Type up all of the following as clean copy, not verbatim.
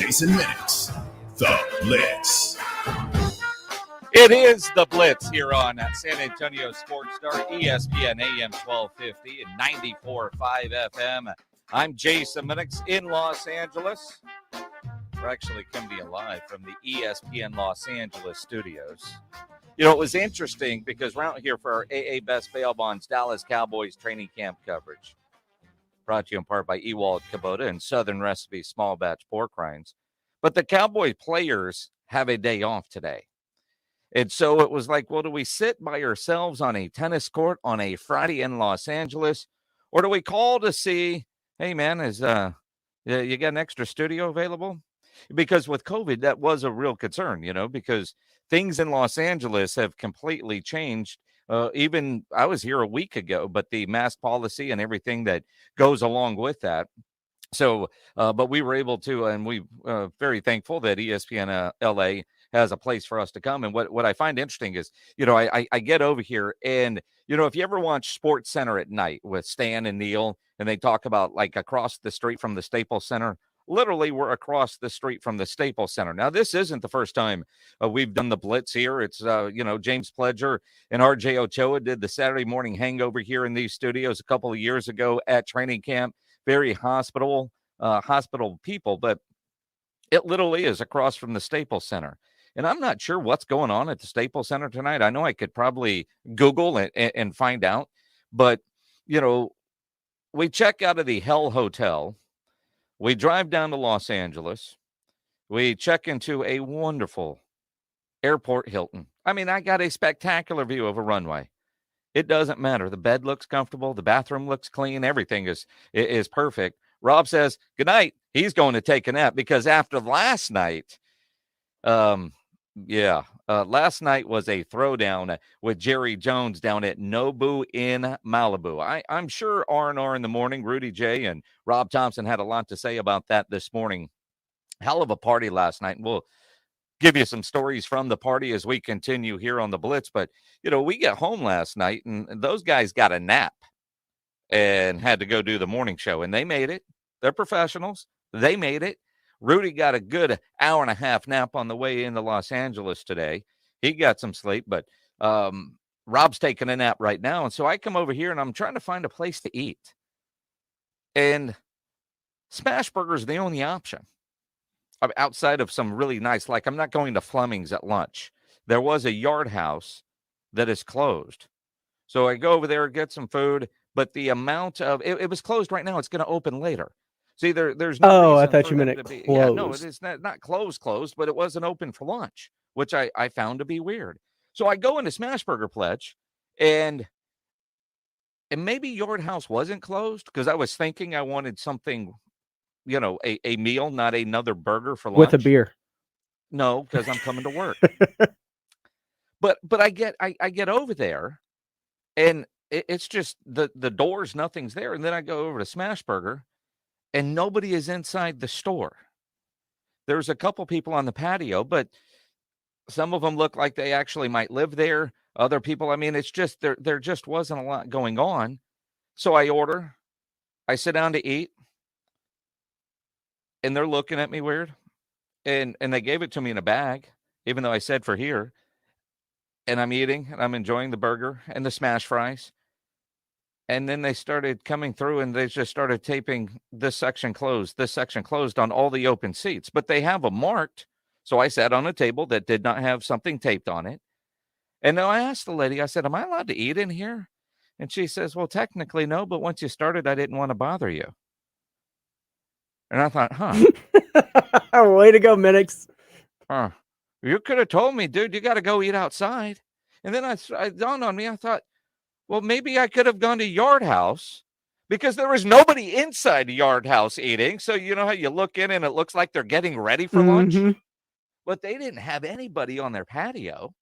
Jason Minix, The Blitz. It is The Blitz here on San Antonio Sports Star, ESPN AM 1250 and 94.5 FM. I'm Jason Minix in Los Angeles. We're actually coming to you live from the ESPN Los Angeles studios. You know, it was interesting because we're out here for our AA Best Bail Bonds Dallas Cowboys Training Camp coverage. Brought to you in part by Ewald Kubota and Southern Recipe Small Batch Pork Rinds. But the Cowboy players have a day off today. And so it was like, well, do we sit by ourselves on a tennis court on a Friday in Los Angeles? Or do we call to see, hey, man, is you got an extra studio available? Because with COVID, that was a real concern, you know, because things in Los Angeles have completely changed. Even I was here a week ago, but the mask policy and everything that goes along with that. So, but we were able to, and we very thankful that ESPN LA has a place for us to come. And what I find interesting is, you know, I get over here and, you know, if you ever watch Sports Center at night with Stan and Neil, and they talk about like across the street from the Staples Center, literally we're across the street from the Staples Center. Now, this isn't the first time we've done the Blitz here. It's, you know, James Pledger and RJ Ochoa did the Saturday morning hangover here in these studios a couple of years ago at training camp. Very hospital people, but it literally is across from the Staples Center. And I'm not sure what's going on at the Staples Center tonight. I know I could probably Google it and find out. But, you know, we check out of the Hell Hotel. We drive down to Los Angeles. We check into a wonderful airport Hilton. I mean, I got a spectacular view of a runway. It doesn't matter. The bed looks comfortable. The bathroom looks clean. Everything is perfect. Rob says, good night. He's going to take a nap because after last night, last night was a throwdown with Jerry Jones down at Nobu in Malibu. I'm sure R&R in the morning, Rudy J and Rob Thompson had a lot to say about that this morning. Hell of a party last night. We'll give you some stories from the party as we continue here on the Blitz. But, you know, we get home last night and those guys got a nap and had to go do the morning show. And they made it. They're professionals. They made it. Rudy got a good hour and a half nap on the way into Los Angeles today. He got some sleep, but Rob's taking a nap right now. And so I come over here and I'm trying to find a place to eat. And Smash Burger is the only option. Outside of some really nice, like I'm not going to Fleming's at lunch. There was a Yard House that is closed. So I go over there, get some food, but the amount of, it was closed right now. It's going to open later. See, there's no reason I thought you meant it closed. Yeah, no, it is not closed, but it wasn't open for lunch, which I found to be weird. So I go into Smash Burger Pledge, and maybe Yard House wasn't closed because I was thinking I wanted something, you know, a meal, not another burger for lunch. With a beer. No, because I'm coming to work. But I get over there, and it's just the doors, nothing's there. And then I go over to Smash Burger, and nobody is inside the store. There's a couple people on the patio, but some of them look like they actually might live there. Other people, I mean, it's just there just wasn't a lot going on. So I order. I sit down to eat. And they're looking at me weird. And they gave it to me in a bag, even though I said for here. And I'm eating, and I'm enjoying the burger and the smash fries. And then they started coming through, and they just started taping this section closed on all the open seats. But they have them marked. So I sat on a table that did not have something taped on it. And then I asked the lady, I said, am I allowed to eat in here? And she says, well, technically no, but once you started, I didn't want to bother you. And I thought, Way to go, Minix. You could have told me, dude, you got to go eat outside. And then I dawned on me, I thought, well, maybe I could have gone to Yard House because there was nobody inside the Yard House eating. So you know how you look in and it looks like they're getting ready for lunch? But they didn't have anybody on their patio.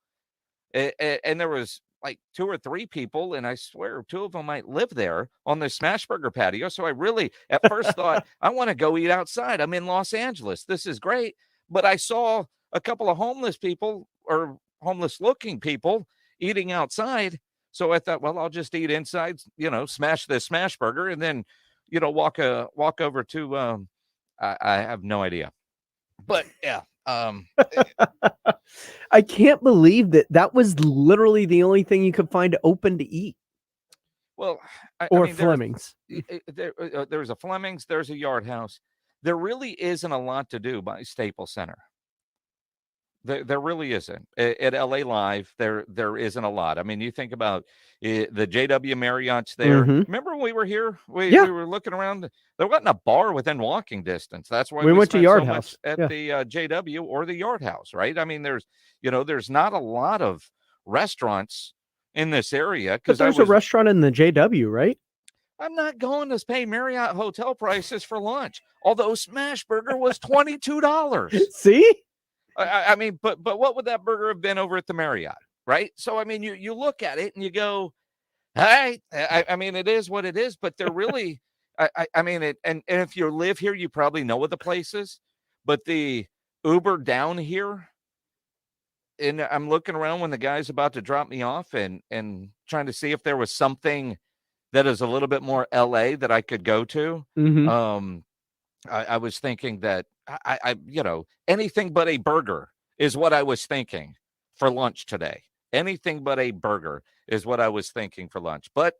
And there was like 2 or 3 people, and I swear 2 of them might live there on the Smash Burger patio. So I really, at first thought, I want to go eat outside. I'm in Los Angeles. This is great. But I saw a couple of homeless people or homeless-looking people eating outside. So I thought, well, I'll just eat inside, you know, smash this Smash Burger, and then, you know, walk over to, I have no idea. But yeah, I can't believe that was literally the only thing you could find open to eat. well, I Or mean, Fleming's. there's a Fleming's, there's a Yard House. There really isn't a lot to do by Staples Center. There really isn't. At LA Live, there isn't a lot. I mean, you think about the JW Marriott's there. Mhm. Remember when we were here? We Yeah. were looking around. There wasn't a bar within walking distance. That's why We went to spent Yard so House. much at Yeah. the JW or the Yard House, right? I mean, there's not a lot of restaurants in this area But because there's a restaurant in the JW, right? I'm not going to pay Marriott hotel prices for lunch. Although Smash Burger was $22. See? I mean, but what would that burger have been over at the Marriott, right? So I mean, you look at it and you go, all right. I mean, it is what it is, but they're really, I mean, and if you live here, you probably know what the place is, but the Uber down here, and I'm looking around when the guy's about to drop me off and trying to see if there was something that is a little bit more LA that I could go to. Mhm. I was thinking that I anything but a burger is what I was thinking for lunch today. Anything but a burger is what I was thinking for lunch. But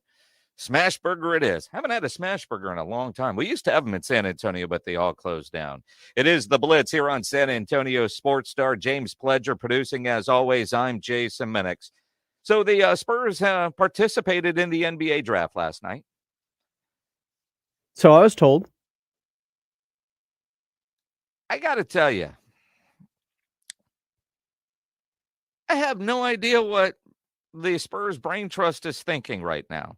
Smash Burger it is. Haven't had a Smash Burger in a long time. We used to have them in San Antonio, but they all closed down. It is the Blitz here on San Antonio Sports Star. James Pledger producing as always. I'm Jason Minix. So the Spurs participated in the NBA draft last night. So I was told. I got to tell you, I have no idea what the Spurs brain trust is thinking right now.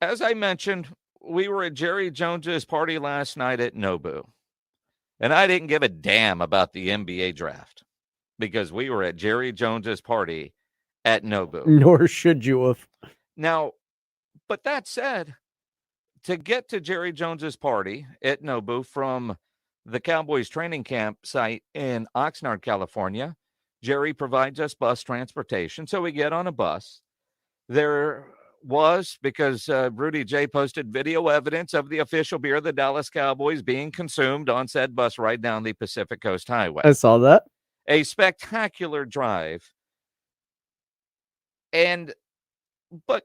As I mentioned, we were at Jerry Jones's party last night at Nobu, and I didn't give a damn about the NBA draft because we were at Jerry Jones's party at Nobu. Nor should you have. Now, but that said, to get to Jerry Jones's party at Nobu from the Cowboys Training Camp site in Oxnard, California, Jerry provides us bus transportation. So we get on a bus. There was, because Rudy J posted video evidence of the official beer of the Dallas Cowboys being consumed on said bus ride down the Pacific Coast Highway. I saw that. A spectacular drive. But,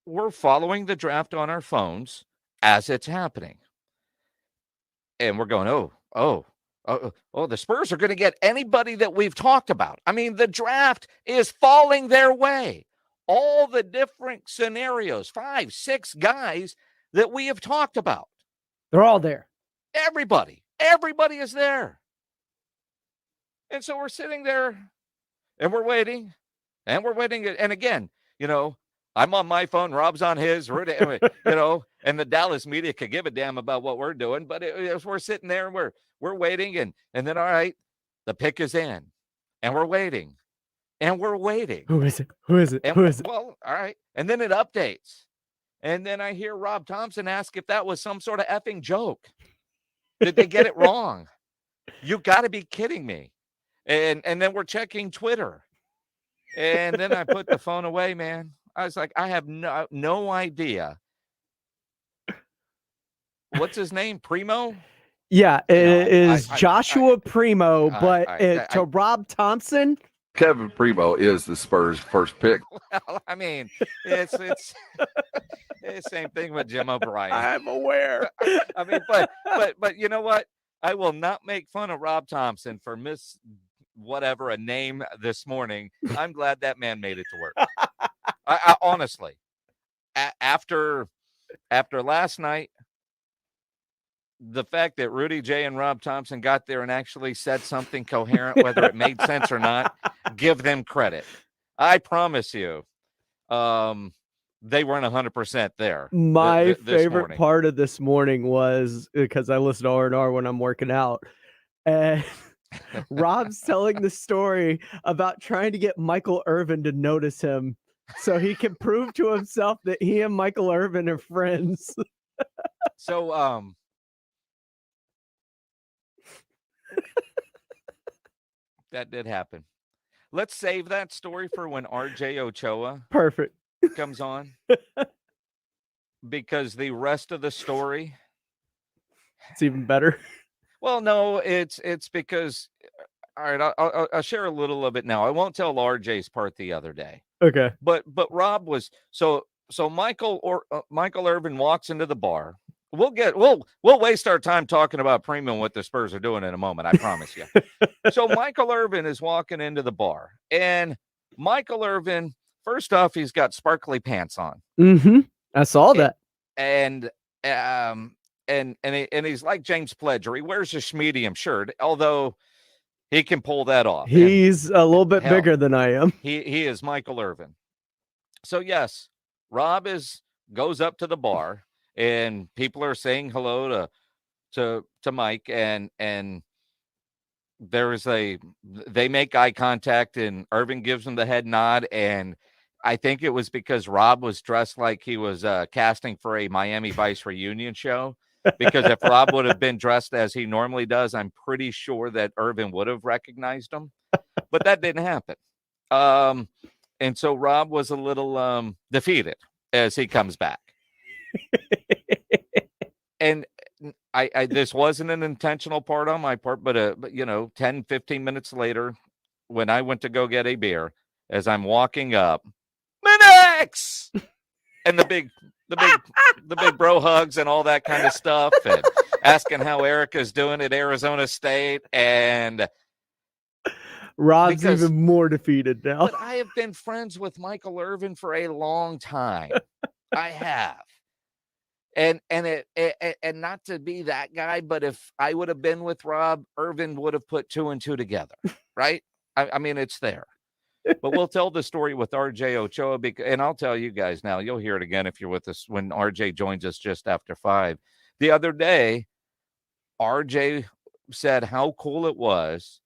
we're following the draft on our phones as it's happening. And we're going, oh, the Spurs are going to get anybody that we've talked about. I mean, the draft is falling their way. All the different scenarios, 5, 6 guys that we have talked about. They're all there. Everybody is there. And so we're sitting there and we're waiting. And again, I'm on my phone, Rob's on his, and the Dallas media could give a damn about what we're doing. But we're sitting there and we're waiting. And then, all right, the pick is in. And we're waiting. And we're waiting. Who is it? Well, all right. And then it updates. And then I hear Rob Thompson ask if that was some sort of effing joke. Did they get it wrong? You got to be kidding me. And then we're checking Twitter. And then I put the phone away, man. I was like, I have no idea. What's his name? Primo? Yeah, it is Joshua Primo, but to Rob Thompson. Kevin Primo is the Spurs' first pick. Well, I mean, it's it's the same thing with Jim O'Brien. I'm aware. I mean, but you know what? I will not make fun of Rob Thompson for whatever a name this morning. I'm glad that man made it to work. I honestly, after last night, the fact that Rudy J and Rob Thompson got there and actually said something coherent, whether it made sense or not, give them credit. I promise you, they weren't 100% there. My favorite morning. part of this morning was because I listen to R&R when I'm working out, and Rob's telling the story about trying to get Michael Irvin to notice him so he can prove to himself that he and Michael Irvin are friends. So, that did happen. Let's save that story for when RJ Ochoa Perfect comes on, because the rest of the story, it's even better. Well, no, it's because. All right, I'll share a little of it now. I won't tell RJ's part the other day. Okay. But Rob was so Michael Irvin walks into the bar. We'll waste our time talking about premium what the Spurs are doing in a moment. I promise you. So Michael Irvin is walking into the bar, and Michael Irvin, first off, he's got sparkly pants on. Mm-hmm. I saw that. And he's like James Pledger. He wears a medium shirt, although he can pull that off. He's a little bit bigger than I am. He is Michael Irvin. So yes, Rob goes up to the bar, and people are saying hello to Mike, and they make eye contact, and Irvin gives him the head nod, and I think it was because Rob was dressed like he was casting for a Miami Vice reunion show. Because if Rob would have been dressed as he normally does, I'm pretty sure that Irvin would have recognized him. But that didn't happen. And so Rob was a little defeated as he comes back. And I this wasn't an intentional part on my part, but 10, 15 minutes later, when I went to go get a beer, as I'm walking up, Minix! And the big bro hugs and all that kind of stuff, and asking how Erica's doing at Arizona State, and Rob's even more defeated now. But I have been friends with Michael Irvin for a long time. I have. And not to be that guy, but if I would have been with Rob, Irvin would have put 2 and 2 together, right? I mean, it's there. But we'll tell the story with RJ Ochoa, and I'll tell you guys now. You'll hear it again if you're with us when RJ joins us just after 5. The other day, RJ said how cool it was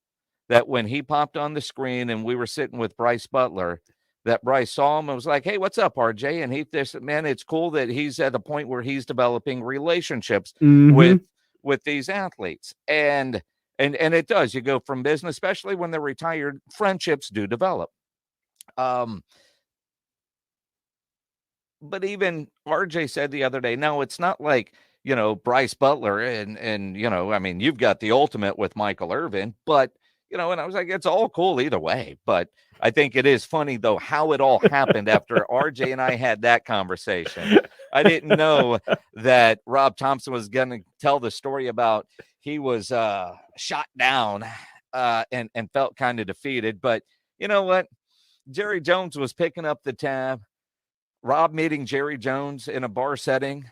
that when he popped on the screen and we were sitting with Bryce Butler, that Bryce saw him and was like, "Hey, what's up, RJ?" And he said, "Man, it's cool that he's at the point where he's developing relationships with these athletes." And it does. You go from business, especially when they're retired, friendships do develop. But even RJ said the other day, no, it's not like, Bryce Butler and I mean, you've got the ultimate with Michael Irvin, but, and I was like, it's all cool either way. But I think it is funny, though, how it all happened after RJ and I had that conversation. I didn't know that Rob Thompson was going to tell the story about he was shot down and felt kind of defeated. But you know what? Jerry Jones was picking up the tab. Rob meeting Jerry Jones in a bar setting.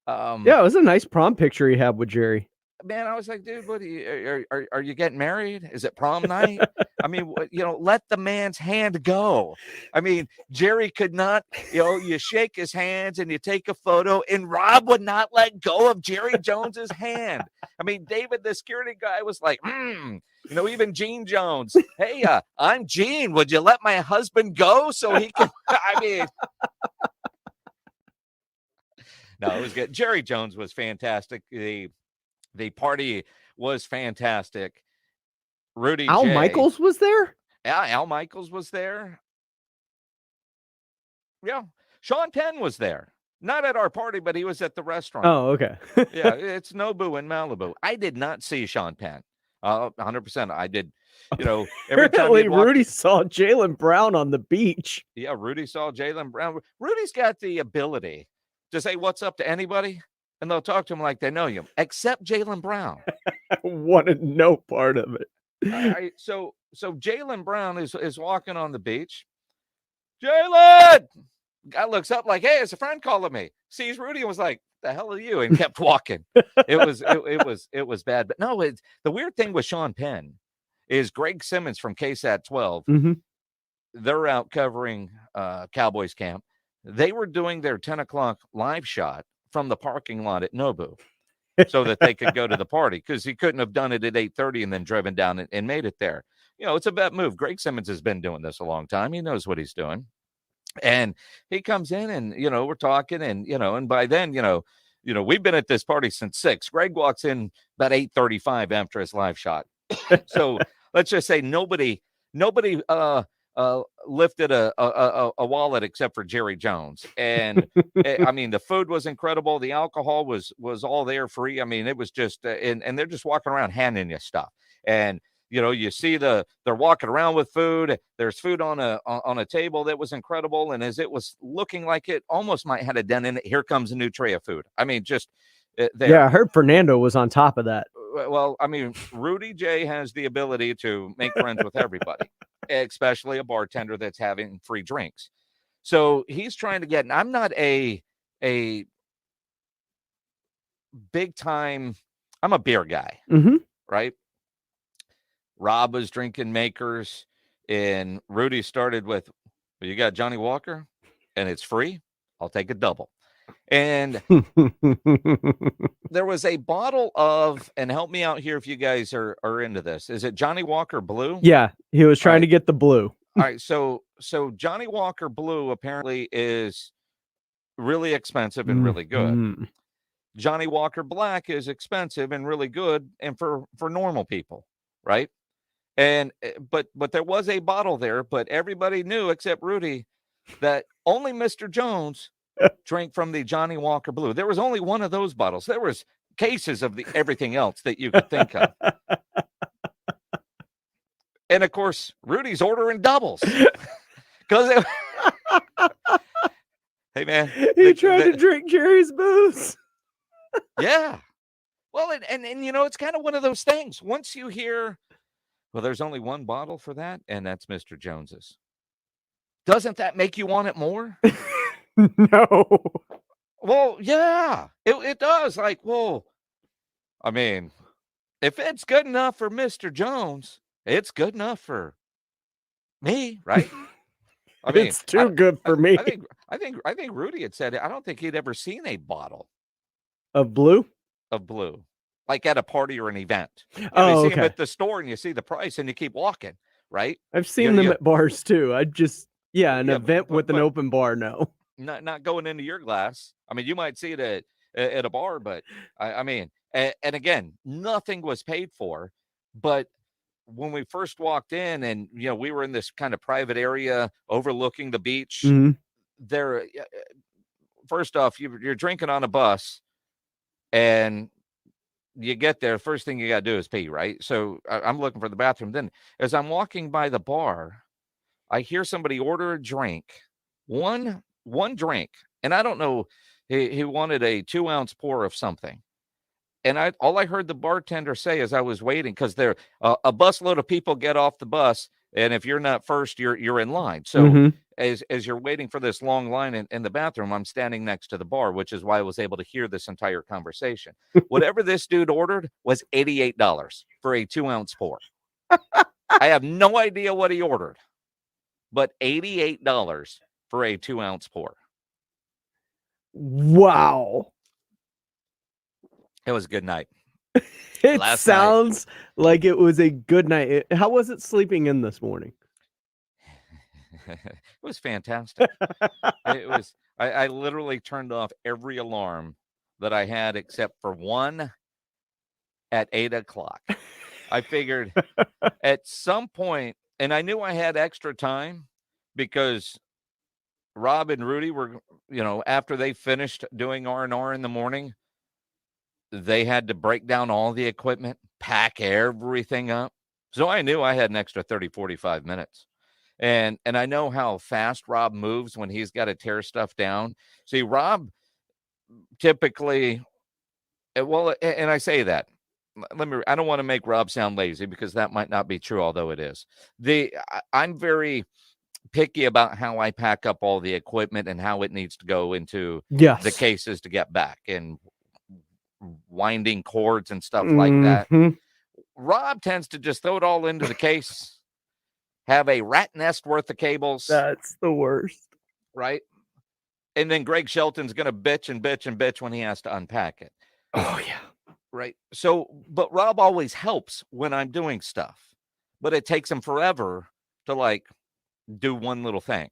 Yeah, it was a nice prom picture he had with Jerry. Man, I was like, dude, what are you getting married? Is it prom night? I mean, let the man's hand go. I mean, Jerry could not, you shake his hands and you take a photo, and Rob would not let go of Jerry Jones's hand. I mean, David, the security guy, was like, even Gene Jones. Hey, I'm Gene. Would you let my husband go so he can? I mean, no, it was good. Jerry Jones was fantastic. The party was fantastic. Rudy Al J. Michaels was there? Yeah, Al Michaels was there. Yeah. Sean Penn was there. Not at our party, but he was at the restaurant. Oh, okay. Yeah, it's Nobu in Malibu. I did not see Sean Penn. 100%. I did. Every time Rudy saw Jaylen Brown on the beach. Yeah, Rudy saw Jaylen Brown. Rudy's got the ability to say what's up to anybody, and they'll talk to him like they know you, except Jaylen Brown. I wanted no part of it. So Jaylen Brown is walking on the beach. Jaylen! Guy looks up like, hey, it's a friend calling me. Sees Rudy and was like, the hell are you? And kept walking. It was bad. But no, the weird thing with Sean Penn is Greg Simmons from KSAT 12. Mm-hmm. They're out covering Cowboys camp. They were doing their 10 o'clock live shot from the parking lot at Nobu so that they could go to the party, because he couldn't have done it at 8:30 and then driven down and made it there. It's a bet move. Greg Simmons has been doing this a long time. He knows what he's doing. And he comes in and, we're talking and, and by then, we've been at this party since 6. Greg walks in about 8:35 after his live shot. So let's just say nobody lifted a wallet except for Jerry Jones. And I mean, the food was incredible. The alcohol was all there free. I mean, it was just, and they're just walking around handing you stuff. And, you see they're walking around with food. There's food on a table that was incredible. And as it was looking like it almost might have a dent in it, here comes a new tray of food. I mean, just there. Yeah, I heard Fernando was on top of that. Well, I mean, Rudy J has the ability to make friends with everybody, especially a bartender that's having free drinks. So he's trying to get, and I'm not a big time, I'm a beer guy, right? Rob was drinking Makers, and Rudy started with, well, you got Johnny Walker, and it's free. I'll take a double. And there was a bottle of, and help me out here if you guys are into this. Is it Johnny Walker Blue? Yeah, he was trying to get the blue. All right, so Johnny Walker Blue apparently is really expensive and really good. Johnny Walker Black is expensive and really good, and for normal people, right? And but there was a bottle there, but everybody knew except Rudy that only Mr. Jones drank from the Johnny Walker Blue. There was only one of those bottles. There was cases of everything else that you could think of. And of course, Rudy's ordering doubles. Because hey man, he tried to drink Jerry's booze. Yeah. Well, and it's kind of one of those things. Once you hear, well, there's only one bottle for that, and that's Mr. Jones's. Doesn't that make you want it more? No. Well, yeah, it does. Like, well, I mean, if it's good enough for Mr. Jones, it's good enough for me, right? I mean, it's too good for me. I think Rudy had said it. I don't think he'd ever seen a bottle of blue, like at a party or an event. You see them at the store and you see the price and you keep walking, right? I've seen them at bars too. I just, an event with an open bar. No, not going into your glass. I mean, you might see it at a bar, but I mean, and again, nothing was paid for. But when we first walked in, and we were in this kind of private area overlooking the beach. There, first off, you're drinking on a bus, and you get there. First thing you got to do is pee, right? So I'm looking for the bathroom. Then, as I'm walking by the bar, I hear somebody order a drink, one drink, and I don't know. He wanted a 2-ounce pour of something. And all I heard the bartender say as I was waiting, because there a busload of people get off the bus, and if you're not first, you're in line. So as you're waiting for this long line in the bathroom, I'm standing next to the bar, which is why I was able to hear this entire conversation. Whatever this dude ordered was $88 for a 2-ounce pour. I have no idea what he ordered, but $88 for a 2-ounce pour. Wow. It was a good night. It sounds like it was a good night. How was it sleeping in this morning? It was fantastic. It was. I literally turned off every alarm that I had except for one at 8:00. I figured at some point, and I knew I had extra time because Rob and Rudy were, after they finished doing R&R in the morning, they had to break down all the equipment, pack everything up. So I knew I had an extra 30, 45 minutes. And I know how fast Rob moves when he's got to tear stuff down. See, Rob typically, well, and I say that, I don't want to make Rob sound lazy because that might not be true, although it is. I'm very picky about how I pack up all the equipment and how it needs to go into the cases to get back, and winding cords and stuff like that. Rob tends to just throw it all into the case, have a rat nest worth of cables. That's the worst. Right? And then Greg Shelton's going to bitch and bitch and bitch when he has to unpack it. Oh, yeah. Right. So, but Rob always helps when I'm doing stuff, but it takes him forever to do one little thing.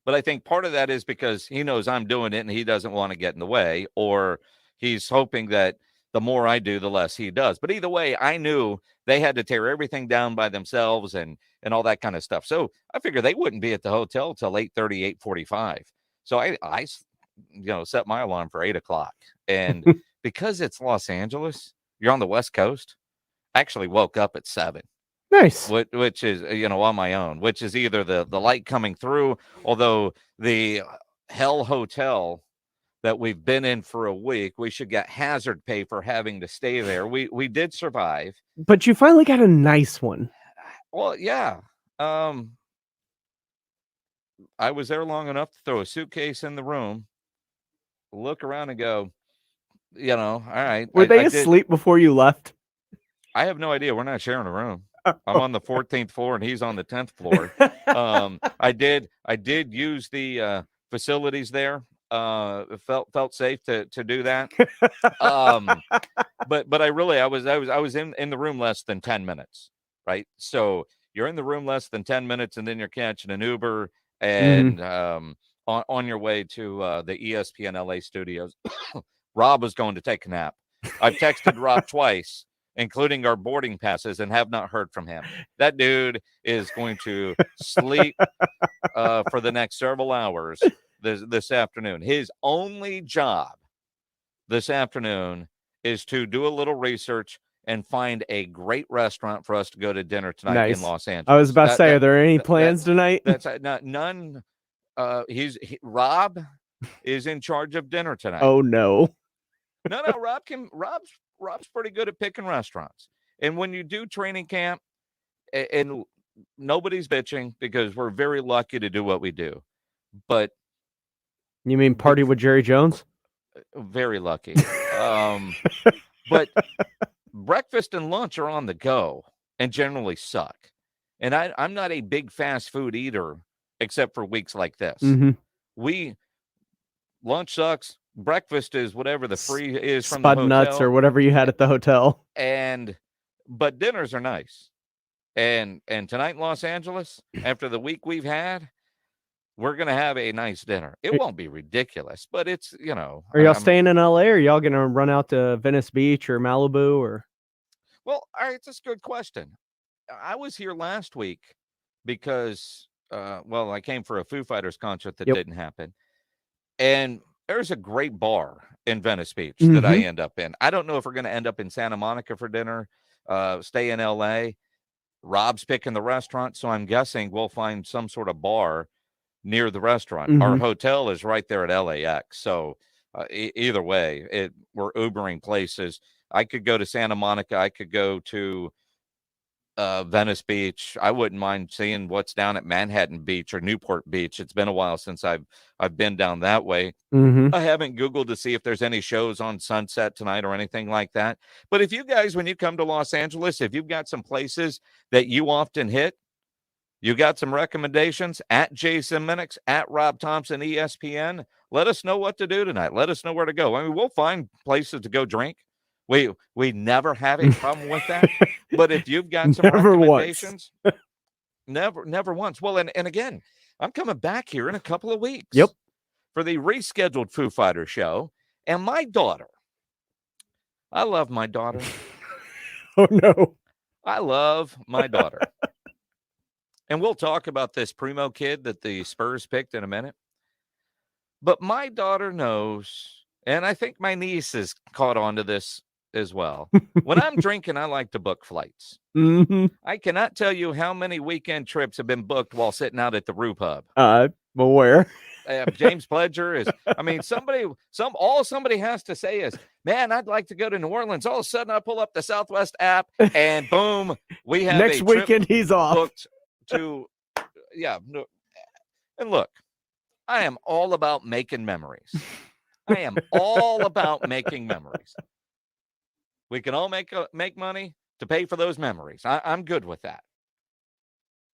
But I think part of that is because he knows I'm doing it and he doesn't want to get in the way, or he's hoping that the more I do, the less he does. But either way, I knew they had to tear everything down by themselves and all that kind of stuff. So I figured they wouldn't be at the hotel till 8:30, 8:45. So I set my alarm for 8 o'clock. And because it's Los Angeles, you're on the West Coast, I actually woke up at 7. Nice. Which is, on my own, which is either the light coming through, although the Hell Hotel that we've been in for a week, we should get hazard pay for having to stay there. We did survive. But you finally got a nice one. Well, yeah. I was there long enough to throw a suitcase in the room, look around and go, all right. Were they asleep before you left? I have no idea. We're not sharing a room. I'm on the 14th floor and he's on the 10th floor. I did use the facilities there. Felt safe to do that. But I was in the room less than 10 minutes, right? So you're in the room less than 10 minutes and then you're catching an Uber and on your way to the ESPN LA studios. Rob was going to take a nap. I've texted Rob twice, including our boarding passes, and have not heard from him. That dude is going to sleep for the next several hours this afternoon. His only job this afternoon is to do a little research and find a great restaurant for us to go to dinner tonight in Los Angeles. I was about to say, are there any plans tonight? That's none. Rob is in charge of dinner tonight. Oh no. No, Rob's pretty good at picking restaurants. And when you do training camp, and nobody's bitching because we're very lucky to do what we do. But you mean party with Jerry Jones? Very lucky. But breakfast and lunch are on the go and generally suck. And I'm not a big fast food eater except for weeks like this. Lunch sucks. Breakfast is whatever the free is from the hotel. Spud nuts or whatever you had at the hotel. But dinners are nice. And tonight in Los Angeles, after the week we've had, we're going to have a nice dinner. It won't be ridiculous, but it's, Are y'all staying in LA or are y'all going to run out to Venice Beach or Malibu or? Well, all right, that's a good question. I was here last week because, I came for a Foo Fighters concert that didn't happen. And there's a great bar in Venice Beach that I end up in. I don't know if we're going to end up in Santa Monica for dinner, stay in LA. Rob's picking the restaurant, so I'm guessing we'll find some sort of bar near the restaurant. Our hotel is right there at LAX. So either way, we're Ubering places. I could go to Santa Monica. I could go to Venice Beach. I wouldn't mind seeing what's down at Manhattan Beach or Newport Beach. It's been a while since I've been down that way. I haven't Googled to see if there's any shows on Sunset tonight or anything like that. But if you guys, when you come to Los Angeles, if you've got some places that you often hit, you got some recommendations at Jason Minix, at Rob Thompson, ESPN, let us know what to do tonight. Let us know where to go. I mean, we'll find places to go drink. We never have a problem with that. But if you've got some recommendations, never once. Well, and again, I'm coming back here in a couple of weeks. Yep. For the rescheduled Foo Fighters show. And my daughter, I love my daughter. Oh, no. I love my daughter. And we'll talk about this Primo kid that the Spurs picked in a minute. But my daughter knows, and I think my niece has caught on to this as well. When I'm drinking, I like to book flights. I cannot tell you how many weekend trips have been booked while sitting out at the Roo Pub. I'm aware. James Pledger is, I mean, all somebody has to say is, man, I'd like to go to New Orleans. All of a sudden I pull up the Southwest app and boom, we have next weekend he's off. Booked to, and look, I am all about making memories. I am all about making memories. We can all make money to pay for those memories. I'm good with that.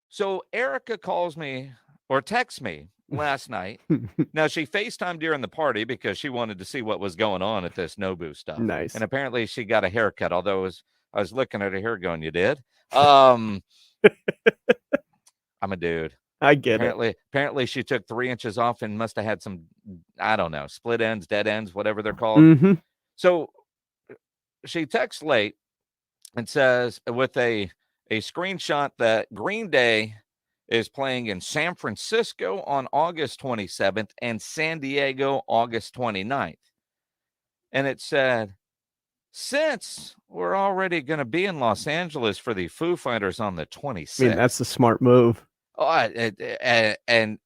So Erica calls me or texts me last night. Now, she FaceTimed during the party because she wanted to see what was going on at this Nobu stuff. Nice. And apparently she got a haircut, although I was looking at her hair going, you did? I'm a dude. I get it. Apparently she took 3 inches off and must have had some, I don't know, split ends, dead ends, whatever they're called. So she texts late and says with a screenshot that Green Day is playing in San Francisco on August 27th and San Diego August 29th. And it said, since we're already going to be in Los Angeles for the Foo Fighters on the 26th. I mean, that's a smart move. Oh, and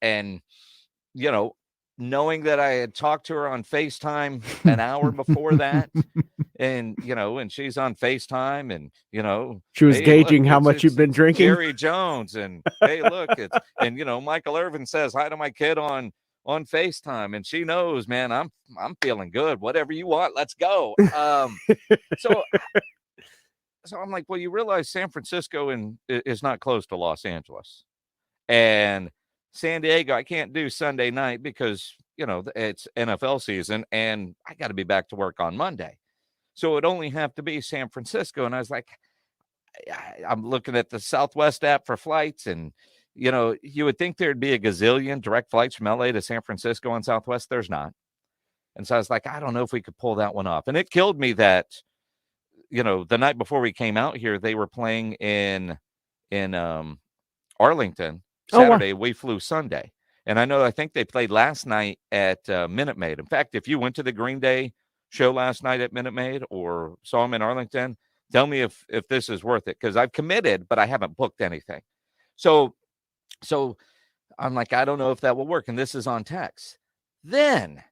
you know, knowing that I had talked to her on FaceTime an hour before that, and you know, and she's on FaceTime, and you know, she was hey, gauging look, how much you've been drinking. Jerry Jones, and hey, look, it's and you know, Michael Irvin says hi to my kid on FaceTime, and she knows, man, I'm feeling good. Whatever you want, let's go. So I'm like, well, you realize San Francisco is not close to Los Angeles, and San Diego, I can't do Sunday night because, you know, it's NFL season and I got to be back to work on Monday. So it'd only have to be San Francisco. And I was like, I'm looking at the Southwest app for flights, and, you know, you would think there'd be a gazillion direct flights from LA to San Francisco on Southwest. There's not. And so I was like, I don't know if we could pull that one off. And it killed me that, you know, the night before we came out here, they were playing in Arlington. Saturday, we flew Sunday. And I think they played last night at Minute Maid. In fact, if you went to the Green Day show last night at Minute Maid or saw them in Arlington, tell me if this is worth it, because I've committed, but I haven't booked anything. So I'm like, I don't know if that will work. And this is on text. Then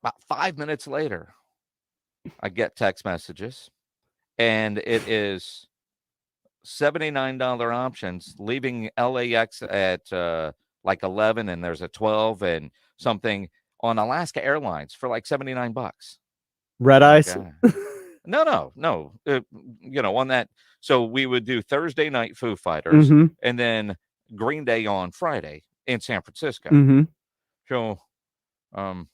about 5 minutes later, I get text messages, and it is $79 options, leaving LAX at like 11, and there's a 12 and something on Alaska Airlines for like $79. Red Ice? No. You know, on that. So we would do Thursday night Foo Fighters, and then Green Day on Friday in San Francisco. So I'm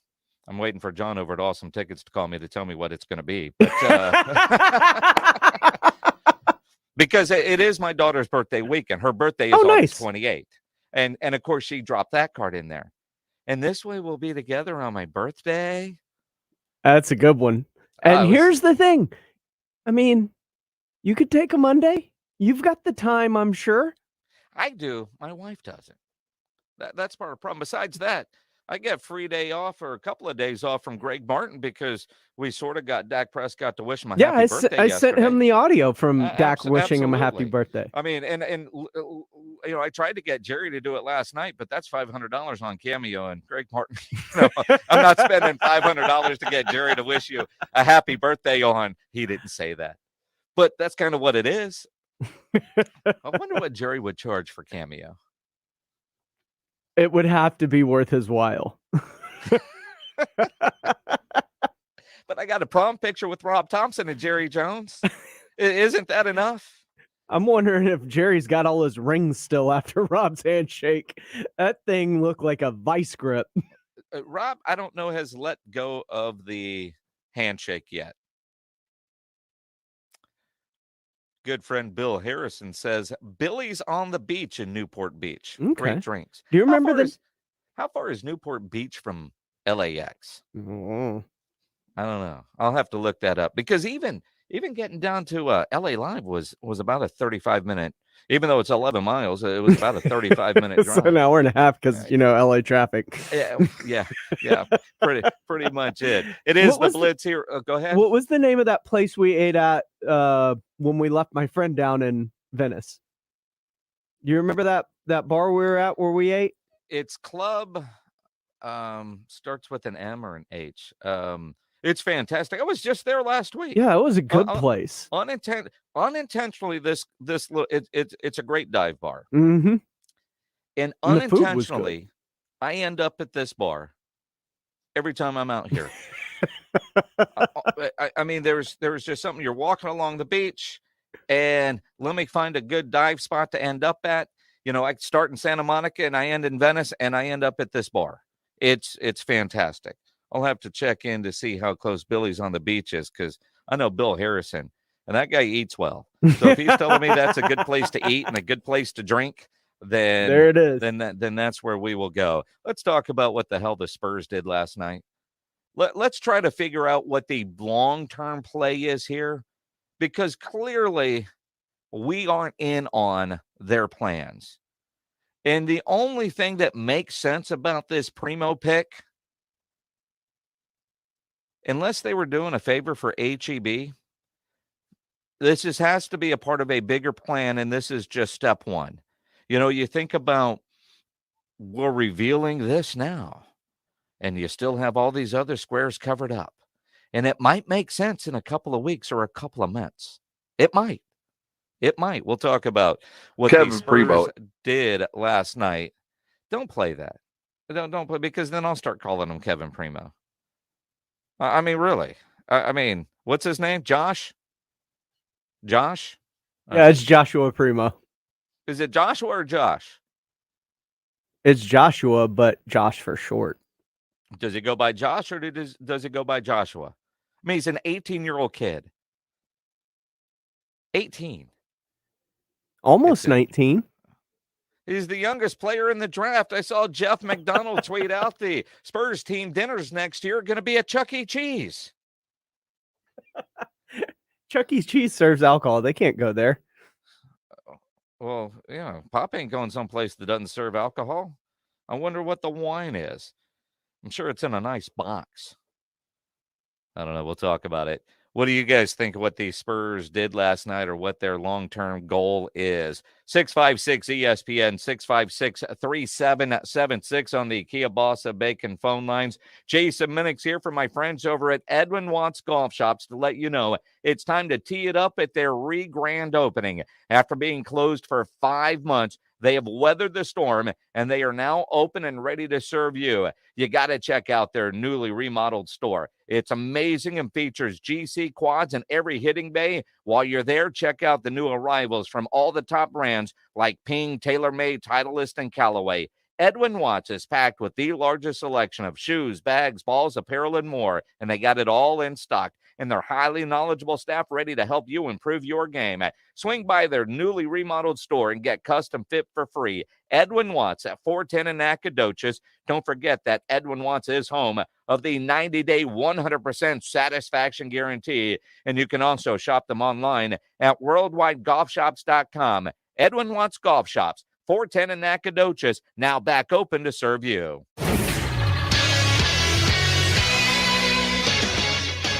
waiting for John over at Awesome Tickets to call me to tell me what it's going to be. But, because it is my daughter's birthday weekend. Her birthday is August 28th. And of course, she dropped that card in there. And this way we'll be together on my birthday. That's a good one. And here's the thing. I mean, you could take a Monday. You've got the time, I'm sure. I do. My wife doesn't. That's part of the problem. Besides that, I get free day off or a couple of days off from Greg Martin because we sort of got Dak Prescott to wish him a happy birthday. I sent him the audio from Dak wishing him a happy birthday. I mean, and you know, I tried to get Jerry to do it last night, but that's $500 on Cameo, and Greg Martin. You know, I'm not spending $500 to get Jerry to wish you a happy birthday on. He didn't say that, but that's kind of what it is. I wonder what Jerry would charge for Cameo. It would have to be worth his while. But I got a prom picture with Rob Thompson and Jerry Jones. Isn't that enough? I'm wondering if Jerry's got all his rings still after Rob's handshake. That thing looked like a vice grip. Rob, I don't know, has let go of the handshake yet. Good friend Bill Harrison says Billy's on the beach in Newport Beach. Okay. Great drinks. Do you remember how far is Newport Beach from LAX? Oh. I don't know. I'll have to look that up, because even getting down to LA Live was about a 35-minute, even though it's 11 miles, it was about a 35-minute drive. It's an hour and a half because, you know, LA traffic. Yeah. Pretty much it. It is the Blitz here. Go ahead. What was the name of that place we ate at when we left my friend down in Venice? Do you remember that bar we were at where we ate? It's Club, starts with an M or an H. It's fantastic. I was just there last week. Yeah, it was a good place. Unintentionally, this it's a great dive bar. Mm-hmm. And unintentionally, I end up at this bar every time I'm out here. I mean, there's just something. You're walking along the beach, and let me find a good dive spot to end up at. You know, I start in Santa Monica and I end in Venice, and I end up at this bar. It's fantastic. I'll have to check in to see how close Billy's on the beach is, because I know Bill Harrison, and that guy eats well. So if he's telling me that's a good place to eat and a good place to drink, then there it is. Then that's where we will go. Let's talk about what the hell the Spurs did last night. let's try to figure out what the long-term play is here, because clearly we aren't in on their plans. And the only thing that makes sense about this Primo pick, unless they were doing a favor for HEB, this just has to be a part of a bigger plan, and this is just step one. You think about, we're revealing this now, and you still have all these other squares covered up. And it might make sense in a couple of weeks or a couple of months. It might. We'll talk about what the Spurs did last night. Don't play that. Don't play, because then I'll start calling him Kevin Primo. I mean, really. I mean, what's his name? Josh? Josh? Yeah, it's Joshua Primo. Is it Joshua or Josh? It's Joshua, but Josh for short. Does it go by Josh or does it go by Joshua? I mean, he's an 18-year-old kid. 18. Almost 19. He's the youngest player in the draft. I saw Jeff McDonald tweet out the Spurs team dinners next year are going to be at Chuck E. Cheese. Chuck E. Cheese serves alcohol. They can't go there. Well, yeah, Pop ain't going someplace that doesn't serve alcohol. I wonder what the wine is. I'm sure it's in a nice box. I don't know. We'll talk about it. What do you guys think of what the Spurs did last night, or what their long-term goal is? 656-ESPN, 656-3776 on the Kia Bossa Bacon phone lines. Jason Minix here from my friends over at Edwin Watts Golf Shops to let you know it's time to tee it up at their re-grand opening. After being closed for 5 months, they have weathered the storm, and they are now open and ready to serve you. You got to check out their newly remodeled store. It's amazing and features GC quads in every hitting bay. While you're there, check out the new arrivals from all the top brands like Ping, TaylorMade, Titleist, and Callaway. Edwin Watts is packed with the largest selection of shoes, bags, balls, apparel, and more, and they got it all in stock. And their highly knowledgeable staff ready to help you improve your game. Swing by their newly remodeled store and get custom fit for free. Edwin Watts at 410 in Nacogdoches. Don't forget that Edwin Watts is home of the 90-day 100% satisfaction guarantee. And you can also shop them online at worldwidegolfshops.com. Edwin Watts Golf Shops, 410 in Nacogdoches, now back open to serve you.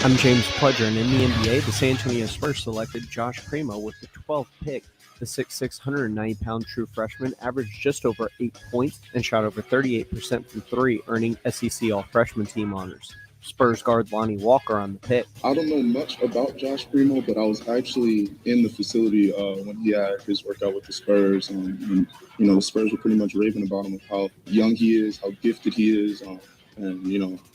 I'm James Pledger, and in the NBA, the San Antonio Spurs selected Josh Primo with the 12th pick. The 6'6", 190-pound true freshman averaged just over 8 points and shot over 38% from three, earning SEC All-Freshman team honors. Spurs guard Lonnie Walker on the pick. I don't know much about Josh Primo, but I was actually in the facility when he had his workout with the Spurs. And the Spurs were pretty much raving about him, of how young he is, how gifted he is.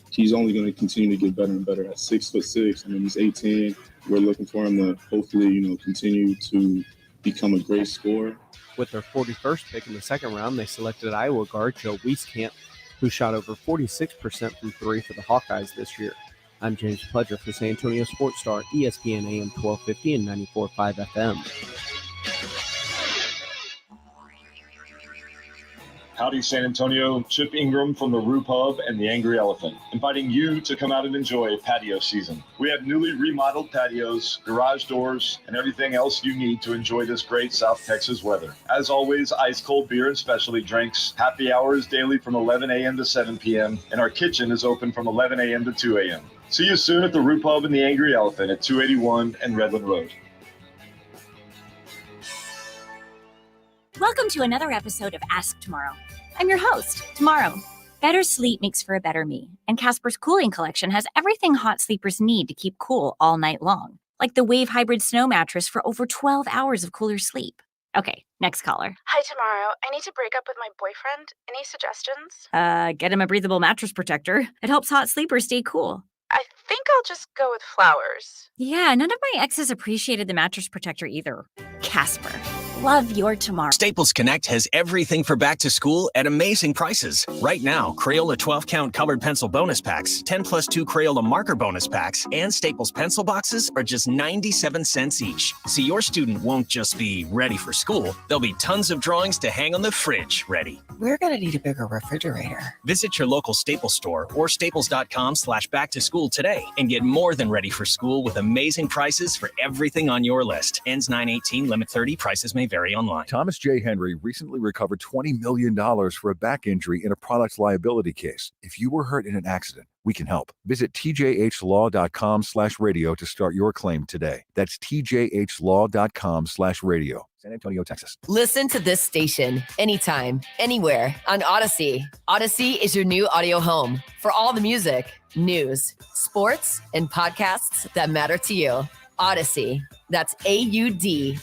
He's only going to continue to get better and better at 6'6". I mean, he's 18. We're looking for him to hopefully, continue to become a great scorer. With their 41st pick in the second round, they selected Iowa guard Joe Wieskamp, who shot over 46% from three for the Hawkeyes this year. I'm James Pledger for San Antonio Sports Star, ESPN AM 1250 and 94.5 FM. Howdy, San Antonio. Chip Ingram from the Roo Pub and the Angry Elephant, inviting you to come out and enjoy patio season. We have newly remodeled patios, garage doors, and everything else you need to enjoy this great South Texas weather. As always, ice-cold beer and specialty drinks. Happy hours daily from 11 a.m. to 7 p.m., and our kitchen is open from 11 a.m. to 2 a.m. See you soon at the Roo Pub and the Angry Elephant at 281 and Redland Road. Welcome to another episode of Ask Tomorrow. I'm your host, Tomorrow. Better sleep makes for a better me, and Casper's Cooling Collection has everything hot sleepers need to keep cool all night long, like the Wave Hybrid Snow Mattress for over 12 hours of cooler sleep. Okay, next caller. Hi, Tomorrow. I need to break up with my boyfriend. Any suggestions? Get him a breathable mattress protector. It helps hot sleepers stay cool. I think I'll just go with flowers. Yeah, none of my exes appreciated the mattress protector either. Casper, love your tomorrow. Staples Connect has everything for back to school at amazing prices. Right now, Crayola 12-count colored pencil bonus packs, 10 plus 2 Crayola marker bonus packs, and Staples pencil boxes are just 97 cents each. So your student won't just be ready for school, there'll be tons of drawings to hang on the fridge ready. we're going to need a bigger refrigerator. Visit your local Staples store or staples.com/back-to-school today and get more than ready for school with amazing prices for everything on your list. Ends 9/18, limit 30, prices may vary online. Thomas J. Henry recently recovered $20 million for a back injury in a product liability case. If you were hurt in an accident, we can help. Visit tjhlaw.com/radio to start your claim today. That's tjhlaw.com/radio. San Antonio, Texas. Listen to this station anytime, anywhere on Odyssey. Odyssey is your new audio home for all the music, news, sports, and podcasts that matter to you. Odyssey. That's AUDACY.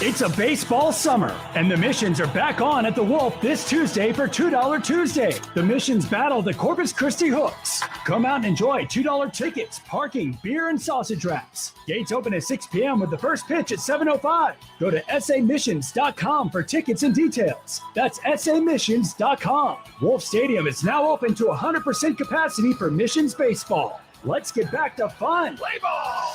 It's a baseball summer, and the Missions are back on at the Wolf this Tuesday for $2 Tuesday. The Missions battle the Corpus Christi Hooks. Come out and enjoy $2 tickets, parking, beer, and sausage wraps. Gates open at 6 p.m. with the first pitch at 7:05. Go to samissions.com for tickets and details. That's samissions.com. Wolf Stadium is now open to 100% capacity for Missions baseball. Let's get back to fun. Play ball!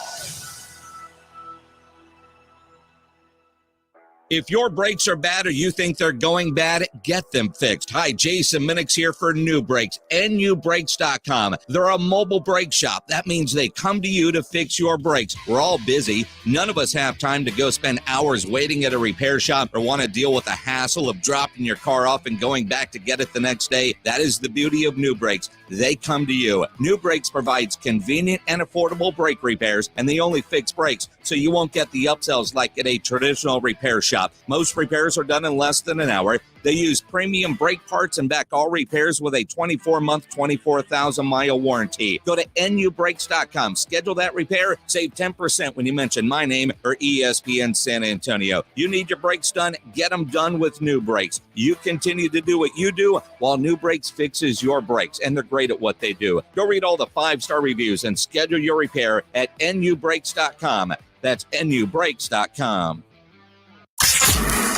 If your brakes are bad or you think they're going bad, get them fixed. Hi, Jason Minix here for New Brakes, nubrakes.com. They're a mobile brake shop. That means they come to you to fix your brakes. We're all busy. None of us have time to go spend hours waiting at a repair shop or want to deal with the hassle of dropping your car off and going back to get it the next day. That is the beauty of New Brakes. They come to you. New Brakes provides convenient and affordable brake repairs, and they only fix brakes, so you won't get the upsells like at a traditional repair shop. Most repairs are done in less than an hour. They use premium brake parts and back all repairs with a 24-month, 24,000-mile warranty. Go to nubrakes.com. Schedule that repair. Save 10% when you mention my name or ESPN San Antonio. You need your brakes done? Get them done with New Brakes. You continue to do what you do while New Brakes fixes your brakes, and they're great at what they do. Go read all the 5-star reviews and schedule your repair at nubrakes.com. That's nubrakes.com.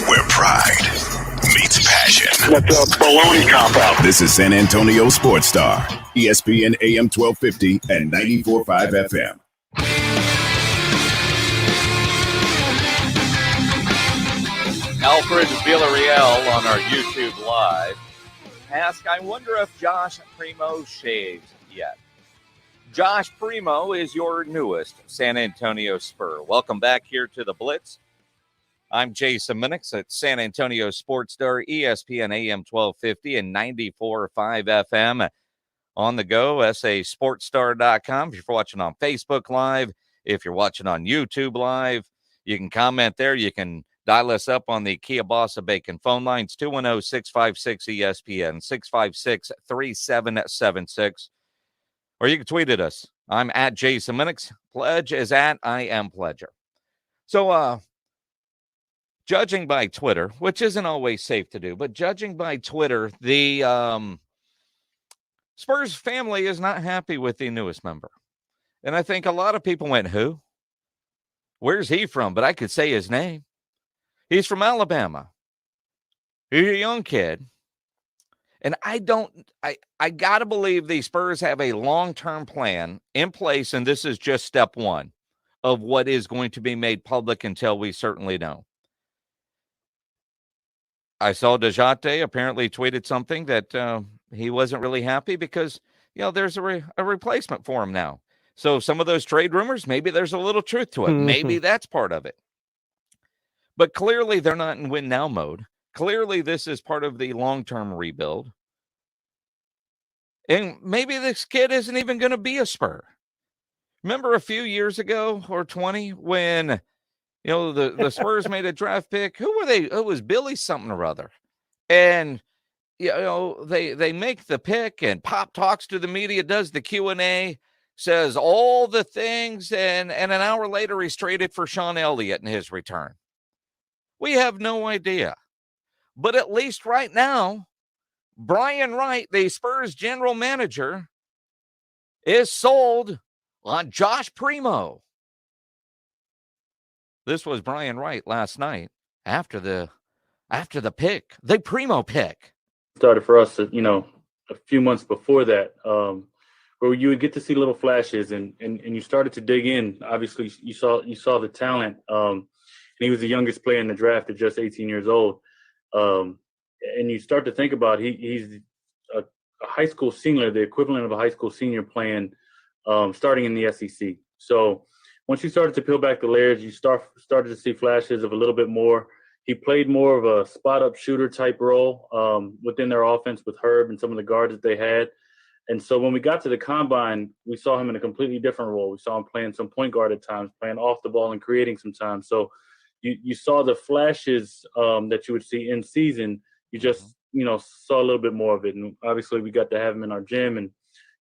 Where pride meets passion. That's a baloney cop-out. This is San Antonio Sports Star, ESPN AM 1250 and 94.5 FM. Alfred Villarreal on our YouTube Live. Ask, I wonder if Josh Primo shaves yet. Josh Primo is your newest San Antonio Spur. Welcome back here to the Blitz. I'm Jason Minix at San Antonio Sports Star, ESPN AM 1250 and 94.5 FM. On the go, sasportstar.com. If you're watching on Facebook Live, if you're watching on YouTube Live, you can comment there. You can dial us up on the Kia Bossa Bacon phone lines, 210-656-ESPN, 656-3776. Or you can tweet at us. I'm at Jason Minix. Pledge is at I Am Pledger. So, judging by Twitter, which isn't always safe to do, but judging by Twitter, the Spurs family is not happy with the newest member. And I think a lot of people went, who? Where's he from? But I could say his name. He's from Alabama. He's a young kid. And I got to believe the Spurs have a long-term plan in place, and this is just step one of what is going to be made public until we certainly know. I saw DeJounte apparently tweeted something that he wasn't really happy because, there's a replacement for him now. So some of those trade rumors, maybe there's a little truth to it. Mm-hmm. Maybe that's part of it. But clearly they're not in win now mode. Clearly this is part of the long-term rebuild. And maybe this kid isn't even going to be a Spur. Remember a few years ago or 20 when, the Spurs made a draft pick? Who were they? It was Billy something or other. And, they make the pick and Pop talks to the media, does the Q&A, says all the things, and an hour later he's traded for Sean Elliott in his return. We have no idea. But at least right now, Brian Wright, the Spurs general manager, is sold on Josh Primo. This was Brian Wright last night after the pick, the Primo pick. Started for us, a few months before that, where you would get to see little flashes, and you started to dig in. Obviously, you saw the talent. And he was the youngest player in the draft at just 18 years old. And you start to think about he's a high school senior, the equivalent of a high school senior playing, starting in the SEC. So once you started to peel back the layers, you started to see flashes of a little bit more. He played more of a spot-up shooter type role within their offense with Herb and some of the guards that they had. And so when we got to the combine, we saw him in a completely different role. We saw him playing some point guard at times, playing off the ball and creating some time. So you saw the flashes that you would see in season. You just, saw a little bit more of it. And obviously we got to have him in our gym and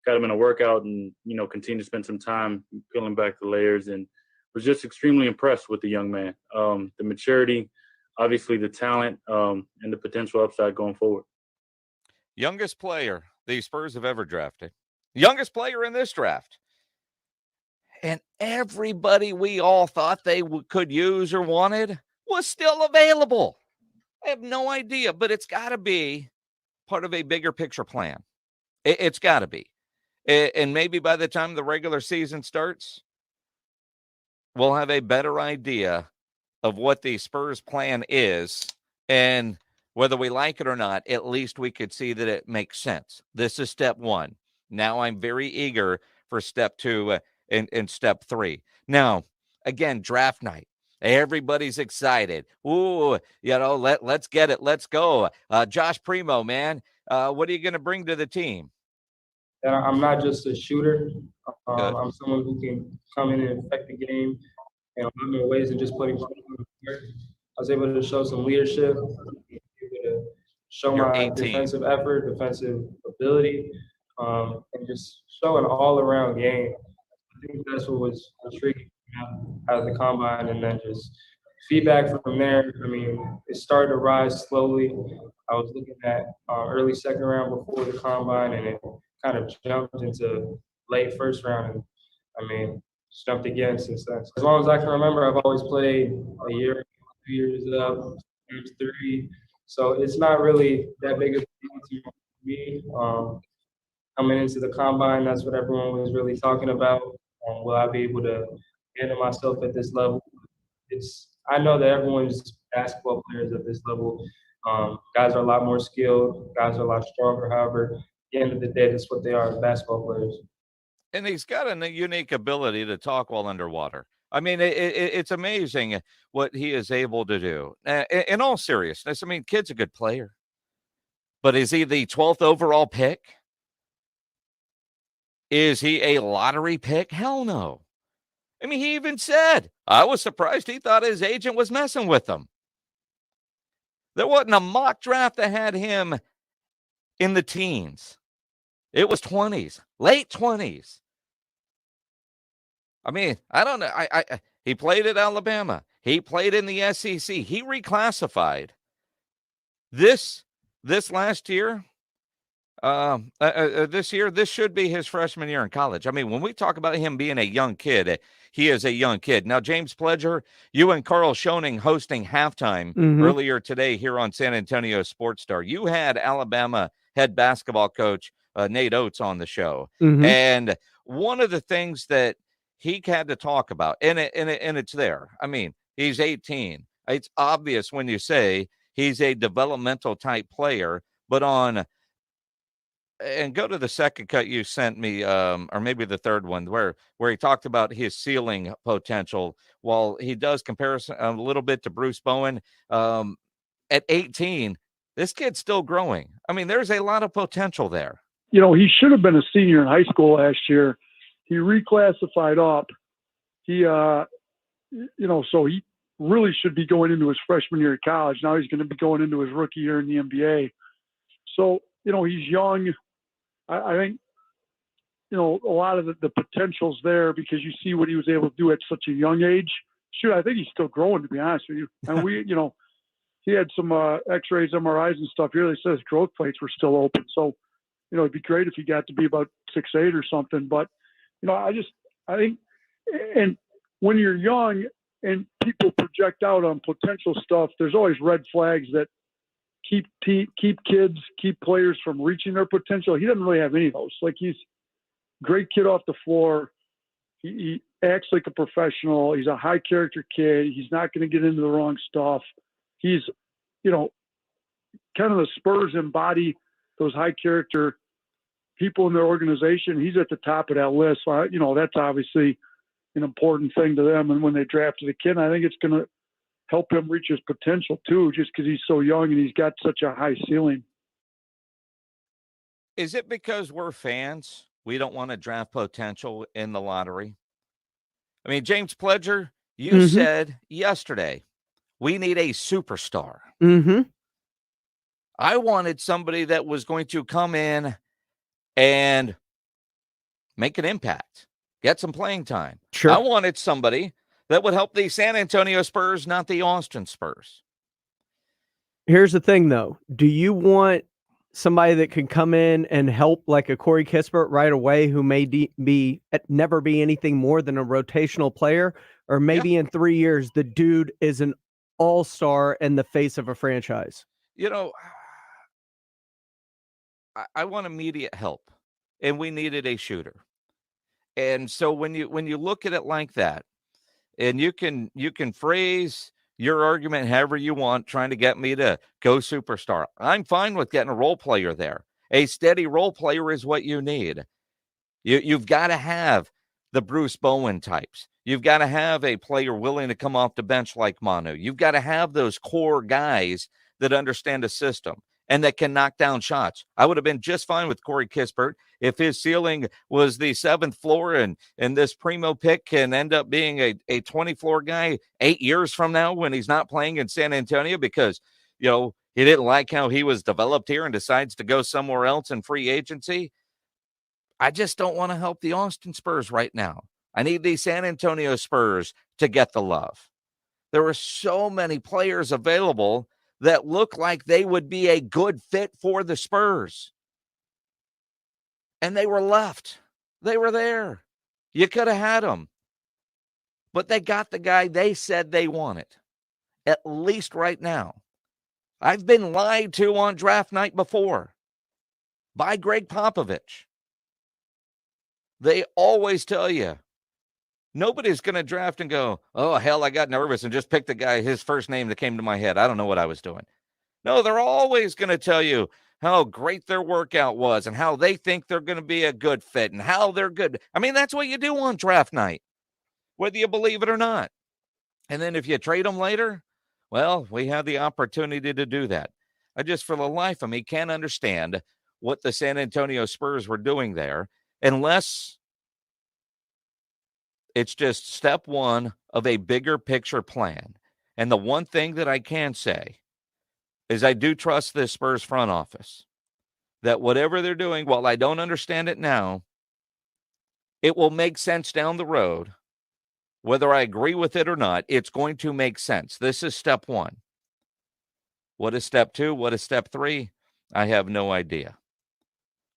got him in a workout and, continue to spend some time peeling back the layers, and was just extremely impressed with the young man. The maturity, obviously the talent, and the potential upside going forward. Youngest player the Spurs have ever drafted. Youngest player in this draft. And everybody we all thought they could use or wanted was still available. I have no idea, but it's got to be part of a bigger picture plan. It's got to be. And maybe by the time the regular season starts, we'll have a better idea of what the Spurs plan is. And whether we like it or not, at least we could see that it makes sense. This is step one. Now I'm very eager for step two and step three. Now, again, draft night. Everybody's excited. Ooh, let's get it. Let's go. Josh Primo, man, what are you going to bring to the team? And I'm not just a shooter. I'm someone who can come in and affect the game in a lot more ways than just putting foot on the court. I was able to show some leadership, able to show my defensive effort, defensive ability, and just show an all-around game. I think that's what was intriguing out of the combine, and then just feedback from there. I mean, it started to rise slowly. I was looking at early second round before the combine, and it kind of jumped into late first round, and I mean, just jumped again since then. As long as I can remember, I've always played a year, 2 years up, sometimes 3. So it's not really that big of a deal to me. Coming into the combine, that's what everyone was really talking about. Will I be able to handle myself at this level? I know that everyone's basketball players at this level. Guys are a lot more skilled. Guys are a lot stronger. However, at the end of the day, that's what they are as basketball players. And he's got a unique ability to talk while underwater. I mean, it's amazing what he is able to do. In all seriousness, I mean, kid's a good player. But is he the 12th overall pick? Is he a lottery pick? Hell no. I mean, he even said, I was surprised he thought his agent was messing with him. There wasn't a mock draft that had him in the teens. It was 20s, late 20s. I mean, I don't know. He played at Alabama. He played in the SEC. He reclassified. This last year, this should be his freshman year in college. I mean, when we talk about him being a young kid, he is a young kid. Now, James Pledger, you and Carl Schoening hosting halftime earlier today here on San Antonio Sports Star. You had Alabama head basketball coach Nate Oates on the show. And one of the things that he had to talk about, and it's there. I mean, he's 18. It's obvious when you say he's a developmental type player, but and go to the second cut you sent me, or maybe the third one, where he talked about his ceiling potential. While he does comparison a little bit to Bruce Bowen, at 18, this kid's still growing. I mean, there's a lot of potential there. He should have been a senior in high school last year. He reclassified up. He, so he really should be going into his freshman year of college. Now he's going to be going into his rookie year in the NBA. So, he's young. I think, a lot of the potential's there because you see what he was able to do at such a young age. Shoot, I think he's still growing, to be honest with you. And he had some x-rays, MRIs and stuff here. They said his growth plates were still open. So, it'd be great if he got to be about 6'8" or something. But, I think, and when you're young and people project out on potential stuff, there's always red flags that keep players from reaching their potential. He doesn't really have any of those. Like, he's a great kid off the floor. He acts like a professional. He's a high character kid. He's not going to get into the wrong stuff. He's, kind of the Spurs embody those high character people in their organization. He's at the top of that list. So, that's obviously an important thing to them. And when they drafted a kid, I think it's going to help him reach his potential too, just because he's so young and he's got such a high ceiling. Is it because we're fans? We don't want to draft potential in the lottery? I mean, James Pledger, you said yesterday, we need a superstar. Mm-hmm. I wanted somebody that was going to come in and make an impact, get some playing time. Sure. I wanted somebody that would help the San Antonio Spurs, not the Austin Spurs. Here's the thing, though. Do you want somebody that can come in and help like a Corey Kispert right away, who may never be anything more than a rotational player, or maybe in 3 years, the dude is an all-star and the face of a franchise? I want immediate help, and we needed a shooter. And so when you look at it like that, and you can phrase your argument however you want, trying to get me to go superstar, I'm fine with getting a role player there. A steady role player is what you need. You've got to have the Bruce Bowen types. You've got to have a player willing to come off the bench like Manu. You've got to have those core guys that understand the system and that can knock down shots. I would have been just fine with Corey Kispert if his ceiling was the 7th floor and this primo pick can end up being a 20-floor guy 8 years from now when he's not playing in San Antonio because, he didn't like how he was developed here and decides to go somewhere else in free agency. I just don't want to help the Austin Spurs right now. I need the San Antonio Spurs to get the love. There are so many players available that look like they would be a good fit for the Spurs. And they were left. They were there. You could have had them. But they got the guy they said they wanted, at least right now. I've been lied to on draft night before by Greg Popovich. They always tell you, nobody's going to draft and go, oh, hell, I got nervous and just picked the guy, his first name that came to my head. I don't know what I was doing. No, they're always going to tell you how great their workout was and how they think they're going to be a good fit and how they're good. I mean, that's what you do on draft night, whether you believe it or not. And then if you trade them later, well, we have the opportunity to do that. I just, for the life of me, can't understand what the San Antonio Spurs were doing there unless it's just step one of a bigger picture plan. And the one thing that I can say is I do trust this Spurs front office, that whatever they're doing, while I don't understand it now, it will make sense down the road. Whether I agree with it or not, it's going to make sense. This is step one. What is step two? What is step three? I have no idea.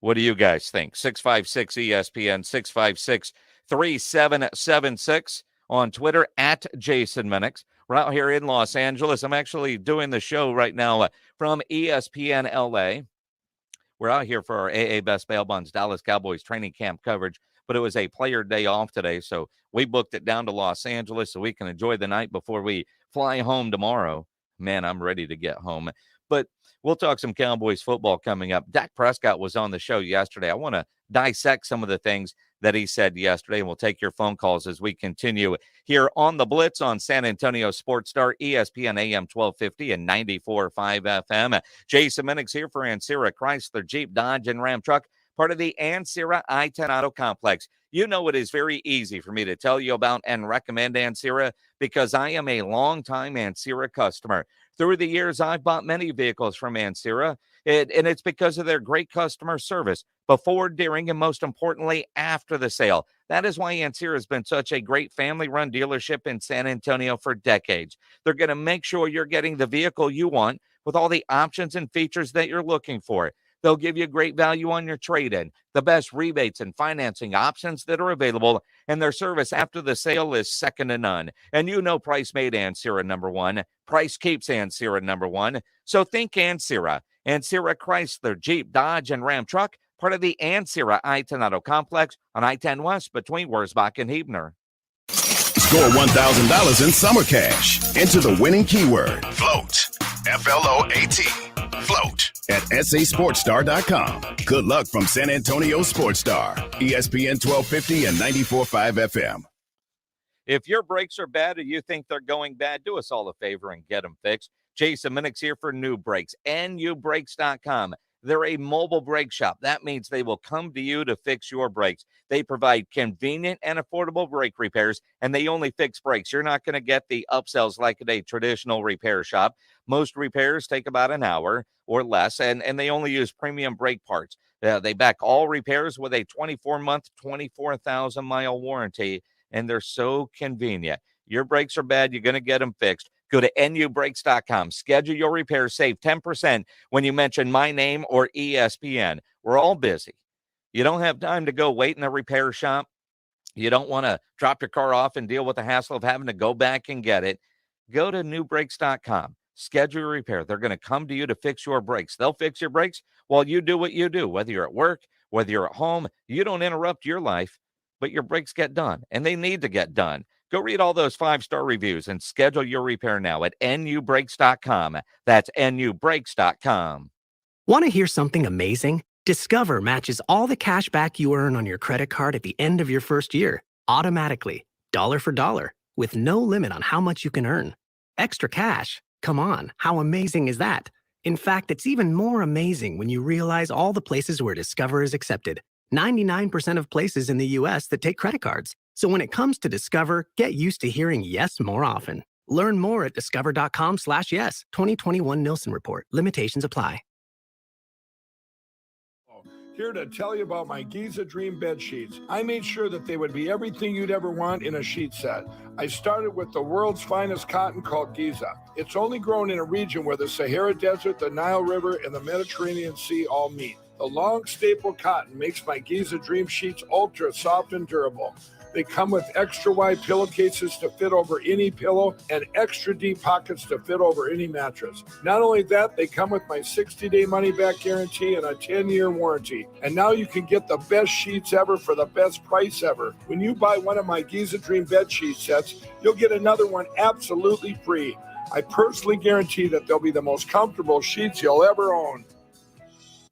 What do you guys think? 656 ESPN, 656 3776 on Twitter at Jason Minix. We're out here in Los Angeles. I'm actually doing the show right now from ESPN LA. We're out here for our AA Best Bail Bonds Dallas Cowboys training camp coverage, but it was a player day off today, so we booked it down to Los Angeles so we can enjoy the night before we fly home tomorrow. Man, I'm ready to get home. But we'll talk some Cowboys football coming up. Dak Prescott was on the show yesterday. I want to dissect some of the things that he said yesterday, and we'll take your phone calls as we continue here on the Blitz on San Antonio Sports Star, ESPN AM 1250 and 94.5 FM. Jason Minix here for Ancira Chrysler, Jeep, Dodge, and Ram Truck, part of the Ancira I-10 Auto Complex. You know it is very easy for me to tell you about and recommend Ancira because I am a longtime Ancira customer. Through the years, I've bought many vehicles from Ancira, and it's because of their great customer service before, during, and most importantly, after the sale. That is why Ancira has been such a great family-run dealership in San Antonio for decades. They're going to make sure you're getting the vehicle you want with all the options and features that you're looking for. They'll give you great value on your trade-in, the best rebates and financing options that are available, and their service after the sale is second to none. And you know price made Ancira number one. Price keeps Ancira number one. So think Ancira. Ancira Chrysler, Jeep, Dodge, and Ram Truck, part of the Ancira I-10 Auto Complex on I-10 West between Wurzbach and Huebner. Score $1,000 in summer cash. Enter the winning keyword, FLOAT. FLOAT. Float at sasportstar.com. Good luck from San Antonio Sports Star, ESPN 1250 and 94.5 FM. If your brakes are bad or you think they're going bad, do us all a favor and get them fixed. Jason Minnick's here for New Brakes, nubrakes.com. They're a mobile brake shop. That means they will come to you to fix your brakes. They provide convenient and affordable brake repairs, and they only fix brakes. You're not going to get the upsells like at a traditional repair shop. Most repairs take about an hour or less, and they only use premium brake parts. They back all repairs with a 24-month, 24,000-mile warranty, and they're so convenient. Your brakes are bad, you're going to get them fixed. Go to nubrakes.com. Schedule your repair. Save 10% when you mention my name or ESPN. We're all busy. You don't have time to go wait in a repair shop. You don't want to drop your car off and deal with the hassle of having to go back and get it. Go to nubrakes.com. Schedule your repair. They're going to come to you to fix your brakes. They'll fix your brakes while you do what you do, whether you're at work, whether you're at home. You don't interrupt your life, but your brakes get done, and they need to get done. Go read all those 5-star reviews and schedule your repair now at nubrakes.com. That's nubrakes.com. Want to hear something amazing? Discover matches all the cash back you earn on your credit card at the end of your first year, automatically, dollar for dollar, with no limit on how much you can earn. Extra cash? Come on, how amazing is that? In fact, it's even more amazing when you realize all the places where Discover is accepted. 99% of places in the U.S. that take credit cards. So when it comes to Discover, get used to hearing yes more often. Learn more at discover.com/yes. 2021 Nielsen Report. Limitations apply. Here to tell you about my Giza Dream bed sheets. I made sure that they would be everything you'd ever want in a sheet set. I started with the world's finest cotton called Giza. It's only grown in a region where the Sahara Desert, the Nile River, and the Mediterranean Sea all meet. The long staple cotton makes my Giza Dream sheets ultra soft and durable. They come with extra wide pillowcases to fit over any pillow and extra deep pockets to fit over any mattress. Not only that, they come with my 60-day money-back guarantee and a 10-year warranty. And now you can get the best sheets ever for the best price ever. When you buy one of my Giza Dream bed sheet sets, you'll get another one absolutely free. I personally guarantee that they'll be the most comfortable sheets you'll ever own.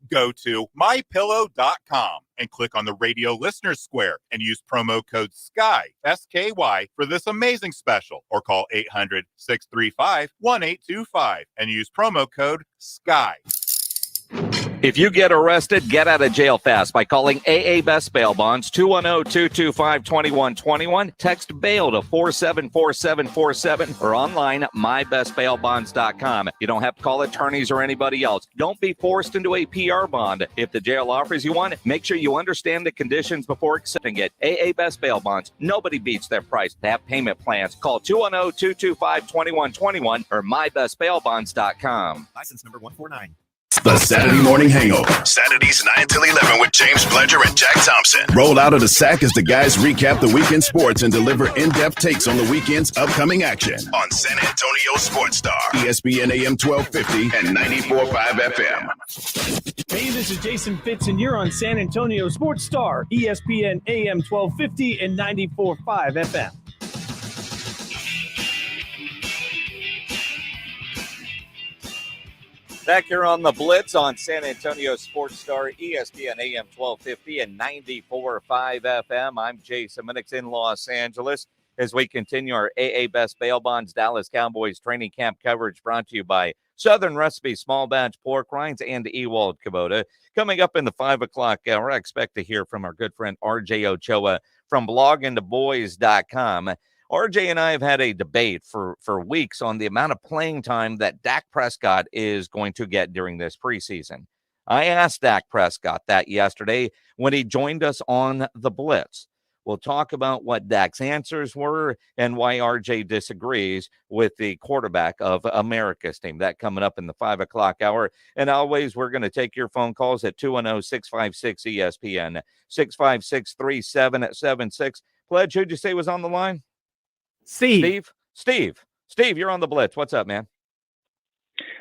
Go to mypillow.com and click on the radio listeners square and use promo code SKY, S-K-Y, for this amazing special, or call 800-635-1825 and use promo code SKY. If you get arrested, get out of jail fast by calling AA Best Bail Bonds, 210-225-2121. Text bail to 474747 or online, mybestbailbonds.com. You don't have to call attorneys or anybody else. Don't be forced into a PR bond. If the jail offers you one, make sure you understand the conditions before accepting it. AA Best Bail Bonds. Nobody beats their price. They have payment plans. Call 210-225-2121 or mybestbailbonds.com. License number 149. The Saturday Morning Hangover. Saturdays 9 till 11 with James Pledger and Jack Thompson. Roll out of the sack as the guys recap the weekend sports and deliver in-depth takes on the weekend's upcoming action. On San Antonio Sports Star, ESPN AM 1250 and 94.5 FM. Hey, this is Jason Fitz, and you're on San Antonio Sports Star, ESPN AM 1250 and 94.5 FM. Back here on the Blitz on San Antonio Sports Star, ESPN AM 1250 and 94.5 FM. I'm Jason Minnick's in Los Angeles as we continue our AA Best Bail Bonds Dallas Cowboys Training Camp coverage brought to you by Southern Recipe Small Batch Pork Rinds and Ewald Kubota. Coming up in the 5 o'clock hour, I expect to hear from our good friend RJ Ochoa from bloggingtoboys.com. RJ and I have had a debate for weeks on the amount of playing time that Dak Prescott is going to get during this preseason. I asked Dak Prescott that yesterday when he joined us on the Blitz. We'll talk about what Dak's answers were and why RJ disagrees with the quarterback of America's team. That coming up in the 5 o'clock hour. And always, we're going to take your phone calls at 210-656-ESPN, 656-3776. Pledge, who'd you say was on the line? Steve, you're on the Blitz. What's up, man?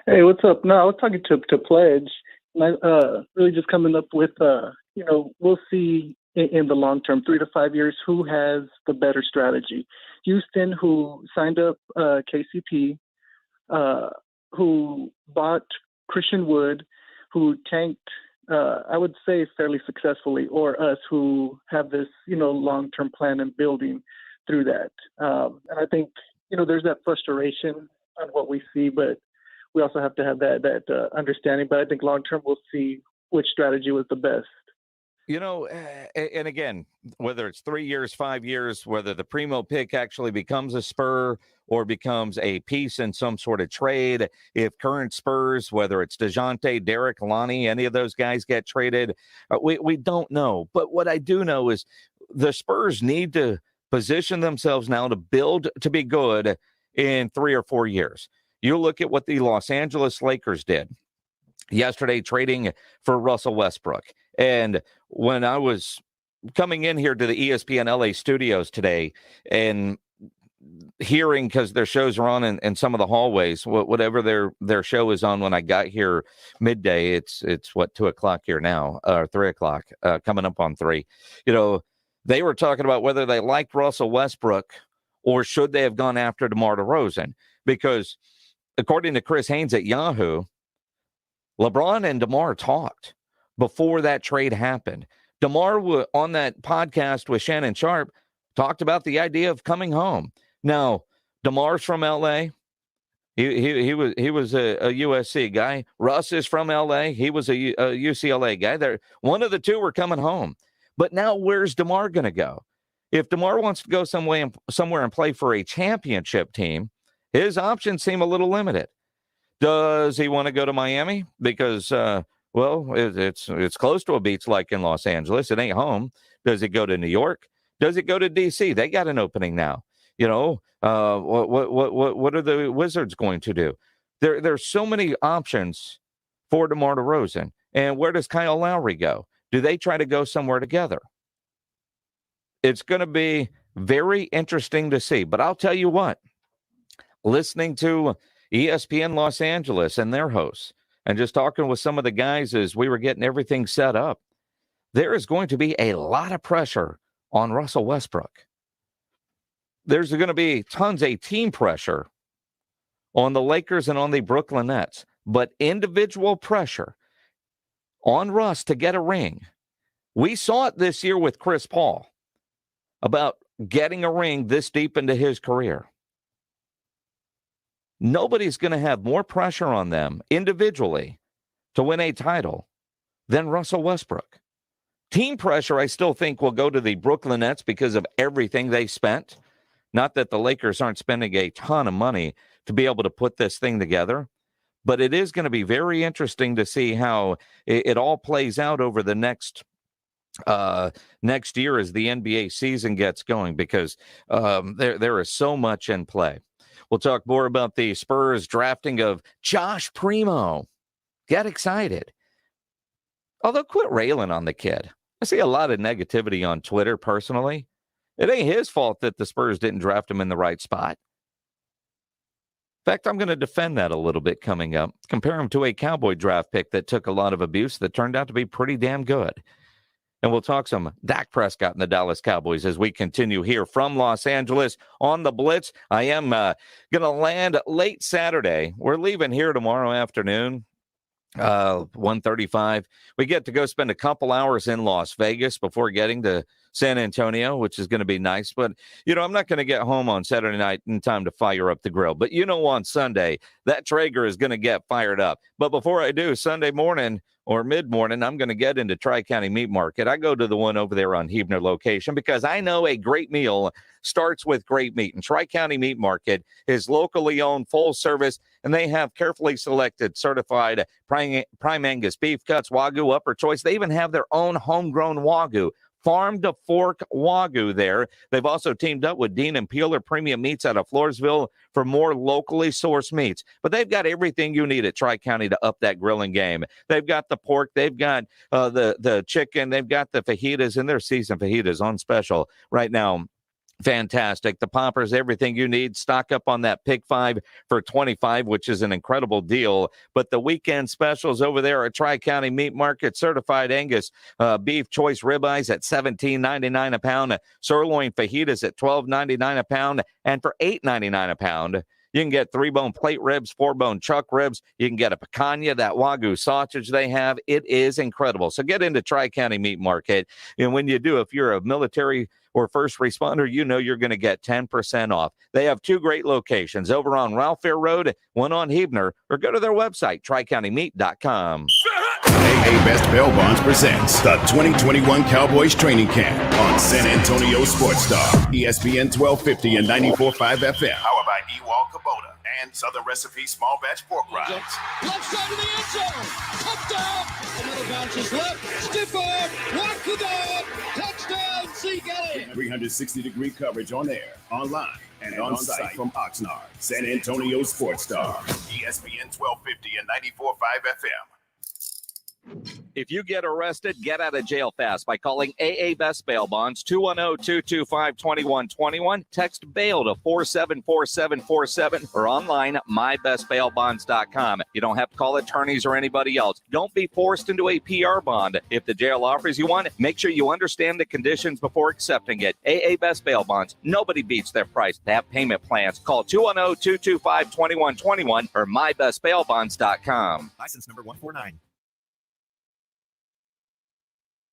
Hey, what's up? No, I was talking to Pledge. Really just coming up with, we'll see in the long term, 3 to 5 years, who has the better strategy. Houston, who signed up KCP, who bought Christian Wood, who tanked, I would say fairly successfully, or us who have this, long-term plan and building through that. And I think, there's that frustration on what we see, but we also have to have that understanding. But I think long-term we'll see which strategy was the best. And again, whether it's 3 years, 5 years, whether the Primo pick actually becomes a Spur or becomes a piece in some sort of trade, if current Spurs, whether it's DeJounte, Derek, Lonnie, any of those guys get traded, we don't know. But what I do know is the Spurs need to position themselves now to build to be good in 3 or 4 years. You look at what the Los Angeles Lakers did yesterday, trading for Russell Westbrook. And when I was coming in here to the ESPN LA studios today and hearing, because their shows are on in some of the hallways, whatever their show is on when I got here midday, it's 2 o'clock here now, or 3 o'clock, coming up on 3. They were talking about whether they liked Russell Westbrook or should they have gone after DeMar DeRozan, because according to Chris Haynes at Yahoo, LeBron and DeMar talked before that trade happened. DeMar, on that podcast with Shannon Sharp, talked about the idea of coming home. Now, DeMar's from L.A. He was a USC guy. Russ is from L.A. He was a UCLA guy. One of the two were coming home. But now where's DeMar going to go? If DeMar wants to go somewhere and play for a championship team, his options seem a little limited. Does he want to go to Miami? Because, it's close to a beach like in Los Angeles. It ain't home. Does he go to New York? Does it go to D.C.? They got an opening now. What are the Wizards going to do? There's so many options for DeMar DeRozan. And where does Kyle Lowry go? Do they try to go somewhere together? It's going to be very interesting to see. But I'll tell you what, listening to ESPN Los Angeles and their hosts, and just talking with some of the guys as we were getting everything set up, there is going to be a lot of pressure on Russell Westbrook. There's going to be tons of team pressure on the Lakers and on the Brooklyn Nets, but individual pressure on Russ to get a ring. We saw it this year with Chris Paul about getting a ring this deep into his career. Nobody's going to have more pressure on them individually to win a title than Russell Westbrook. Team pressure, I still think, will go to the Brooklyn Nets because of everything they spent. Not that the Lakers aren't spending a ton of money to be able to put this thing together, but it is going to be very interesting to see how it all plays out over the next year as the NBA season gets going, because there is so much in play. We'll talk more about the Spurs drafting of Josh Primo. Get excited. Although, quit railing on the kid. I see a lot of negativity on Twitter personally. It ain't his fault that the Spurs didn't draft him in the right spot. In fact, I'm going to defend that a little bit coming up. Compare him to a Cowboy draft pick that took a lot of abuse that turned out to be pretty damn good. And we'll talk some Dak Prescott and the Dallas Cowboys as we continue here from Los Angeles on the Blitz. I am going to land late Saturday. We're leaving here tomorrow afternoon, 1:35. We get to go spend a couple hours in Las Vegas before getting to San Antonio, which is going to be nice. But, I'm not going to get home on Saturday night in time to fire up the grill. But, on Sunday, that Traeger is going to get fired up. But before I do, Sunday morning or mid-morning, I'm going to get into Tri-County Meat Market. I go to the one over there on Huebner location because I know a great meal starts with great meat. And Tri-County Meat Market is locally owned, full service, and they have carefully selected, certified prime Angus beef cuts, Wagyu, upper choice. They even have their own homegrown Wagyu, farm to fork Wagyu there. They've also teamed up with Dean and Peeler Premium Meats out of Floresville for more locally sourced meats. But they've got everything you need at Tri-County to up that grilling game. They've got the pork, they've got the chicken, they've got the fajitas, and their seasoned fajitas on special right now. Fantastic. The poppers, everything you need. Stock up on that Pick 5 for $25, which is an incredible deal. But the weekend specials over there at Tri-County Meat Market, certified Angus beef choice ribeyes at $17.99 a pound, sirloin fajitas at $12.99 a pound, and for $8.99 a pound, You can get 3-bone plate ribs, 4-bone chuck ribs. You can get a picanha, that Wagyu sausage they have. It is incredible. So get into Tri-County Meat Market. And when you do, if you're a military or first responder, you know you're going to get 10% off. They have 2 great locations over on Ralph Fair Road, one on Hebner, or go to their website, tricountymeat.com. AA Best Bail Bonds presents the 2021 Cowboys Training Camp on San Antonio Sports Star, ESPN 1250 and 94.5 FM. Powered by Ewald Kubota and Southern Recipe Small Batch Pork Rinds. Left side of the end zone. Touchdown. Another bounces left. Stiff arm. Walk the dog. Touchdown. See, get it. 360-degree coverage on air, online, and on site from Oxnard. San Antonio Sports Star, ESPN 1250 and 94.5 FM. If you get arrested, get out of jail fast by calling AA Best Bail Bonds, 210-225-2121. Text bail to 474747 or online, mybestbailbonds.com. You don't have to call attorneys or anybody else. Don't be forced into a PR bond. If the jail offers you one, make sure you understand the conditions before accepting it. AA Best Bail Bonds. Nobody beats their price. They have payment plans. Call 210-225-2121 or mybestbailbonds.com. License number 149.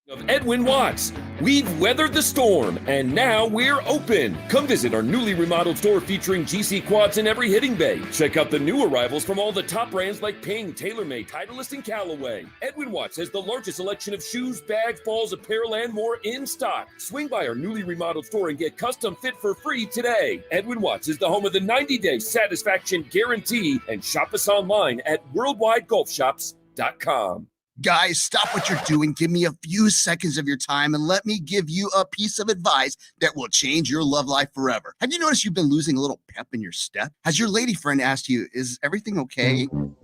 Of Edwin Watts. We've weathered the storm, and now we're open. Come visit our newly remodeled store featuring GC quads in every hitting bay. Check out the new arrivals from all the top brands like Ping, TaylorMade, Titleist, and Callaway. Edwin Watts has the largest selection of shoes, bags, balls, apparel, and more in stock. Swing by our newly remodeled store and get custom fit for free today. Edwin Watts is the home of the 90-day satisfaction guarantee, and shop us online at worldwidegolfshops.com. Guys, stop what you're doing. Give me a few seconds of your time and let me give you a piece of advice that will change your love life forever. Have you noticed you've been losing a little pep in your step? Has your lady friend asked you, is everything okay? Do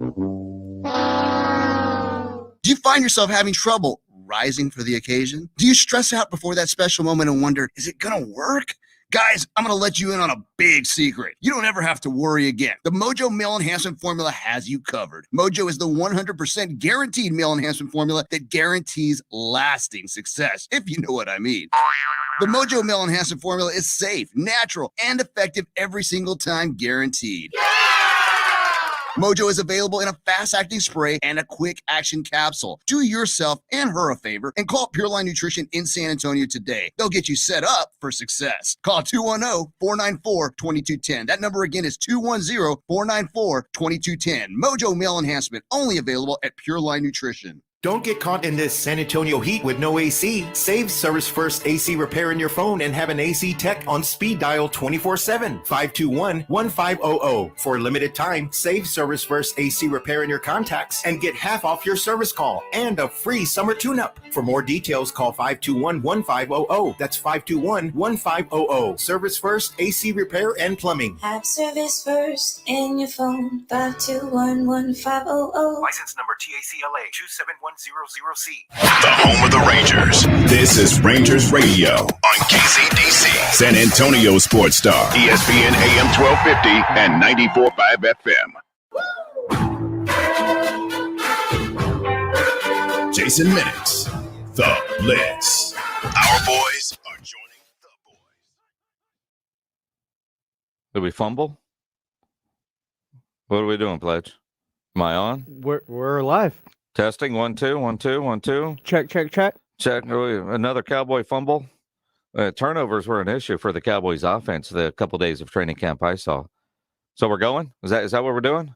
you find yourself having trouble rising for the occasion? Do you stress out before that special moment and wonder, is it gonna work? Guys, I'm going to let you in on a big secret. You don't ever have to worry again. The Mojo Male Enhancement Formula has you covered. Mojo is the 100% guaranteed male enhancement formula that guarantees lasting success, if you know what I mean. The Mojo Male Enhancement Formula is safe, natural, and effective every single time, guaranteed. Mojo is available in a fast-acting spray and a quick-action capsule. Do yourself and her a favor and call Pure Line Nutrition in San Antonio today. They'll get you set up for success. Call 210-494-2210. That number again is 210-494-2210. Mojo Male Enhancement, only available at Pure Line Nutrition. Don't get caught in this San Antonio heat with no AC. Save Service First AC Repair in your phone and have an AC tech on speed dial 24/7. 521-1500. For a limited time, save Service First AC Repair in your contacts and get half off your service call and a free summer tune-up. For more details, call 521-1500. That's 521-1500. Service First AC Repair and Plumbing. Have Service First in your phone. 521-1500. License number TACLA 27100C. The home of the Rangers. This is Rangers Radio on KCDC. San Antonio Sports Star, ESPN AM 1250 and 94.5 FM. Jason Minix, The Blitz. Our boys are joining the boys. Did we fumble? What are we doing, Pledge? Am I on? We're live. Testing, 1 2 1 2 1 2. Check. Another Cowboy fumble. Turnovers were an issue for the Cowboys offense the couple days of training camp I saw. So we're going? Is that what we're doing?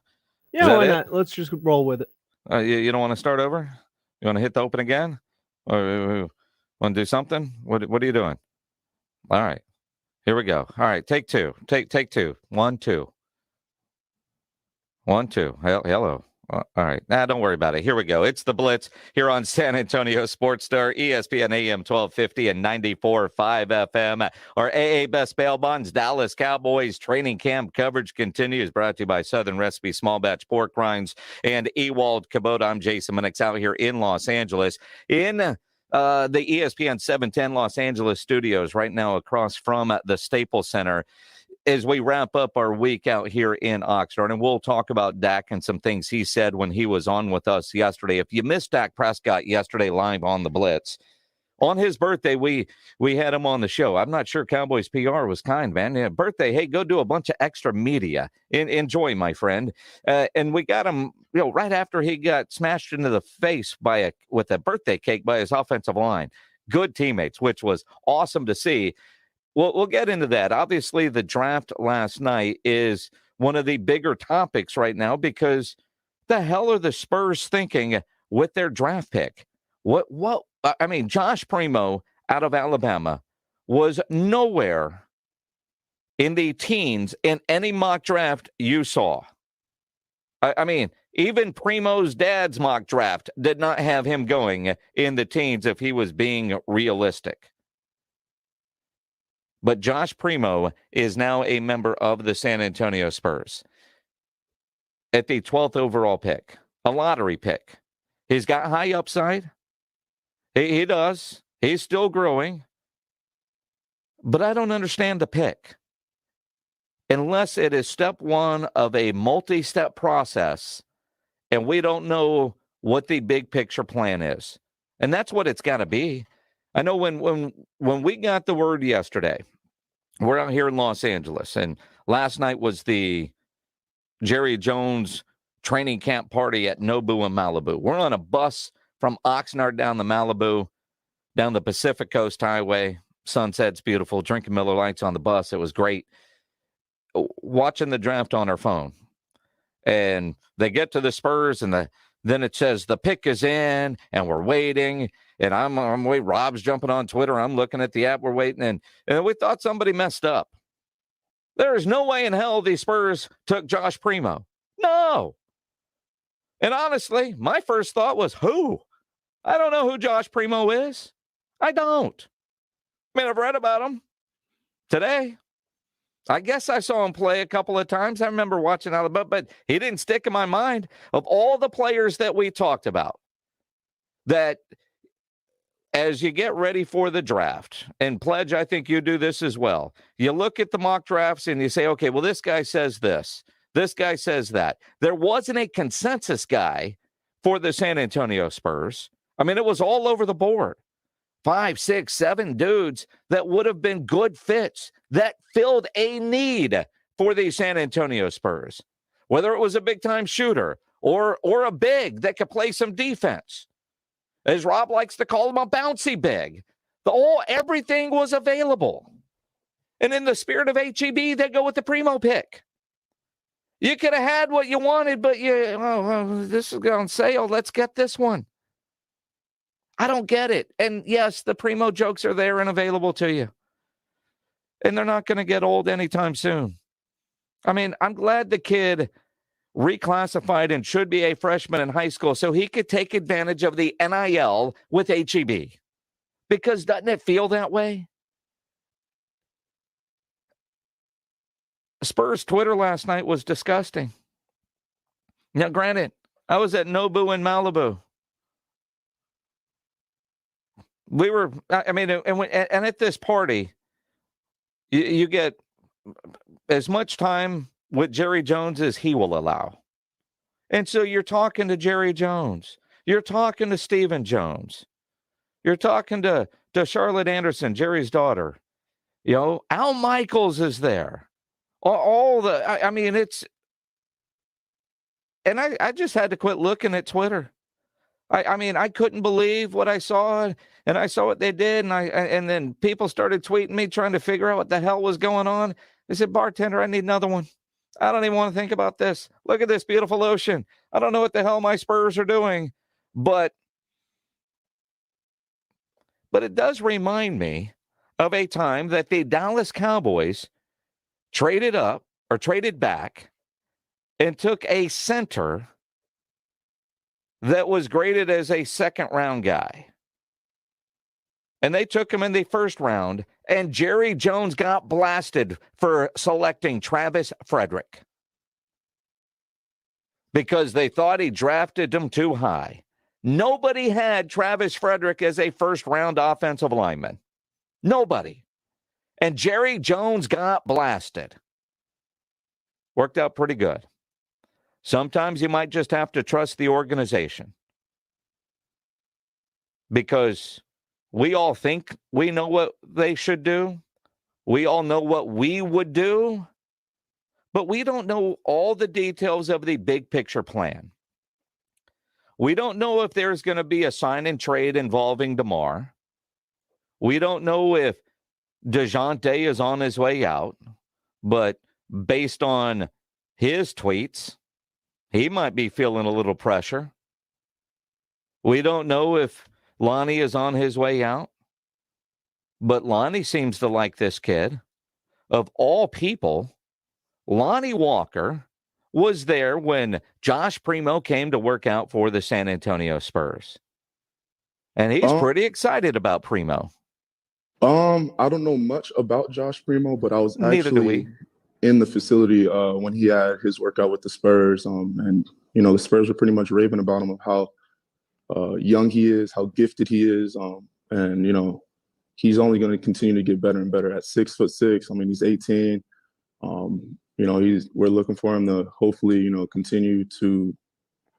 Yeah, why not? Let's just roll with it. You don't want to start over? You want to hit the open again? Or want to do something? What are you doing? All right. Here we go. All right, take two. Take two. 1 2. 1 2. Hello. All right. Don't worry about it. Here we go. It's the Blitz here on San Antonio Sports Star, ESPN AM 1250 and 94.5 FM. Our AA Best Bail Bonds Dallas Cowboys Training Camp coverage continues, brought to you by Southern Recipe Small Batch Pork Rinds and Ewald Kubota. I'm Jason Minix out here in Los Angeles in the ESPN 710 Los Angeles studios right now across from the Staples Center. As we wrap up our week out here in Oxnard, and we'll talk about Dak and some things he said when he was on with us yesterday. If you missed Dak Prescott yesterday live on the Blitz, On his birthday, we had him on the show. I'm not sure Cowboys PR was kind, man. Yeah, birthday, hey, go do a bunch of extra media. Enjoy, my friend. And we got him, right after he got smashed into the face with a birthday cake by his offensive line. Good teammates, which was awesome to see. We'll get into that. Obviously, the draft last night is one of the bigger topics right now because the hell are the Spurs thinking with their draft pick? Josh Primo out of Alabama was nowhere in the teens in any mock draft you saw. Even Primo's dad's mock draft did not have him going in the teens if he was being realistic. But Josh Primo is now a member of the San Antonio Spurs at the 12th overall pick, a lottery pick. He's got high upside. He does. He's still growing. But I don't understand the pick. Unless it is step one of a multi-step process, and we don't know what the big picture plan is. And that's what it's got to be. I know when we got the word yesterday, we're out here in Los Angeles, and last night was the Jerry Jones training camp party at Nobu in Malibu. We're on a bus from Oxnard down the Pacific Coast Highway. Sunset's beautiful. Drinking Miller Lights on the bus. It was great. Watching the draft on our phone. And they get to the Spurs, and then it says the pick is in, and we're waiting. And I'm waiting. Rob's jumping on Twitter. I'm looking at the app. We're waiting. And we thought somebody messed up. There is no way in hell the Spurs took Josh Primo. No. And honestly, my first thought was, who? I don't know who Josh Primo is. I don't. I've read about him today. I guess I saw him play a couple of times. I remember watching Alabama, but he didn't stick in my mind. Of all the players that we talked about, that as you get ready for the draft, and Pledge, I think you do this as well, you look at the mock drafts and you say, okay, well, this guy says this. This guy says that. There wasn't a consensus guy for the San Antonio Spurs. It was all over the board. 5, 6, 7 dudes that would have been good fits that filled a need for the San Antonio Spurs. Whether it was a big-time shooter or a big that could play some defense. As Rob likes to call him, a bouncy big. Everything was available. And in the spirit of HEB, they go with the Primo pick. You could have had what you wanted, but this is on sale. Let's get this one. I don't get it. And yes, the Primo jokes are there and available to you. And they're not going to get old anytime soon. I'm glad the kid reclassified and should be a freshman in high school so he could take advantage of the NIL with HEB. Because doesn't it feel that way? Spurs Twitter last night was disgusting. Now, granted, I was at Nobu in Malibu. We were, and at this party, you get as much time with Jerry Jones as he will allow. And so you're talking to Jerry Jones. You're talking to Stephen Jones. You're talking to Charlotte Anderson, Jerry's daughter. Al Michaels is there. It's, and I just had to quit looking at Twitter. I couldn't believe what I saw, and I saw what they did, and then people started tweeting me trying to figure out what the hell was going on. I said, bartender, I need another one. I don't even want to think about this. Look at this beautiful ocean. I don't know what the hell my Spurs are doing, but it does remind me of a time that the Dallas Cowboys traded back and took a center that was graded as a second-round guy. And they took him in the first round, and Jerry Jones got blasted for selecting Travis Frederick because they thought he drafted him too high. Nobody had Travis Frederick as a first-round offensive lineman. Nobody. And Jerry Jones got blasted. Worked out pretty good. Sometimes you might just have to trust the organization. Because we all think we know what they should do. We all know what we would do, but we don't know all the details of the big picture plan. We don't know if there's going to be a sign and trade involving DeMar. We don't know if DeJounte is on his way out, but based on his tweets, he might be feeling a little pressure. We don't know if Lonnie is on his way out, but Lonnie seems to like this kid. Of all people, Lonnie Walker was there when Josh Primo came to work out for the San Antonio Spurs. And he's pretty excited about Primo. I don't know much about Josh Primo, but I was Neither do actually in the facility when he had his workout with the Spurs. And, you know, the Spurs were pretty much raving about him, of how young he is, how gifted he is. And, you know, he's only going to continue to get better and better at 6'6". I mean, he's 18. You know, we're looking for him to hopefully, you know, continue to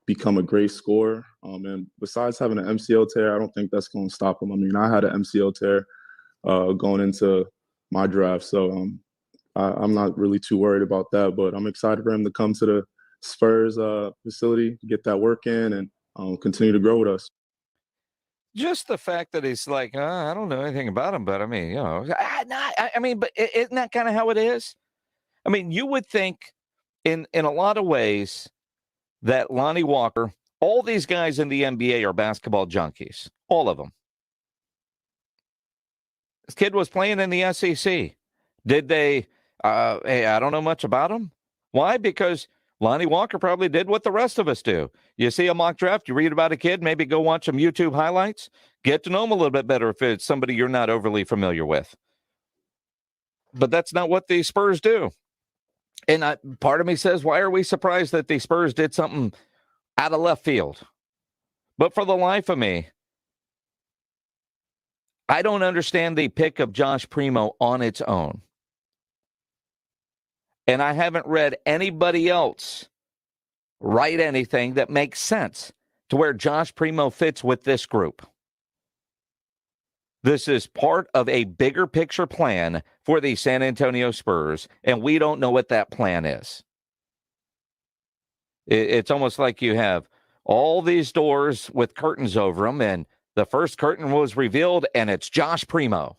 become a great scorer. And besides having an MCL tear, I don't think that's going to stop him. I mean, I had an MCL tear going into my draft, so I'm not really too worried about that. But I'm excited for him to come to the Spurs facility, get that work in, and continue to grow with us. Just the fact that he's like, I don't know anything about him, but I mean, you know, but isn't that kind of how it is? I mean, you would think in a lot of ways that Lonnie Walker, all these guys in the NBA are basketball junkies, all of them. This kid was playing in the SEC. Did they, hey, I don't know much about him. Why? Because Lonnie Walker probably did what the rest of us do. You see a mock draft, you read about a kid, maybe go watch some YouTube highlights, get to know him a little bit better if it's somebody you're not overly familiar with. But that's not what the Spurs do. And part of me says, why are we surprised that the Spurs did something out of left field? But for the life of me, I don't understand the pick of Josh Primo on its own. And I haven't read anybody else write anything that makes sense to where Josh Primo fits with this group. This is part of a bigger picture plan for the San Antonio Spurs, and we don't know what that plan is. It's almost like you have all these doors with curtains over them, and the first curtain was revealed, and it's Josh Primo.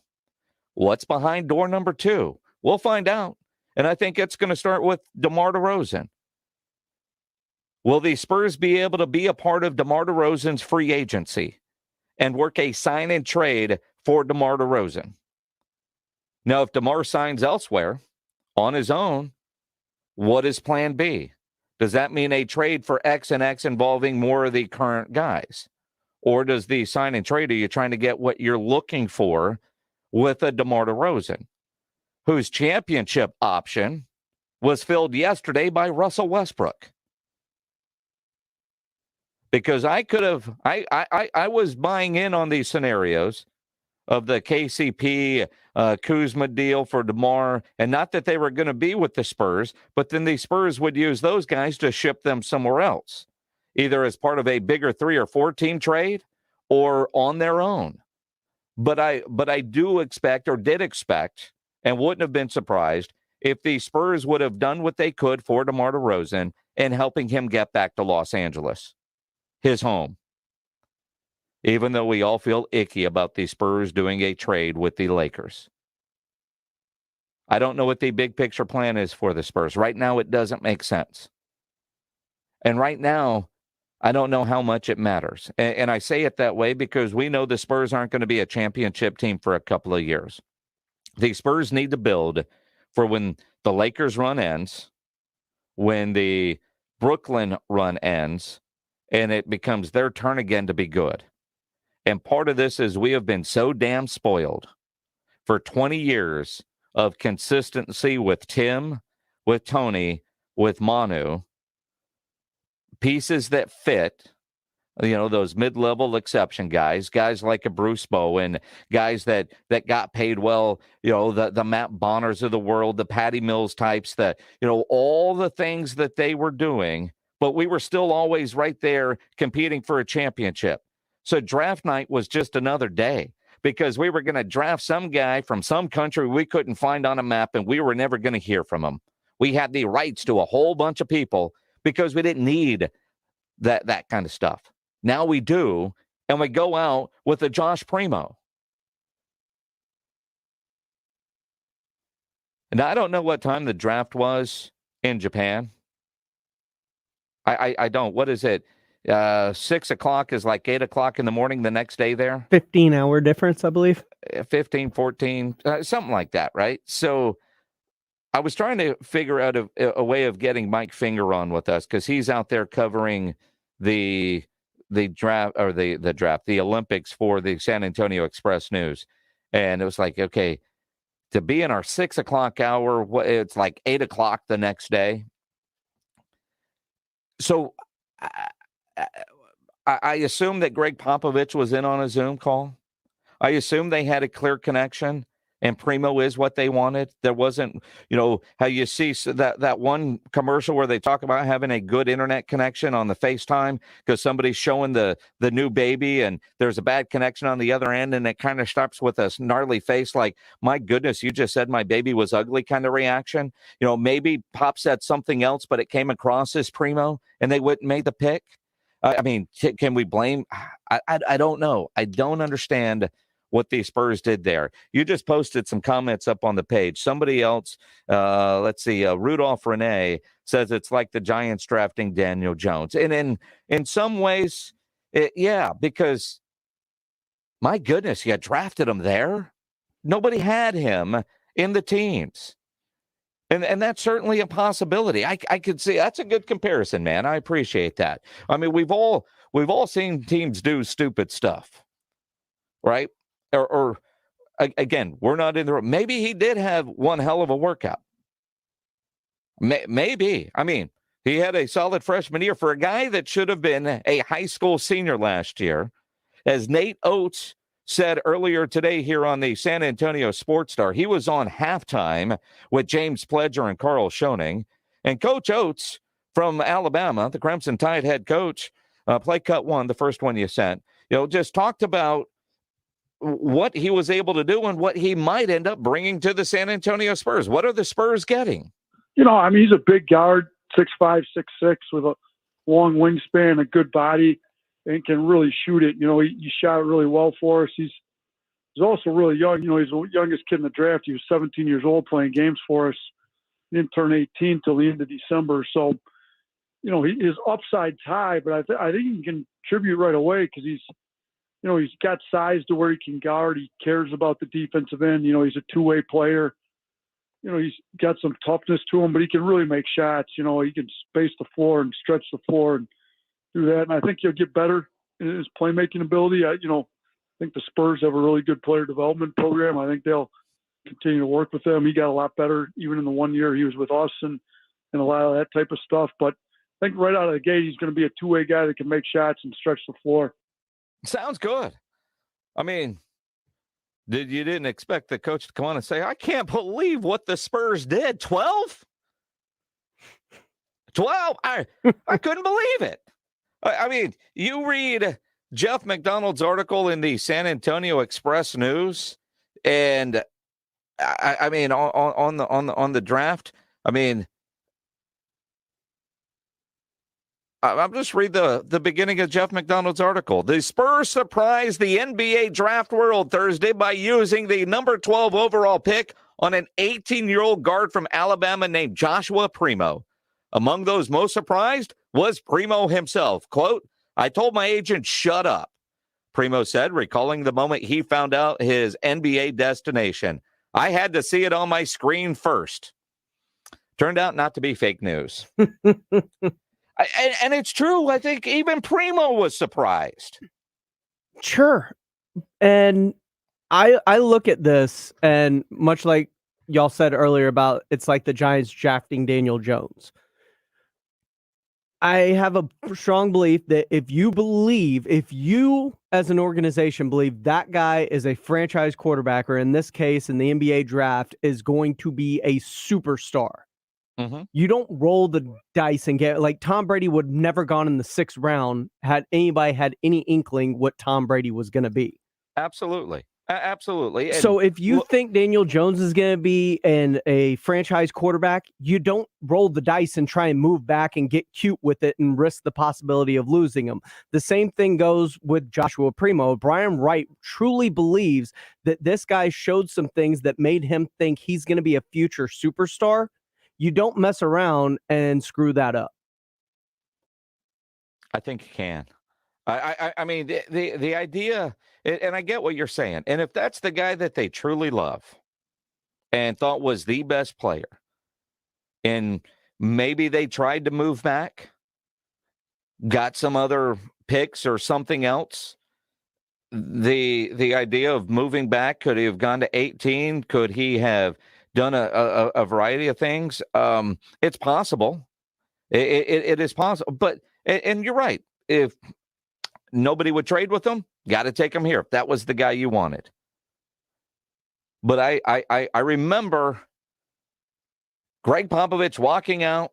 What's behind door number 2? We'll find out. And I think it's going to start with DeMar DeRozan. Will the Spurs be able to be a part of DeMar DeRozan's free agency and work a sign and trade for DeMar DeRozan? Now, if DeMar signs elsewhere on his own, what is plan B? Does that mean a trade for X and X involving more of the current guys? Or does the sign and trade, are you trying to get what you're looking for with a DeMar DeRozan, whose championship option was filled yesterday by Russell Westbrook? Because I was buying in on these scenarios of the KCP Kuzma deal for DeMar, and not that they were going to be with the Spurs, but then the Spurs would use those guys to ship them somewhere else, either as part of a bigger 3 or 4 team trade or on their own. But I do expect, or did expect, and wouldn't have been surprised if the Spurs would have done what they could for DeMar DeRozan in helping him get back to Los Angeles, his home. Even though we all feel icky about the Spurs doing a trade with the Lakers. I don't know what the big picture plan is for the Spurs. Right now, it doesn't make sense. And right now, I don't know how much it matters. And I say it that way because we know the Spurs aren't going to be a championship team for a couple of years. The Spurs need to build for when the Lakers run ends, when the Brooklyn run ends, and it becomes their turn again to be good. And part of this is we have been so damn spoiled for 20 years of consistency with Tim, with Tony, with Manu. Pieces that fit, you know, those mid-level exception guys like a Bruce Bowen, guys that got paid well, you know, the Matt Bonners of the world, the Patty Mills types, that, you know, all the things that they were doing, but we were still always right there competing for a championship. So draft night was just another day because we were going to draft some guy from some country we couldn't find on a map, and we were never going to hear from him. We had the rights to a whole bunch of people because we didn't need that kind of stuff. Now we do, and we go out with a Josh Primo. And I don't know what time the draft was in Japan. I don't. What is it? 6 o'clock is like 8 o'clock in the morning the next day there? 15-hour difference, I believe. 15, 14, something like that, right? So I was trying to figure out a way of getting Mike Finger on with us because he's out there covering the draft or the Olympics for the San Antonio Express News. And it was like, okay, to be in our 6 o'clock hour, it's like 8 o'clock the next day. So I assume that Greg Popovich was in on a Zoom call. I assume they had a clear connection, and Primo is what they wanted. There wasn't, how you see that one commercial where they talk about having a good internet connection on the FaceTime because somebody's showing the new baby and there's a bad connection on the other end, and it kind of stops with a gnarly face like, my goodness, you just said my baby was ugly kind of reaction. Maybe Pop said something else, but it came across as Primo, and they wouldn't make the pick. I mean, can we blame? I don't know. I don't understand what the Spurs did there. You just posted some comments up on the page. Somebody else, let's see, Rudolph Renee says it's like the Giants drafting Daniel Jones. And in some ways, yeah, because my goodness, you drafted him there. Nobody had him in the teams. And that's certainly a possibility. I could see that's a good comparison, man. I appreciate that. I mean, we've all seen teams do stupid stuff, right? Or again, we're not in the room. Maybe he did have one hell of a workout. Maybe. I mean, he had a solid freshman year for a guy that should have been a high school senior last year. As Nate Oates said earlier today here on the San Antonio Sports Star, he was on halftime with James Pledger and Carl Schoening. And Coach Oates from Alabama, the Crimson Tide head coach, play cut one, the first one you sent, just talked about what he was able to do and what he might end up bringing to the San Antonio Spurs. What are the Spurs getting? He's a big guard, 6'5", 6'6", with a long wingspan, a good body, and can really shoot it. He shot it really well for us. He's also really young. He's the youngest kid in the draft. He was 17 years old playing games for us. He didn't turn 18 till the end of December. So, his upside's high, but I think he can contribute right away because he's got size to where he can guard. He cares about the defensive end. He's a two-way player. He's got some toughness to him, but he can really make shots. He can space the floor and stretch the floor and do that. And I think he'll get better in his playmaking ability. I think the Spurs have a really good player development program. I think they'll continue to work with him. He got a lot better even in the 1 year he was with us and a lot of that type of stuff. But I think right out of the gate, he's going to be a two-way guy that can make shots and stretch the floor. Sounds good. I mean, you didn't expect the coach to come on and say, I can't believe what the Spurs did. 12? 12? I couldn't believe it. I mean, you read Jeff McDonald's article in the San Antonio Express News, and I mean, on the draft, I mean, I'll just read the beginning of Jeff McDonald's article. The Spurs surprised the NBA draft world Thursday by using the number 12 overall pick on an 18-year-old guard from Alabama named Joshua Primo. Among those most surprised was Primo himself. Quote, I told my agent, shut up, Primo said, recalling the moment he found out his NBA destination. I had to see it on my screen first. Turned out not to be fake news. And it's true. I think even Primo was surprised. Sure. And I look at this, and much like y'all said earlier about it's like the Giants drafting Daniel Jones. I have a strong belief that if you as an organization believe that guy is a franchise quarterback, or in this case, in the NBA draft, is going to be a superstar, you don't roll the dice and get like Tom Brady would never gone in the 6th round had anybody had any inkling what Tom Brady was going to be. Absolutely. Absolutely. So if you think Daniel Jones is going to be a franchise quarterback, you don't roll the dice and try and move back and get cute with it and risk the possibility of losing him. The same thing goes with Joshua Primo. Brian Wright truly believes that this guy showed some things that made him think he's going to be a future superstar. You don't mess around and screw that up. I think you can. I mean, the idea, and I get what you're saying. And if that's the guy that they truly love and thought was the best player, and maybe they tried to move back, got some other picks or something else, the idea of moving back, could he have gone to 18? Could he have done a variety of things? It's possible. It is possible. But, and you're right. If nobody would trade with him, got to take him here if that was the guy you wanted. But I remember Greg Popovich walking out,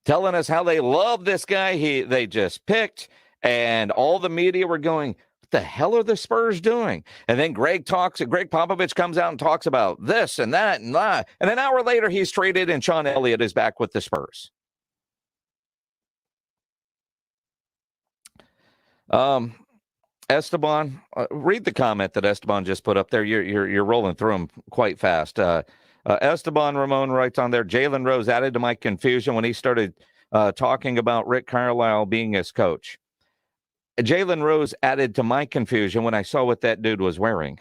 telling us how they love this guy they just picked, and all the media were going, what the hell are the Spurs doing? And then Greg Popovich comes out and talks about this and that and that. And an hour later, he's traded, and Sean Elliott is back with the Spurs. Esteban, read the comment that Esteban just put up there. You're rolling through them quite fast. Esteban Ramon writes on there, Jalen Rose added to my confusion when he started talking about Rick Carlisle being his coach. Jalen Rose added to my confusion when I saw what that dude was wearing.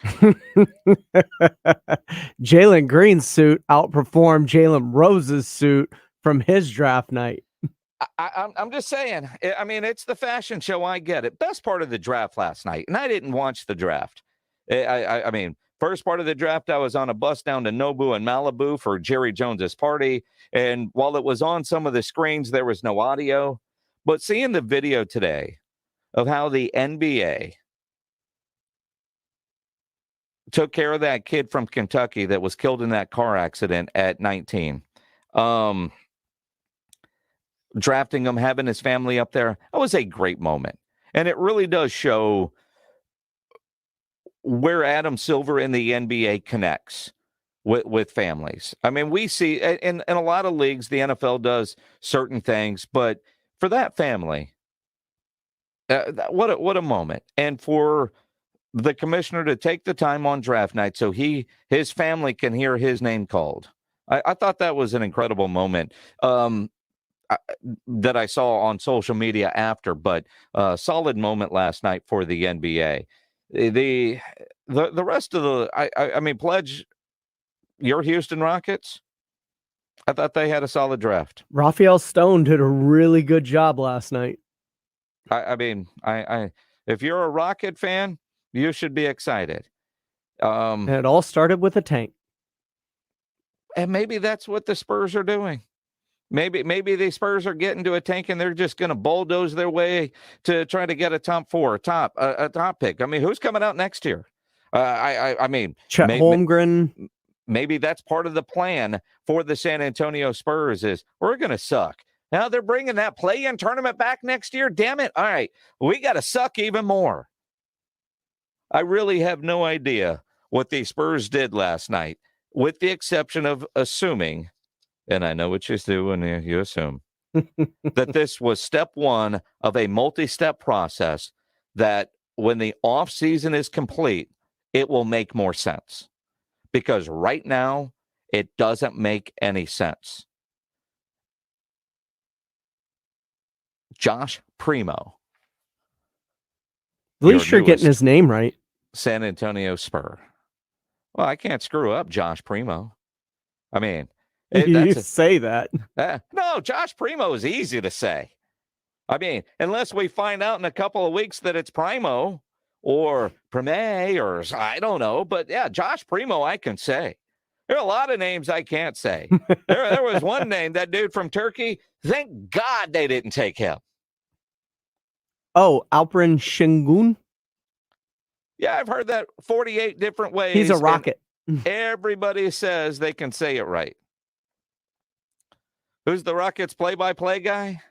Jalen Green's suit outperformed Jalen Rose's suit from his draft night. I'm just saying, I mean, it's the fashion show. I get it. Best part of the draft last night, and I didn't watch the draft. I mean, first part of the draft, I was on a bus down to Nobu in Malibu for Jerry Jones's party. And while it was on some of the screens, there was no audio. But seeing the video today of how the NBA took care of that kid from Kentucky that was killed in that car accident at 19, drafting him, having his family up there, that was a great moment. And it really does show where Adam Silver in the NBA connects with families. I mean, we see in a lot of leagues, the NFL does certain things, but for that family, what a moment. And for the commissioner to take the time on draft night so his family can hear his name called. I thought that was an incredible moment. That I saw on social media after, but solid moment last night for the NBA. The rest of I mean, Pledge, your Houston Rockets, I thought they had a solid draft. Raphael Stone did a really good job last night. I mean, if you're a Rocket fan, you should be excited. And it all started with a tank. And maybe that's what the Spurs are doing. Maybe the Spurs are getting to a tank and they're just going to bulldoze their way to try to get a top four, a top pick. I mean, who's coming out next year? I mean, Chet Holmgren. Maybe that's part of the plan for the San Antonio Spurs is we're going to suck. Now they're bringing that play-in tournament back next year. Damn it. All right. We got to suck even more. I really have no idea what the Spurs did last night, with the exception of assuming, and I know what you do when you assume, that this was step one of a multi-step process that when the offseason is complete, it will make more sense. Because right now, it doesn't make any sense. Josh Primo. At least you're getting his name right. San Antonio Spur. Well, I can't screw up Josh Primo. I mean, you say that. No, Josh Primo is easy to say. I mean, unless we find out in a couple of weeks that it's Primo or Prime or I don't know. But yeah, Josh Primo, I can say. There are a lot of names I can't say. there was one name, that dude from Turkey. Thank God they didn't take him. Oh, Alperen Şengün? Yeah, I've heard that 48 different ways. He's a rocket. Everybody says they can say it right. Who's the Rockets play-by-play guy?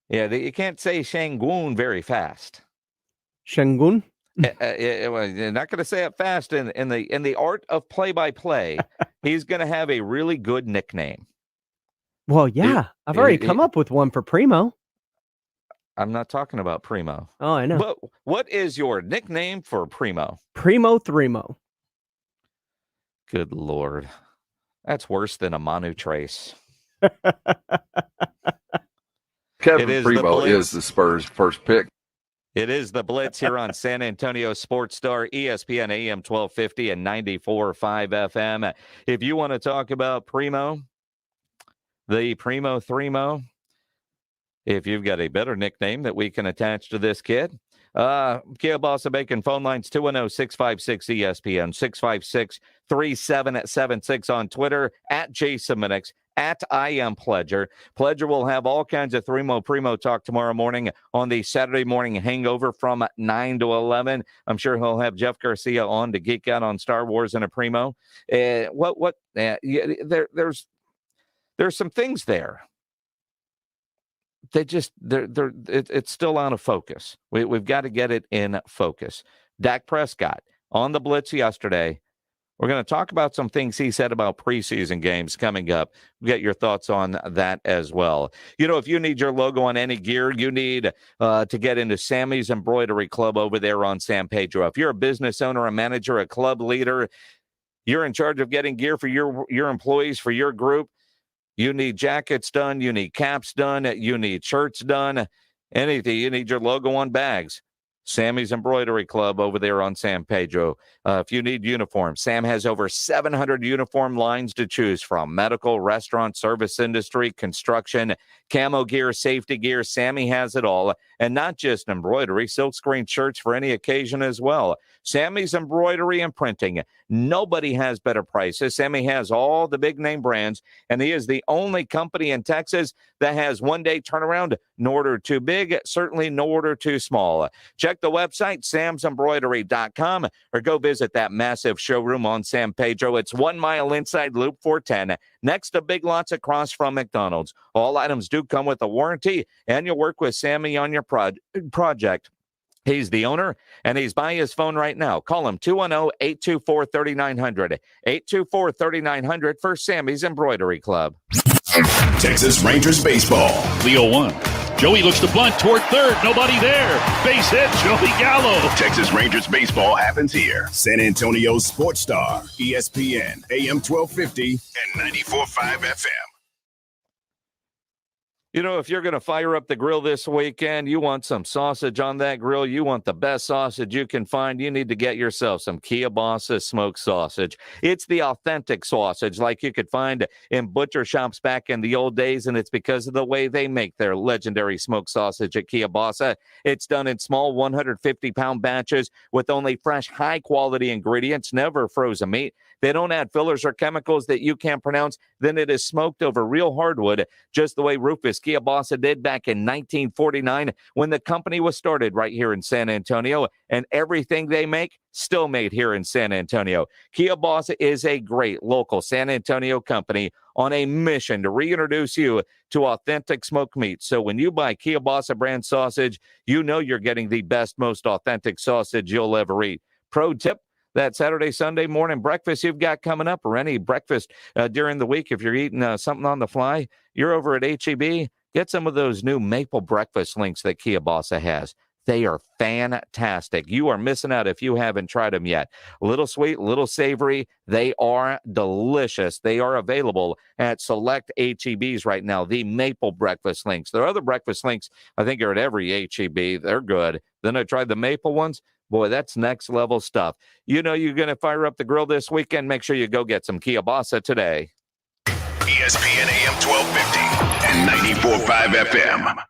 Yeah, you can't say Şengün very fast. Şengün? You're not going to say it fast. In the art of play-by-play, he's going to have a really good nickname. Well, yeah, I've already come up with one for Primo. I'm not talking about Primo. Oh, I know. But what is your nickname for Primo? Primo Thremo. Good Lord. That's worse than a Manu Trace. Kevin Primo is the Spurs' first pick. It is the Blitz here on San Antonio Sports Star, ESPN AM 1250 and 94.5 FM. If you want to talk about Primo, the Primo Thremo, if you've got a better nickname that we can attach to this kid, Kielbasa Bacon phone lines 210-656-ESPN, 656-3776 on Twitter, at Jason Minix, at I Am Pledger. Pledger will have all kinds of Thremo Primo talk tomorrow morning on the Saturday morning hangover from 9 to 11. I'm sure he'll have Jeff Garcia on to geek out on Star Wars and a Primo. There's some things there. It's still out of focus. We've got to get it in focus. Dak Prescott on the Blitz yesterday. We're going to talk about some things he said about preseason games coming up. We'll get your thoughts on that as well. You know, if you need your logo on any gear, you need to get into Sammy's Embroidery Club over there on San Pedro. If you're a business owner, a manager, a club leader, you're in charge of getting gear for your employees, for your group. You need jackets done. You need caps done. You need shirts done. Anything. You need your logo on bags. Sammy's Embroidery Club over there on San Pedro. If you need uniforms, Sam has over 700 uniform lines to choose from. Medical, restaurant, service industry, construction, camo gear, safety gear. Sammy has it all. And not just embroidery, silkscreen shirts for any occasion as well. Sammy's Embroidery and Printing. Nobody has better prices. Sammy has all the big name brands, and he is the only company in Texas that has one-day turnaround. No order too big, certainly no order too small. Check the website, samsembroidery.com, or go visit that massive showroom on San Pedro. It's 1 mile inside Loop 410, next to Big Lots across from McDonald's. All items do come with a warranty, and you'll work with Sammy on your project. He's the owner, and he's by his phone right now. Call him 210-824-3900, 824-3900 for Sammy's Embroidery Club. Texas Rangers baseball. The 0-1. Joey looks to bunt toward third. Nobody there. Base hit, Joey Gallo. Texas Rangers baseball happens here. San Antonio Sports Star, ESPN, AM 1250 and 94.5 FM. You know, if you're going to fire up the grill this weekend, you want some sausage on that grill, you want the best sausage you can find, you need to get yourself some Kielbasa smoked sausage. It's the authentic sausage like you could find in butcher shops back in the old days, and it's because of the way they make their legendary smoked sausage at Kielbasa. It's done in small 150-pound batches with only fresh, high-quality ingredients, never frozen meat. They don't add fillers or chemicals that you can't pronounce. Then it is smoked over real hardwood, just the way Rufus Kielbasa did back in 1949 when the company was started right here in San Antonio, and everything they make still made here in San Antonio. Kielbasa is a great local San Antonio company on a mission to reintroduce you to authentic smoked meat. So when you buy Kielbasa brand sausage, you know you're getting the best, most authentic sausage you'll ever eat. Pro tip: that Saturday, Sunday morning breakfast you've got coming up, or any breakfast during the week, if you're eating something on the fly, you're over at H-E-B, get some of those new maple breakfast links that Kielbasa has. They are fantastic. You are missing out if you haven't tried them yet. A little sweet, a little savory. They are delicious. They are available at select H-E-Bs right now, the maple breakfast links. There are other breakfast links, I think, are at every H-E-B. They're good. Then I tried the maple ones. Boy, that's next level stuff. You know you're going to fire up the grill this weekend. Make sure you go get some Kielbasa today. ESPN AM 1250 and 94.5 FM.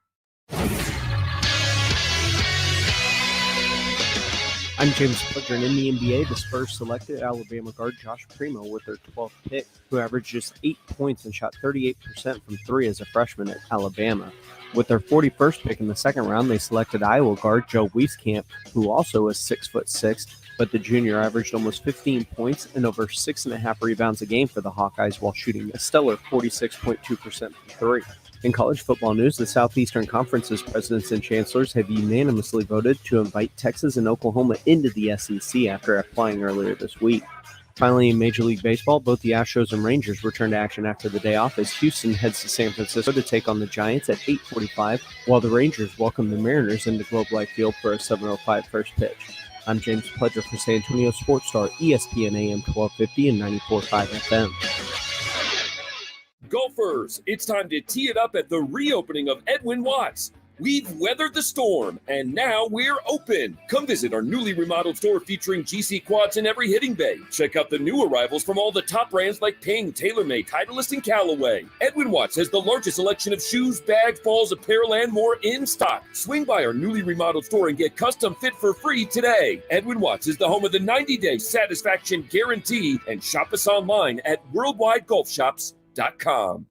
I'm James Pledger, and in the NBA, the Spurs selected Alabama guard Josh Primo with their 12th pick, who averaged just 8 points and shot 38% from three as a freshman at Alabama. With their 41st pick in the second round, they selected Iowa guard Joe Wieskamp, who also is 6'6", but the junior averaged almost 15 points and over 6.5 rebounds a game for the Hawkeyes while shooting a stellar 46.2% from three. In college football news, the Southeastern Conference's presidents and chancellors have unanimously voted to invite Texas and Oklahoma into the SEC after applying earlier this week. Finally, in Major League Baseball, both the Astros and Rangers return to action after the day off as Houston heads to San Francisco to take on the Giants at 8:45, while the Rangers welcome the Mariners into Globe Life Field for a 7:05 first pitch. I'm James Pledger for San Antonio Sports Star, ESPN AM 1250 and 94.5 FM. Golfers, it's time to tee it up at the reopening of Edwin Watts. We've weathered the storm, and now we're open. Come visit our newly remodeled store featuring GC quads in every hitting bay. Check out the new arrivals from all the top brands like Ping, TaylorMade, Titleist, and Callaway. Edwin Watts has the largest selection of shoes, bags, balls, apparel, and more in stock. Swing by our newly remodeled store and get custom fit for free today. Edwin Watts is the home of the 90-day satisfaction guarantee, and shop us online at worldwidegolfshops.com.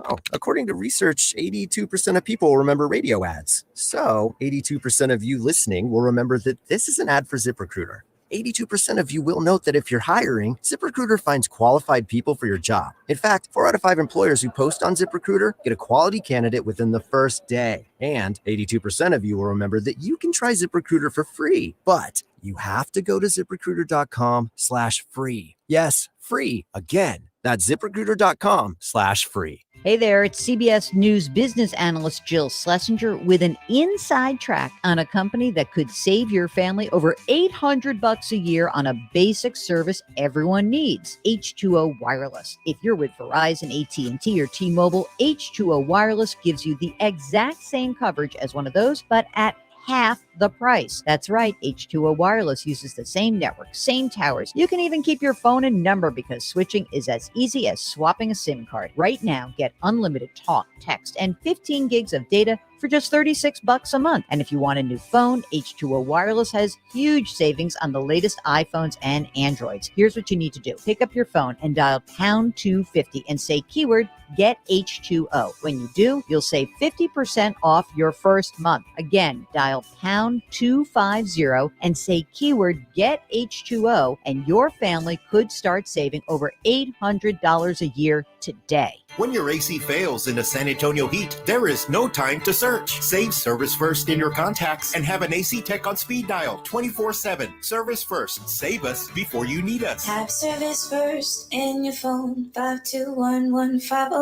Oh, according to research, 82% of people remember radio ads. So 82% of you listening will remember that this is an ad for ZipRecruiter. 82% of you will note that if you're hiring, ZipRecruiter finds qualified people for your job. In fact, 4 out of 5 employers who post on ZipRecruiter get a quality candidate within the first day. And 82% of you will remember that you can try ZipRecruiter for free, but you have to go to ZipRecruiter.com/free. Yes, free. Again, that's ZipRecruiter.com/free. Hey there, it's CBS News business analyst Jill Schlesinger with an inside track on a company that could save your family over $800 a year on a basic service everyone needs, H2O Wireless. If you're with Verizon, AT&T, or T-Mobile, H2O Wireless gives you the exact same coverage as one of those, but at half the price. That's right, H2O Wireless uses the same network, same towers. You can even keep your phone and number because switching is as easy as swapping a SIM card. Right now, get unlimited talk, text, and 15 gigs of data for just $36 a month. And if you want a new phone, H2O Wireless has huge savings on the latest iPhones and Androids. Here's what you need to do. Pick up your phone and dial pound 250 and say keyword Get H2O. When you do, you'll save 50% off your first month. Again, dial pound 250 and say keyword Get H2O, and your family could start saving over $800 a year today. When your AC fails in the San Antonio heat, there is no time to search. Save Service First in your contacts and have an AC tech on speed dial 24/7. Service First. Save us before you need us. Have Service First in your phone, 521-1500.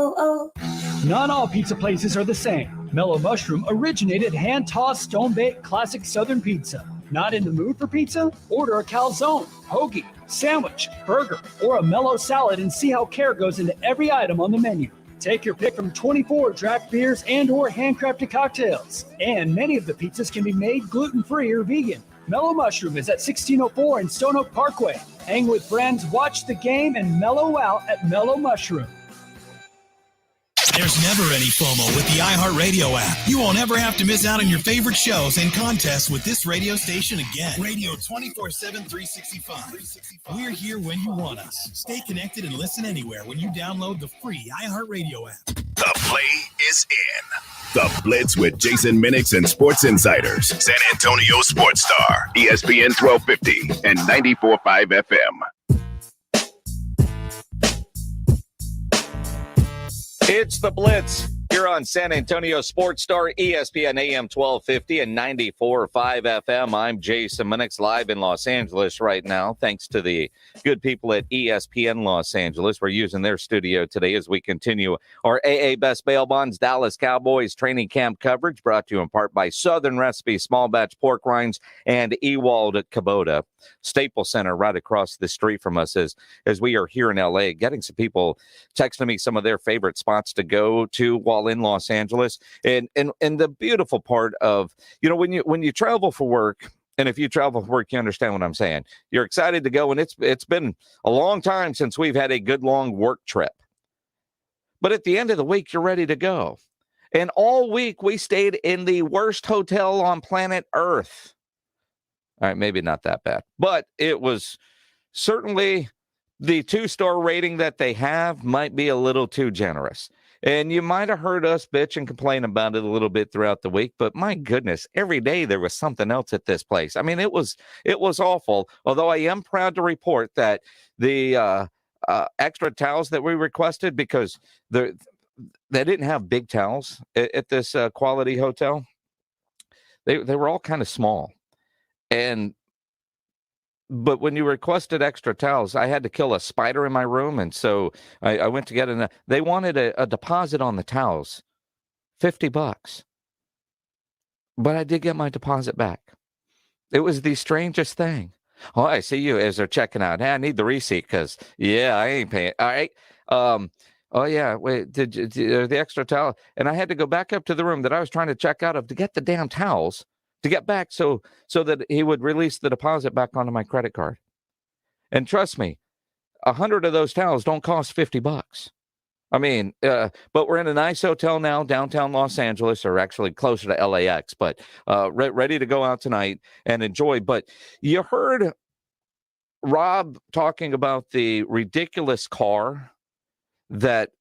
Not all pizza places are the same. Mellow Mushroom originated hand-tossed, stone-baked classic Southern pizza. Not in the mood for pizza? Order a calzone, hoagie, sandwich, burger, or a mellow salad and see how care goes into every item on the menu. Take your pick from 24 draft beers and or handcrafted cocktails. And many of the pizzas can be made gluten-free or vegan. Mellow Mushroom is at 1604 in Stone Oak Parkway. Hang with friends, watch the game, and mellow out at Mellow Mushroom. There's never any FOMO with the iHeartRadio app. You won't ever have to miss out on your favorite shows and contests with this radio station again. Radio 24/7, 365. We're here when you want us. Stay connected and listen anywhere when you download the free iHeartRadio app. The play is in. The Blitz with Jason Minix and Sports Insiders. San Antonio Sports Star, ESPN 1250 and 94.5 FM. It's the Blitz here on San Antonio Sports Star, ESPN AM 1250 and 94.5 FM. I'm Jason Minix, live in Los Angeles right now. Thanks to the good people at ESPN Los Angeles. We're using their studio today as we continue our AA Best Bail Bonds Dallas Cowboys Training Camp coverage, brought to you in part by Southern Recipe Small Batch Pork Rinds and Ewald Kubota. Staples Center right across the street from us as we are here in LA, getting some people texting me some of their favorite spots to go to while in Los Angeles. And the beautiful part of, when you travel for work, and if you travel for work, you understand what I'm saying. You're excited to go, and it's been a long time since we've had a good long work trip. But at the end of the week, you're ready to go. And all week we stayed in the worst hotel on planet Earth. All right, maybe not that bad, but it was certainly the 2-star rating that they have might be a little too generous. And you might have heard us bitch and complain about it a little bit throughout the week, but my goodness, every day there was something else at this place. I mean, it was awful. Although I am proud to report that the extra towels that we requested, because they didn't have big towels at this quality hotel. They were all kind of small, but when you requested extra towels, I had to kill a spider in my room. And so I went to get they wanted a deposit on the towels, $50. But I did get my deposit back. It was the strangest thing. Oh, I see you as they're checking out. Hey, I need the receipt because, I ain't paying. All right. Oh, yeah. Wait, did the extra towel? And I had to go back up to the room that I was trying to check out of to get the damn towels. To get back so that he would release the deposit back onto my credit card. And trust me, 100 of those towels don't cost $50. I mean, but we're in a nice hotel now, downtown Los Angeles, or actually closer to LAX, but ready to go out tonight and enjoy. But you heard Rob talking about the ridiculous car that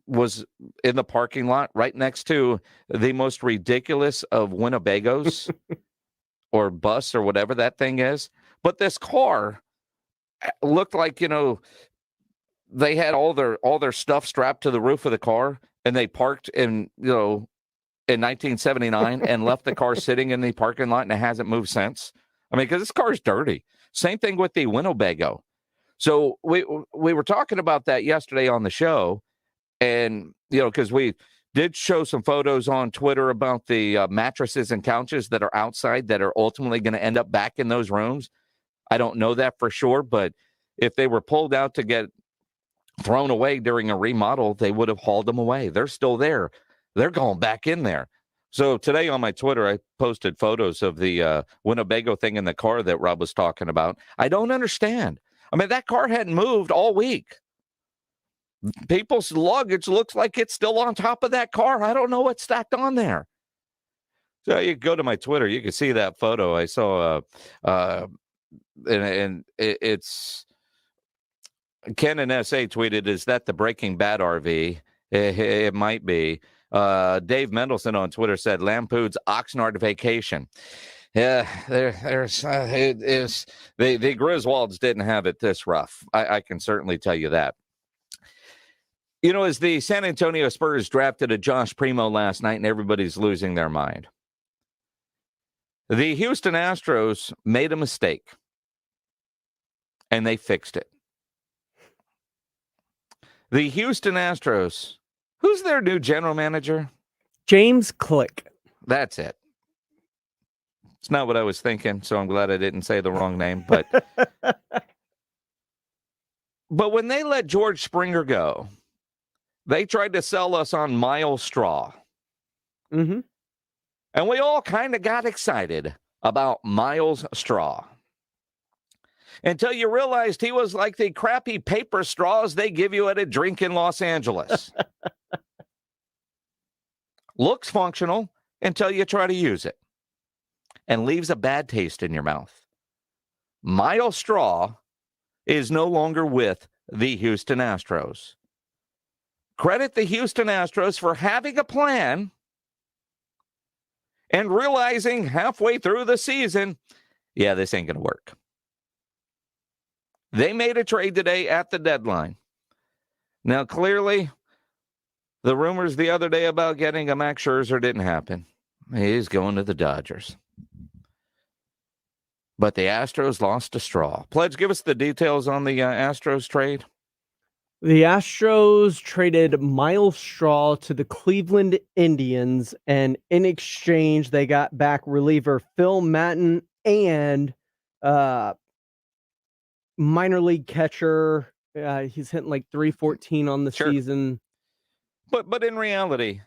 was in the parking lot right next to the most ridiculous of Winnebagos or bus or whatever that thing is. But this car looked like, they had all their stuff strapped to the roof of the car, and they parked in 1979 and left the car sitting in the parking lot, and it hasn't moved since. I mean, because this car is dirty. Same thing with the Winnebago. So we were talking about that yesterday on the show. And, because we did show some photos on Twitter about the mattresses and couches that are outside that are ultimately going to end up back in those rooms. I don't know that for sure, but if they were pulled out to get thrown away during a remodel, they would have hauled them away. They're still there. They're going back in there. So today on my Twitter, I posted photos of the Winnebago thing in the car that Rob was talking about. I don't understand. I mean, that car hadn't moved all week. People's luggage looks like it's still on top of that car. I don't know what's stacked on there. So you go to my Twitter, you can see that photo. I saw, and it's Ken and SA tweeted, "Is that the Breaking Bad RV?" It might be. Dave Mendelson on Twitter said, "Lampoon's Oxnard vacation." Yeah, there's it is. The Griswolds didn't have it this rough. I can certainly tell you that. As the San Antonio Spurs drafted a Josh Primo last night and everybody's losing their mind, the Houston Astros made a mistake and they fixed it. The Houston Astros, who's their new general manager? James Click. That's it. It's not what I was thinking, so I'm glad I didn't say the wrong name. But when they let George Springer go, they tried to sell us on Miles Straw. Mm-hmm. And we all kind of got excited about Miles Straw. Until you realized he was like the crappy paper straws they give you at a drink in Los Angeles. Looks functional until you try to use it. And leaves a bad taste in your mouth. Miles Straw is no longer with the Houston Astros. Credit the Houston Astros for having a plan and realizing halfway through the season, this ain't going to work. They made a trade today at the deadline. Now, clearly, the rumors the other day about getting a Max Scherzer didn't happen. He's going to the Dodgers. But the Astros lost a straw. Pledge, give us the details on the Astros trade. The Astros traded Miles Straw to the Cleveland Indians, and in exchange, they got back reliever Phil Maton and minor league catcher. He's hitting like 314 on the season. But in reality,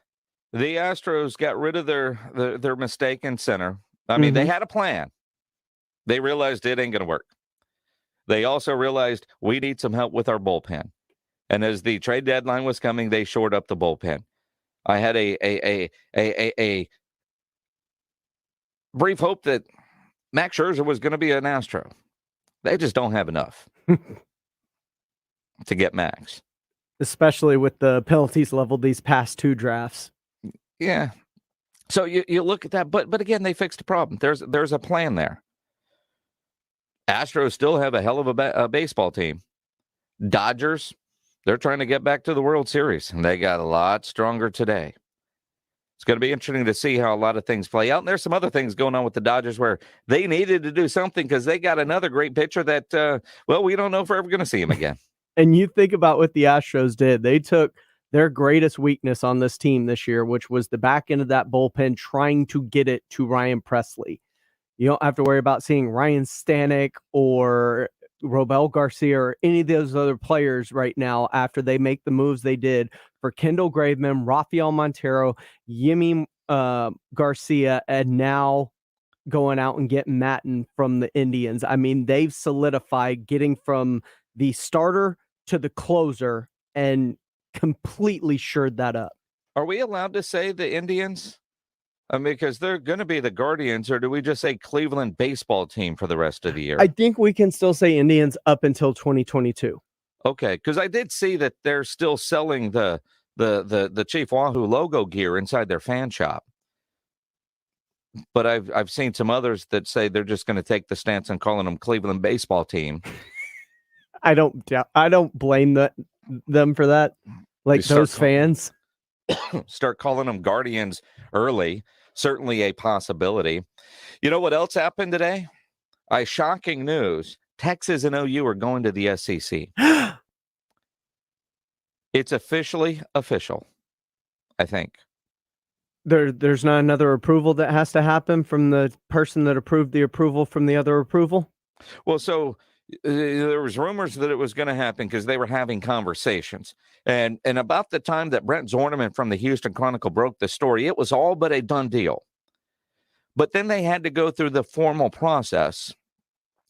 the Astros got rid of their mistaken center. I mean, they had a plan. They realized it ain't going to work. They also realized we need some help with our bullpen. And as the trade deadline was coming, they shored up the bullpen. I had a brief hope that Max Scherzer was going to be an Astro. They just don't have enough to get Max. especially with the penalties leveled these past 2 drafts. Yeah. So you look at that, but again, they fixed the problem. There's a plan there. Astros still have a hell of a baseball team. Dodgers, they're trying to get back to the World Series, and they got a lot stronger today. It's going to be interesting to see how a lot of things play out. And there's some other things going on with the Dodgers where they needed to do something because they got another great pitcher that, we don't know if we're ever going to see him again. And you think about what the Astros did. They took their greatest weakness on this team this year, which was the back end of that bullpen, trying to get it to Ryan Presley. You don't have to worry about seeing Ryan Stanek or Robel Garcia or any of those other players right now after they make the moves they did for Kendall Graveman, Rafael Montero, Yimi Garcia, and now going out and getting Matten from the Indians. I mean, they've solidified getting from the starter to the closer and completely shored that up. Are we allowed to say the Indians? I mean, because they're going to be the Guardians, or do we just say Cleveland baseball team for the rest of the year? I think we can still say Indians up until 2022. Okay, because I did see that they're still selling the Chief Wahoo logo gear inside their fan shop. But I've seen some others that say they're just going to take the stance on calling them Cleveland baseball team. I don't blame them for that. Like those fans. Start calling them Guardians early. Certainly a possibility. You know what else happened today? Shocking news. Texas and OU are going to the SEC. It's officially official, I think. There's not another approval that has to happen from the person that approved the approval from the other approval? Well, so there was rumors that it was going to happen because they were having conversations. And about the time that Brent Zorneman from the Houston Chronicle broke the story, it was all but a done deal. But then they had to go through the formal process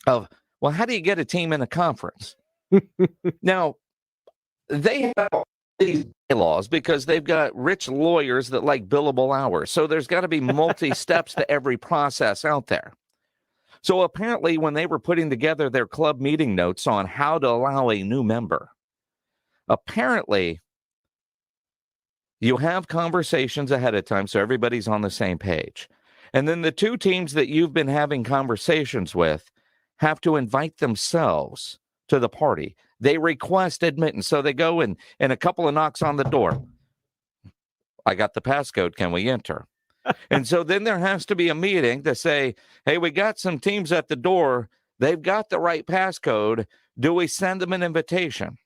of, well, how do you get a team in a conference? Now, they have all these bylaws because they've got rich lawyers that like billable hours. So there's got to be multi-steps to every process out there. So apparently when they were putting together their club meeting notes on how to allow a new member, apparently you have conversations ahead of time so everybody's on the same page. And then the two teams that you've been having conversations with have to invite themselves to the party. They request admittance. So they go and a couple of knocks on the door. I got the passcode. Can we enter? And so then there has to be a meeting to say, hey, we got some teams at the door. They've got the right passcode. Do we send them an invitation?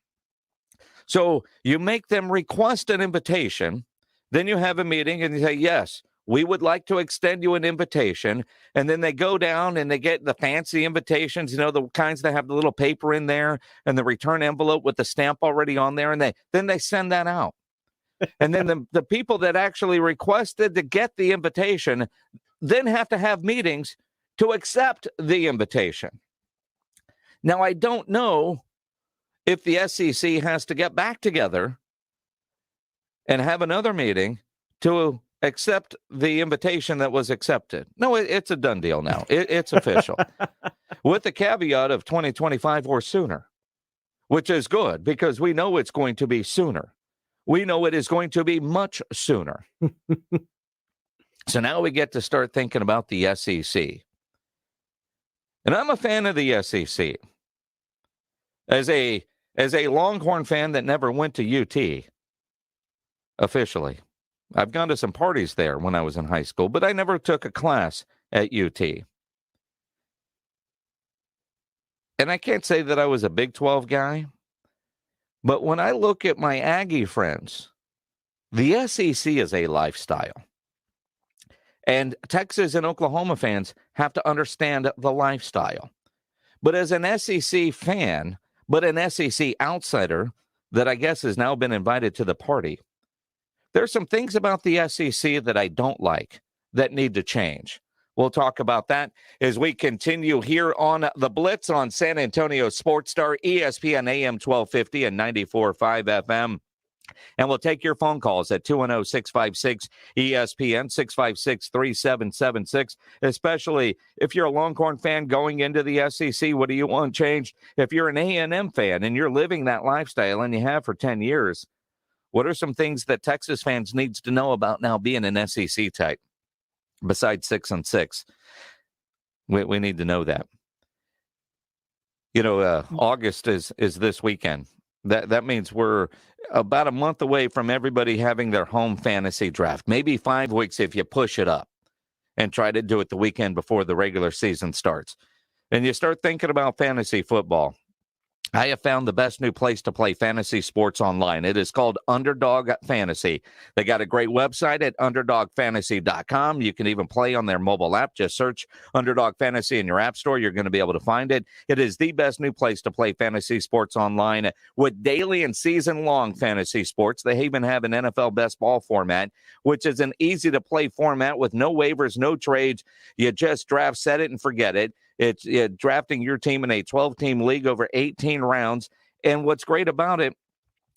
So you make them request an invitation. Then you have a meeting and you say, yes, we would like to extend you an invitation. And then they go down and they get the fancy invitations, the kinds that have the little paper in there and the return envelope with the stamp already on there. And then they send that out. And then the people that actually requested to get the invitation then have to have meetings to accept the invitation. Now, I don't know if the SEC has to get back together and have another meeting to accept the invitation that was accepted. No, it's a done deal now. It's official. With the caveat of 2025 or sooner, which is good because we know it's going to be sooner. We know it is going to be much sooner. So now we get to start thinking about the SEC. And I'm a fan of the SEC. As a Longhorn fan that never went to UT, officially. I've gone to some parties there when I was in high school, but I never took a class at UT. And I can't say that I was a Big 12 guy. But when I look at my Aggie friends, the SEC is a lifestyle. And Texas and Oklahoma fans have to understand the lifestyle. But as an SEC fan, but an SEC outsider that I guess has now been invited to the party, there's some things about the SEC that I don't like that need to change. We'll talk about that as we continue here on The Blitz on San Antonio Sports Star, ESPN AM 1250 and 94.5 FM. And we'll take your phone calls at 210-656-ESPN, 656-3776, especially if you're a Longhorn fan going into the SEC. What do you want changed? If you're an A&M fan and you're living that lifestyle and you have for 10 years, what are some things that Texas fans needs to know about now being an SEC type? Besides 6-6, we need to know that. August is this weekend. That means we're about a month away from everybody having their home fantasy draft. Maybe 5 weeks if you push it up and try to do it the weekend before the regular season starts. And you start thinking about fantasy football. I have found the best new place to play fantasy sports online. It is called Underdog Fantasy. They got a great website at underdogfantasy.com. You can even play on their mobile app. Just search Underdog Fantasy in your app store. You're going to be able to find it. It is the best new place to play fantasy sports online with daily and season-long fantasy sports. They even have an NFL best ball format, which is an easy-to-play format with no waivers, no trades. You just draft, set it, and forget it. It's drafting your team in a 12-team league over 18 rounds. And what's great about it,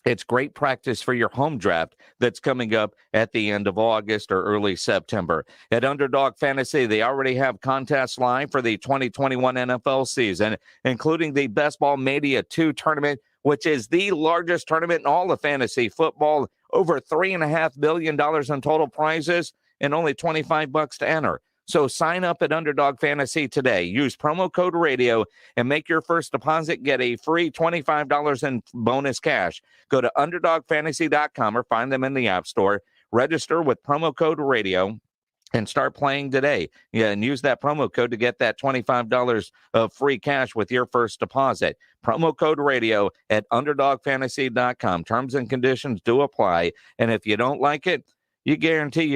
it's great practice for your home draft that's coming up at the end of August or early September. At Underdog Fantasy, they already have contests live for the 2021 NFL season, including the Best Ball Mania 2 tournament, which is the largest tournament in all of fantasy football. Over $3.5 billion in total prizes and only $25 to enter. So sign up at Underdog Fantasy today. Use promo code radio and make your first deposit. Get a free $25 in bonus cash. Go to UnderdogFantasy.com or find them in the App Store. Register with promo code radio and start playing today. Yeah, and use that promo code to get that $25 of free cash with your first deposit. Promo code radio at UnderdogFantasy.com. Terms and conditions do apply. And if you don't like it, they guarantee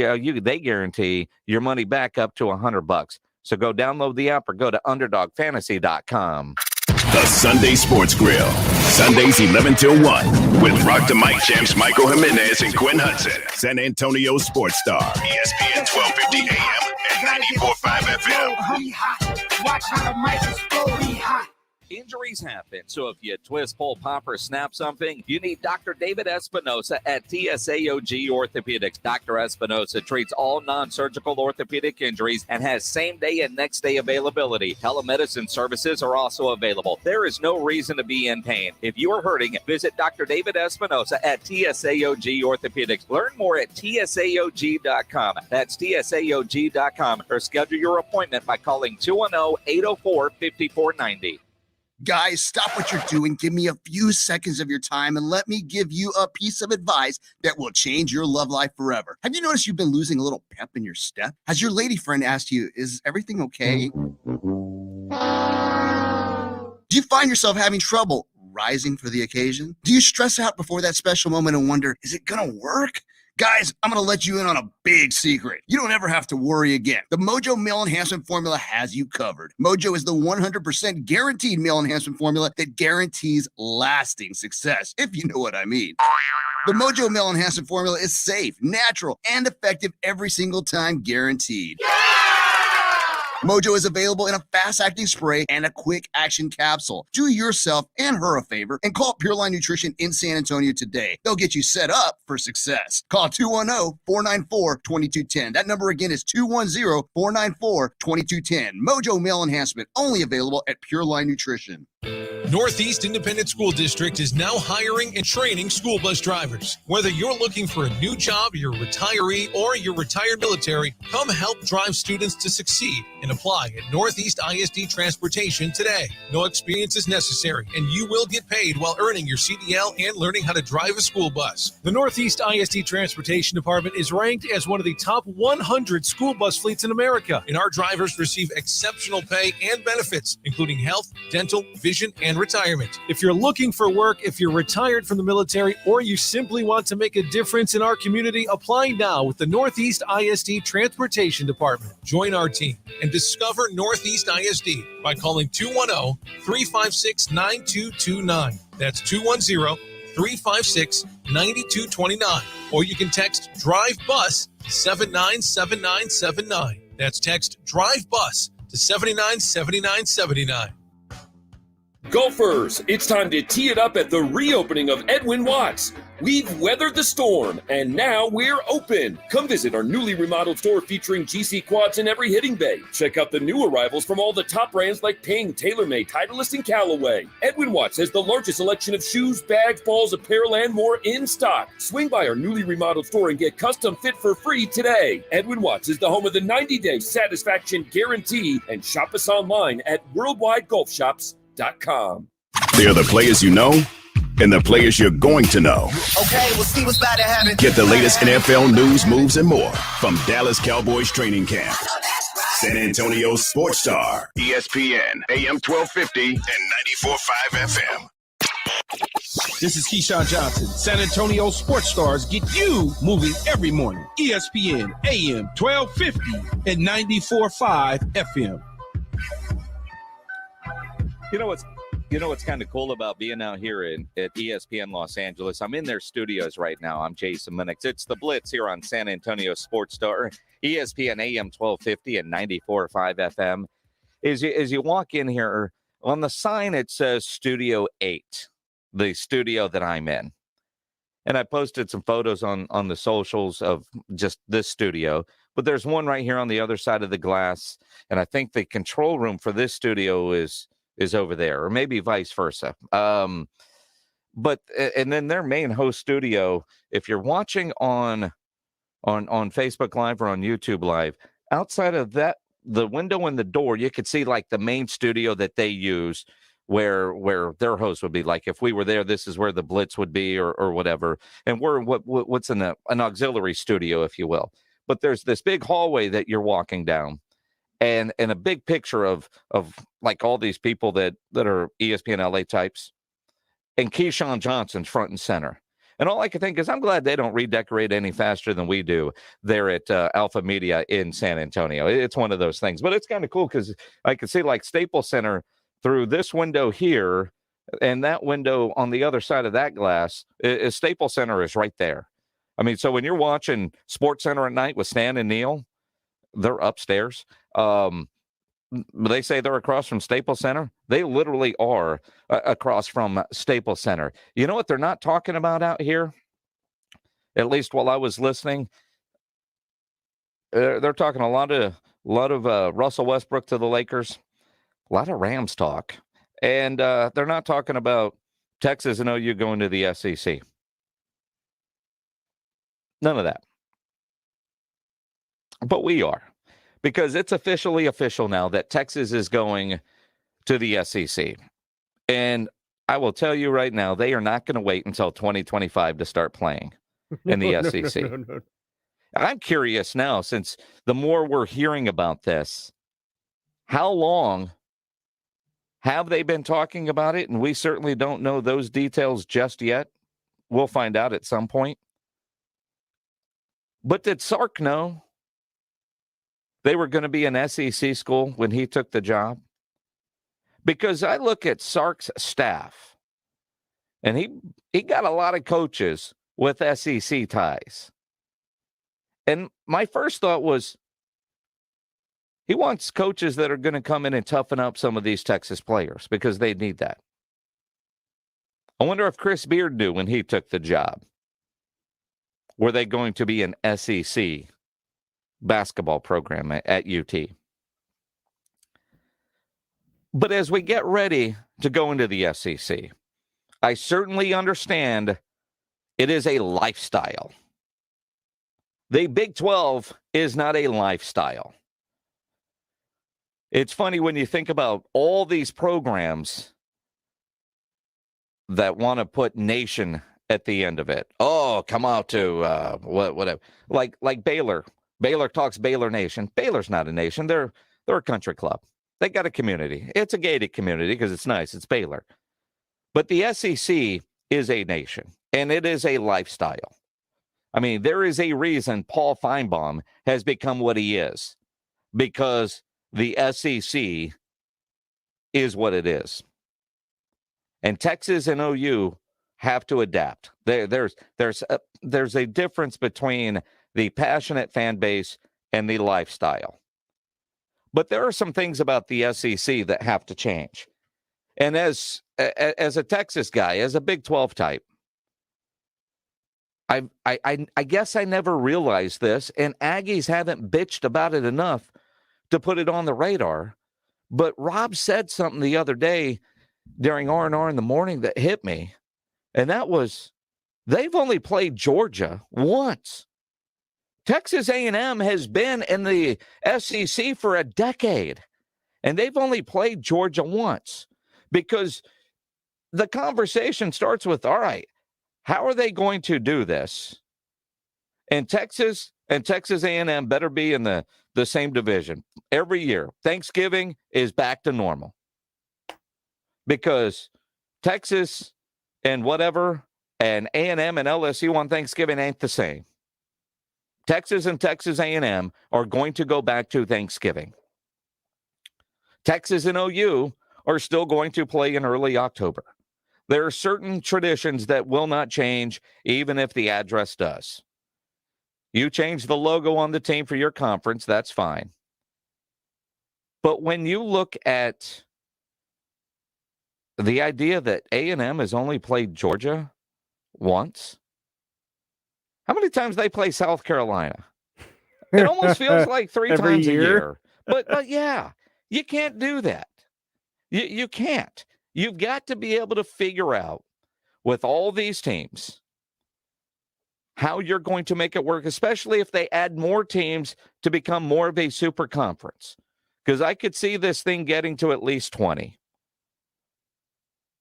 your money back up to $100. So go download the app or go to UnderdogFantasy.com. The Sunday Sports Grill. Sundays 11 till 1 with Rock the Mic champs Michael Jimenez and Quinn Hudson. San Antonio Sports Star. ESPN 1250 AM and 94.5 FM. Watch how the mic explode. He hot. Injuries happen, so if you twist, pull, pop, or snap something, you need Dr. David Espinosa at TSAOG Orthopedics. Dr. Espinosa treats all non-surgical orthopedic injuries and has same-day and next-day availability. Telemedicine services are also available. There is no reason to be in pain. If you are hurting, visit Dr. David Espinosa at TSAOG Orthopedics. Learn more at TSAOG.com. That's TSAOG.com, or schedule your appointment by calling 210-804-5490. Guys, stop what you're doing. Give me a few seconds of your time and let me give you a piece of advice that will change your love life forever. Have you noticed you've been losing a little pep in your step? Has your lady friend asked you, is everything okay? Do you find yourself having trouble rising for the occasion? Do you stress out before that special moment and wonder, is it gonna work? Guys, I'm going to let you in on a big secret. You don't ever have to worry again. The Mojo Male Enhancement Formula has you covered. Mojo is the 100% guaranteed male enhancement formula that guarantees lasting success, if you know what I mean. The Mojo Male Enhancement Formula is safe, natural, and effective every single time, guaranteed. Mojo is available in a fast-acting spray and a quick-action capsule. Do yourself and her a favor and call Pure Line Nutrition in San Antonio today. They'll get you set up for success. Call 210-494-2210. That number again is 210-494-2210. Mojo Male Enhancement, only available at Pure Line Nutrition. Northeast Independent School District is now hiring and training school bus drivers. Whether you're looking for a new job, you're a retiree, or you're retired military, come help drive students to succeed and apply at Northeast ISD Transportation today. No experience is necessary, and you will get paid while earning your CDL and learning how to drive a school bus. The Northeast ISD Transportation Department is ranked as one of the top 100 school bus fleets in America, and our drivers receive exceptional pay and benefits, including health, dental, vision, and retirement. If you're looking for work, if you're retired from the military, or you simply want to make a difference in our community, apply now with the Northeast ISD Transportation Department. Join our team and discover Northeast ISD by calling 210-356-9229. That's 210-356-9229. Or you can text Drive Bus to 797979. That's text Drive Bus to 797979. Golfers, it's time to tee it up at the reopening of Edwin Watts. We've weathered the storm, and now we're open. Come visit our newly remodeled store featuring GC quads in every hitting bay. Check out the new arrivals from all the top brands like Ping, TaylorMade, Titleist, and Callaway. Edwin Watts has the largest selection of shoes, bags, balls, apparel, and more in stock. Swing by our newly remodeled store and get custom fit for free today. Edwin Watts is the home of the 90-day satisfaction guarantee, and shop us online at worldwidegolfshops.com. They're the players you know and the players you're going to know. Okay, we'll see what's about to happen. Get the latest NFL news, moves, and more from Dallas Cowboys Training Camp. San Antonio Sports Star, ESPN, AM 1250 and 94.5 FM. This is Keyshawn Johnson. San Antonio Sports Stars get you moving every morning. ESPN, AM 1250 and 94.5 FM. You know what's kind of cool about being out here at ESPN Los Angeles? I'm in their studios right now. I'm Jason Minix. It's the Blitz here on San Antonio Sports Star, ESPN AM 1250 and 94.5 FM. As you walk in here, on the sign it says Studio 8, the studio that I'm in. And I posted some photos on the socials of just this studio. But there's one right here on the other side of the glass. And I think the control room for this studio is over there, or maybe vice versa. But then their main host studio, if you're watching on Facebook Live or on YouTube Live, outside of that, the window and the door, you could see like the main studio that they use where their host would be. Like if we were there, this is where the Blitz would be or whatever. And we're what's in an auxiliary studio, if you will. But there's this big hallway that you're walking down. And a big picture of like all these people that are ESPN LA types, and Keyshawn Johnson's front and center. And all I can think is I'm glad they don't redecorate any faster than we do there at Alpha Media in San Antonio. It's one of those things. But it's kind of cool because I can see like Staples Center through this window here, and that window on the other side of that glass is Staples Center is right there. I mean, so when you're watching Sports Center at night with Stan and Neil, they're upstairs. They say they're across from Staples Center. They literally are across from Staples Center. You know what they're not talking about out here? At least while I was listening, they're talking a lot of Russell Westbrook to the Lakers, a lot of Rams talk, and they're not talking about Texas and OU going to the SEC. None of that. But we are. Because it's officially official now that Texas is going to the SEC. And I will tell you right now, they are not going to wait until 2025 to start playing in the SEC. No. I'm curious now, since the more we're hearing about this, how long have they been talking about it? And we certainly don't know those details just yet. We'll find out at some point. But did Sark know they were going to be an SEC school when he took the job? Because I look at Sark's staff, and he got a lot of coaches with SEC ties. And my first thought was, he wants coaches that are going to come in and toughen up some of these Texas players because they need that. I wonder if Chris Beard knew when he took the job. Were they going to be an SEC basketball program at UT? But as we get ready to go into the SEC, I certainly understand it is a lifestyle. The Big 12 is not a lifestyle. It's funny when you think about all these programs that want to put nation at the end of it. Oh, come out to whatever. Like Baylor. Baylor talks Baylor Nation. Baylor's not a nation. They're a country club. They got a community. It's a gated community because it's nice. It's Baylor. But the SEC is a nation, and it is a lifestyle. I mean, there is a reason Paul Feinbaum has become what he is, because the SEC is what it is. And Texas and OU have to adapt. There's a difference between the passionate fan base and the lifestyle. But there are some things about the SEC that have to change. And as a Texas guy, as a Big 12 type, I guess I never realized this, and Aggies haven't bitched about it enough to put it on the radar. But Rob said something the other day during R&R in the morning that hit me, and that was they've only played Georgia once. Texas A&M has been in the SEC for a decade, and they've only played Georgia once because the conversation starts with, all right, how are they going to do this? And Texas A&M better be in the same division every year. Thanksgiving is back to normal because Texas and whatever and A&M and LSU on Thanksgiving ain't the same. Texas and Texas A&M are going to go back to Thanksgiving. Texas and OU are still going to play in early October. There are certain traditions that will not change, even if the address does. You change the logo on the team for your conference, that's fine. But when you look at the idea that A&M has only played Georgia once, how many times they play South Carolina? It almost feels like three times a year. But yeah, you can't do that. You can't. You've got to be able to figure out with all these teams how you're going to make it work, especially if they add more teams to become more of a super conference. Because I could see this thing getting to at least 20.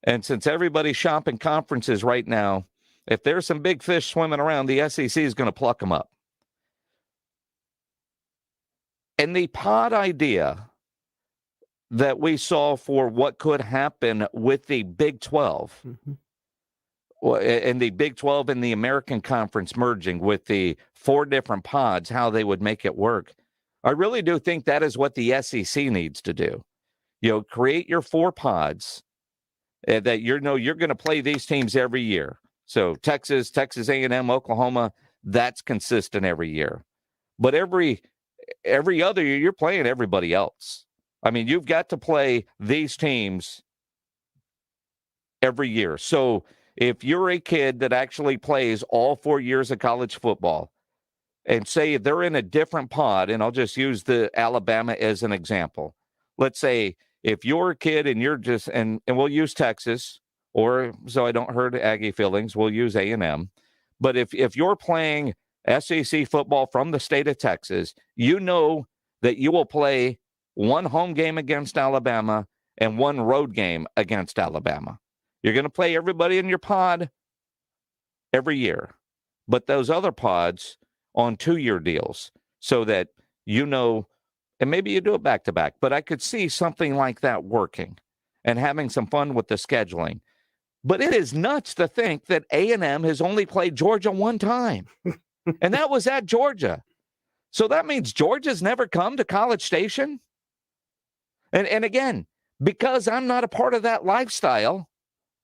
And since everybody's shopping conferences right now, if there's some big fish swimming around, the SEC is going to pluck them up. And the pod idea that we saw for what could happen with the Big 12, and the Big 12 and the American Conference merging with the 4 different pods, how they would make it work. I really do think that is what the SEC needs to do. Create your 4 pods that you're going to play these teams every year. So Texas A&M, Oklahoma, that's consistent every year. But every other year, you're playing everybody else. I mean, you've got to play these teams every year. So if you're a kid that actually plays all 4 years of college football and say they're in a different pod, and I'll just use the Alabama as an example. Let's say if you're a kid and you're just, and we'll use Texas, or so I don't hurt Aggie feelings, we'll use A&M. But if you're playing SEC football from the state of Texas, you know that you will play 1 home game against Alabama and 1 road game against Alabama. You're going to play everybody in your pod every year, but those other pods on 2-year deals so that and maybe you do it back-to-back, but I could see something like that working and having some fun with the scheduling. But it is nuts to think that A&M has only played Georgia 1 time, and that was at Georgia. So that means Georgia's never come to College Station? And again, because I'm not a part of that lifestyle,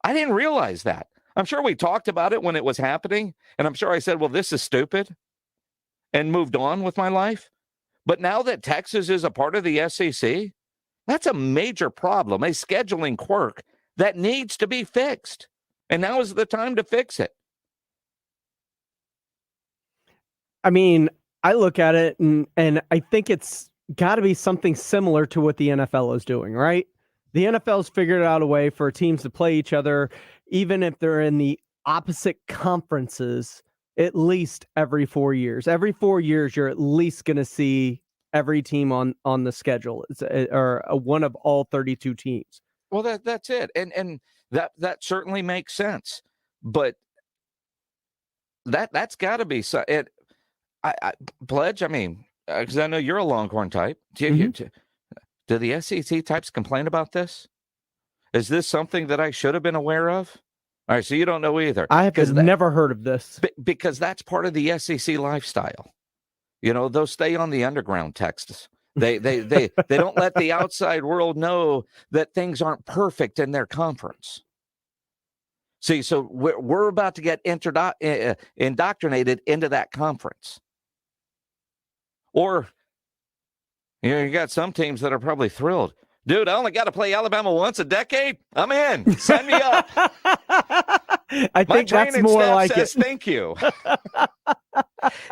I didn't realize that. I'm sure we talked about it when it was happening, and I'm sure I said, well, this is stupid, and moved on with my life. But now that Texas is a part of the SEC, that's a major problem, a scheduling quirk that needs to be fixed. And now is the time to fix it. I mean, I look at it and I think it's got to be something similar to what the NFL is doing, right? The NFL's figured out a way for teams to play each other, even if they're in the opposite conferences, at least every 4 years. Every 4 years, you're at least going to see every team on the schedule, or one of all 32 teams. Well, that's it, and that certainly makes sense. But that's got to be so. I Pledge. I mean, because I know you're a Longhorn type. Do the SEC types complain about this? Is this something that I should have been aware of? All right, so you don't know either. I have never heard of this. Because that's part of the SEC lifestyle. They'll stay on the underground texts. They don't let the outside world know that things aren't perfect in their conference. See, so we're about to get indoctrinated into that conference. Or, you got some teams that are probably thrilled. Dude, I only got to play Alabama once a decade. I'm in. Sign me up. I think that's more staff like says it. Thank you.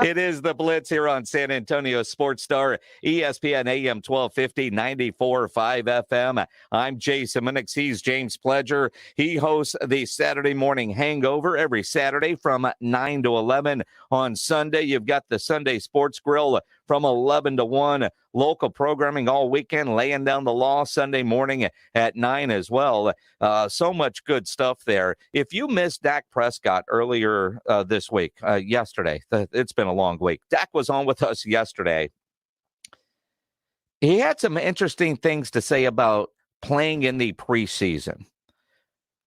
It is the Blitz here on San Antonio Sports Star, ESPN AM 1250, 94.5 FM. I'm Jason Minix. He's James Pledger. He hosts the Saturday Morning Hangover every Saturday from 9 to 11. On Sunday, you've got the Sunday Sports Grill from 11 to 1. Local programming all weekend, laying down the law Sunday morning at 9 as well. So much good stuff there. If you missed Dak Prescott earlier this week, yesterday, it's been a long week. Dak was on with us yesterday. He had some interesting things to say about playing in the preseason.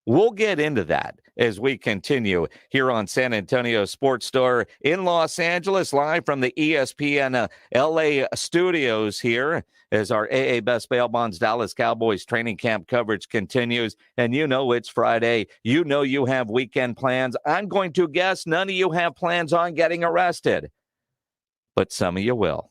We'll get into that as we continue here on San Antonio Sports Star in Los Angeles, live from the ESPN LA studios here as our AA Best Bail Bonds Dallas Cowboys training camp coverage continues. And you know it's Friday. You know you have weekend plans. I'm going to guess none of you have plans on getting arrested, but some of you will.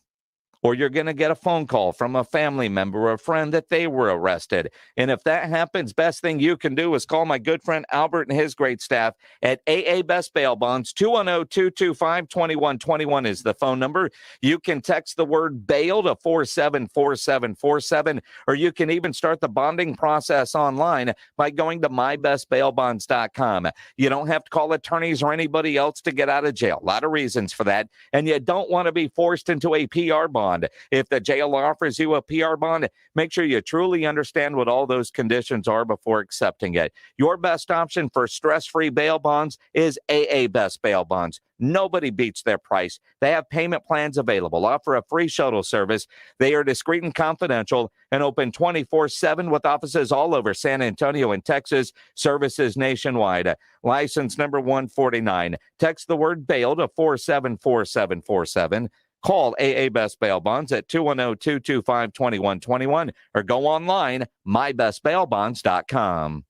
Or you're going to get a phone call from a family member or a friend that they were arrested. And if that happens, best thing you can do is call my good friend Albert and his great staff at AA Best Bail Bonds. 210-225-2121 is the phone number. You can text the word bail to 474747, or you can even start the bonding process online by going to mybestbailbonds.com. You don't have to call attorneys or anybody else to get out of jail. A lot of reasons for that. And you don't want to be forced into a PR bond. If the jail offers you a PR bond, make sure you truly understand what all those conditions are before accepting it. Your best option for stress-free bail bonds is AA Best Bail Bonds. Nobody beats their price. They have payment plans available, offer a free shuttle service. They are discreet and confidential and open 24/7 with offices all over San Antonio and Texas, services nationwide. License number 149. Text the word bail to 474747. Call AA Best Bail Bonds at 210-225-2121 or go online, mybestbailbonds.com.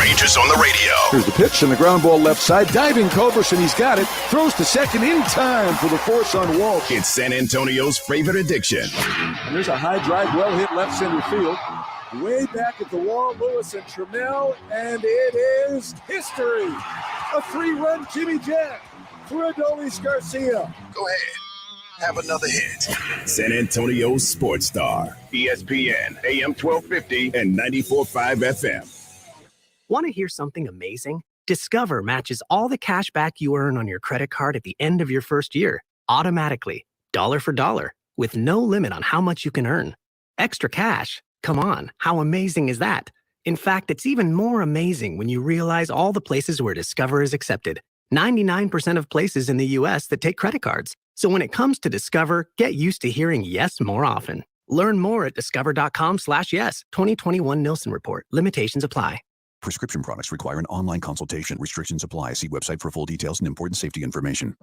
Rangers on the radio. Here's the pitch and the ground ball left side. Diving Culberson, he's got it. Throws to second in time for the force on Walsh. It's San Antonio's favorite addiction. And there's a high drive, well hit left center field. Way back at the wall, Lewis and Trammell, and it is history. A 3-run Jimmy Jack for Adolis Garcia. Go ahead. Have another hit. San Antonio Sports Star, ESPN, AM 1250 and 94.5 FM. Want to hear something amazing? Discover matches all the cash back you earn on your credit card at the end of your first year, automatically, dollar for dollar, with no limit on how much you can earn. Extra cash? Come on, how amazing is that? In fact, it's even more amazing when you realize all the places where Discover is accepted. 99% of places in the U.S. that take credit cards. So when it comes to Discover, get used to hearing yes more often. Learn more at discover.com/yes. 2021 Nielsen Report. Limitations apply. Prescription products require an online consultation. Restrictions apply. See website for full details and important safety information.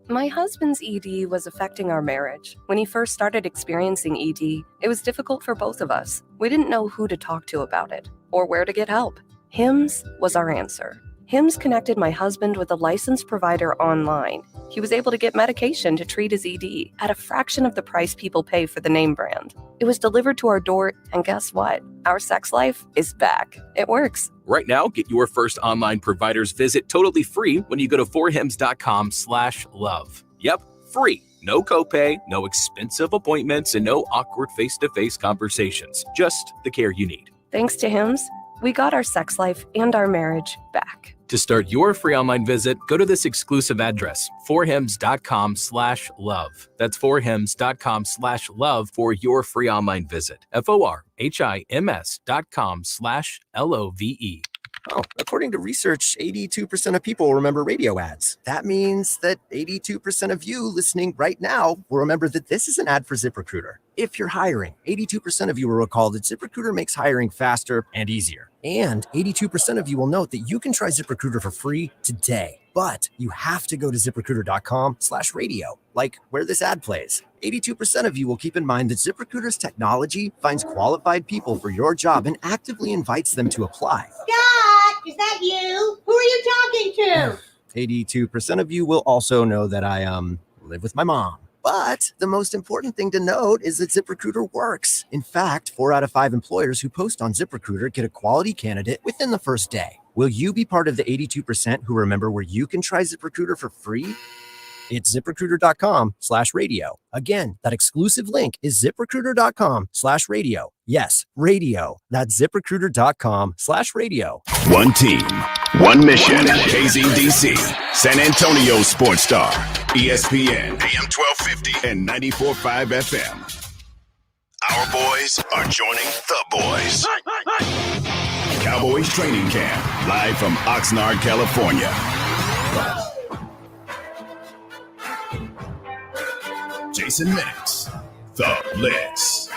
My husband's ED was affecting our marriage. When he first started experiencing ED, it was difficult for both of us. We didn't know who to talk to about it or where to get help. HIMSS was our answer. HIMSS connected my husband with a licensed provider online. He was able to get medication to treat his ED at a fraction of the price people pay for the name brand. It was delivered to our door, and guess what? Our sex life is back. It works. Right now, get your first online provider's visit totally free when you go to forhims.com/love. Yep, free. No copay, no expensive appointments, and no awkward face-to-face conversations. Just the care you need. Thanks to HIMSS, we got our sex life and our marriage back. To start your free online visit, go to this exclusive address, forhims.com/love. That's forhims.com/love for your free online visit. forhims.com/LOVE. Oh, according to research, 82% of people remember radio ads. That means that 82% of you listening right now will remember that this is an ad for ZipRecruiter. If you're hiring, 82% of you will recall that ZipRecruiter makes hiring faster and easier. And 82% of you will note that you can try ZipRecruiter for free today. But you have to go to ZipRecruiter.com/radio, like where this ad plays. 82% of you will keep in mind that ZipRecruiter's technology finds qualified people for your job and actively invites them to apply. Scott, is that you? Who are you talking to? 82% of you will also know that I live with my mom. But the most important thing to note is that ZipRecruiter works. In fact, 4 out of 5 employers who post on ZipRecruiter get a quality candidate within the first day. Will you be part of the 82% who remember where you can try ZipRecruiter for free? It's ZipRecruiter.com/radio. Again, that exclusive link is ZipRecruiter.com/radio. Yes, radio. That's ZipRecruiter.com/radio. One team, one mission. KZDC, San Antonio Sports Star, ESPN, AM 1250 and 94.5 FM. Our boys are joining the boys. Cowboys Training Camp, live from Oxnard, California. Jason Minix, the Blitz.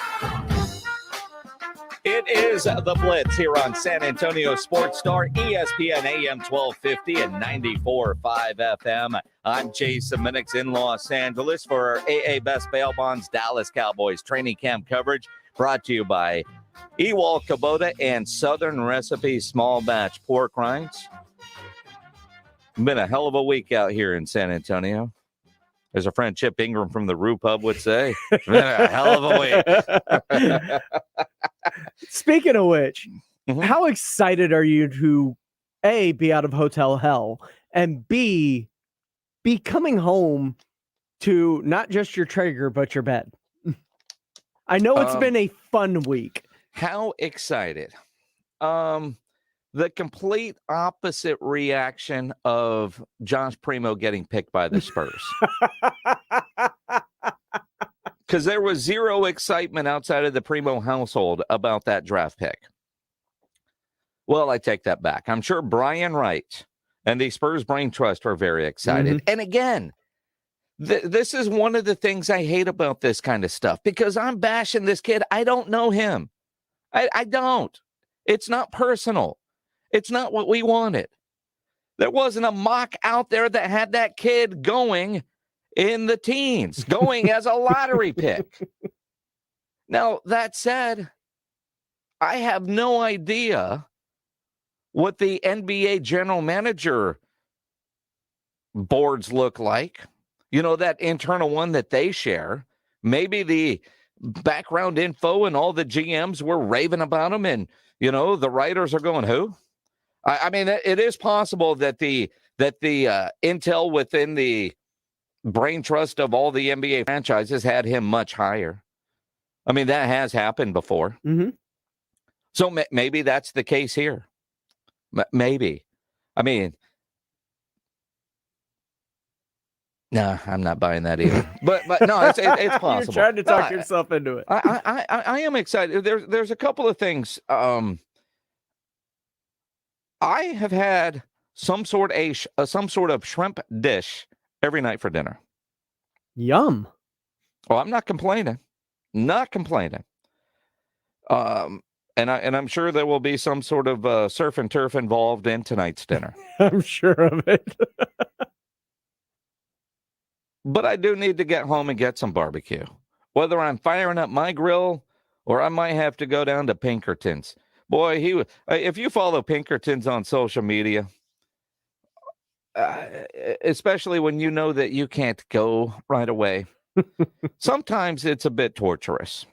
It is the Blitz here on San Antonio Sports Star, ESPN AM 1250 and 94.5 FM. I'm Jason Minix in Los Angeles for our AA Best Bail Bonds Dallas Cowboys Training Camp coverage, brought to you by Ewald Kubota and Southern Recipe Small Batch Pork Rinds. Been a hell of a week out here in San Antonio. As our friend Chip Ingram from the Roo Pub would say, it's been a hell of a week. Speaking of which, how excited are you to A, be out of hotel hell, and B, be coming home to not just your Traeger, but your bed? I know it's been a fun week. How excited? The complete opposite reaction of Josh Primo getting picked by the Spurs. Because there was zero excitement outside of the Primo household about that draft pick. Well, I take that back. I'm sure Brian Wright and the Spurs Brain Trust are very excited. And again, this is one of the things I hate about this kind of stuff, because I'm bashing this kid. I don't know him. I don't. It's not personal. It's not what we wanted. There wasn't a mock out there that had that kid going in the teens, going as a lottery pick. Now, that said, I have no idea what the NBA general manager boards look like. You know, that internal one that they share. Maybe the background info and all the GMs were raving about him, and, you know, the writers are going, who? I mean, it is possible that the intel within the brain trust of all the NBA franchises had him much higher. I mean, that has happened before. So maybe that's the case here. Maybe. I mean, no, I'm not buying that either. But no, it's possible. You're trying to talk yourself into it. I am excited. There's a couple of things. I have had some sort of shrimp dish every night for dinner. Yum. Oh, I'm not complaining. Not complaining. And I'm sure there will be some sort of surf and turf involved in tonight's dinner. I'm sure of it. But I do need to get home and get some barbecue. Whether I'm firing up my grill or I might have to go down to Pinkerton's. Boy, if you follow Pinkerton's on social media, especially when you know that you can't go right away, sometimes it's a bit torturous,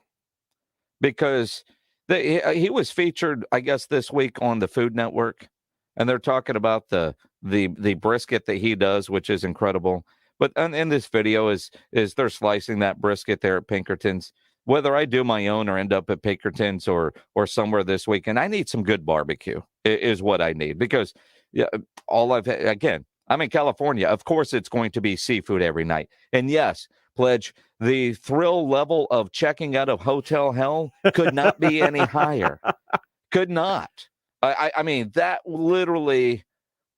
because he was featured, I guess, this week on the Food Network, and they're talking about the brisket that he does, which is incredible. But in this video is they're slicing that brisket there at Pinkerton's. Whether I do my own or end up at Pinkerton's or somewhere this weekend, I need some good barbecue is what I need, because again, I'm in California. Of course, it's going to be seafood every night. And yes, Pledge, the thrill level of checking out of hotel hell could not be any higher. Could not. I mean, that literally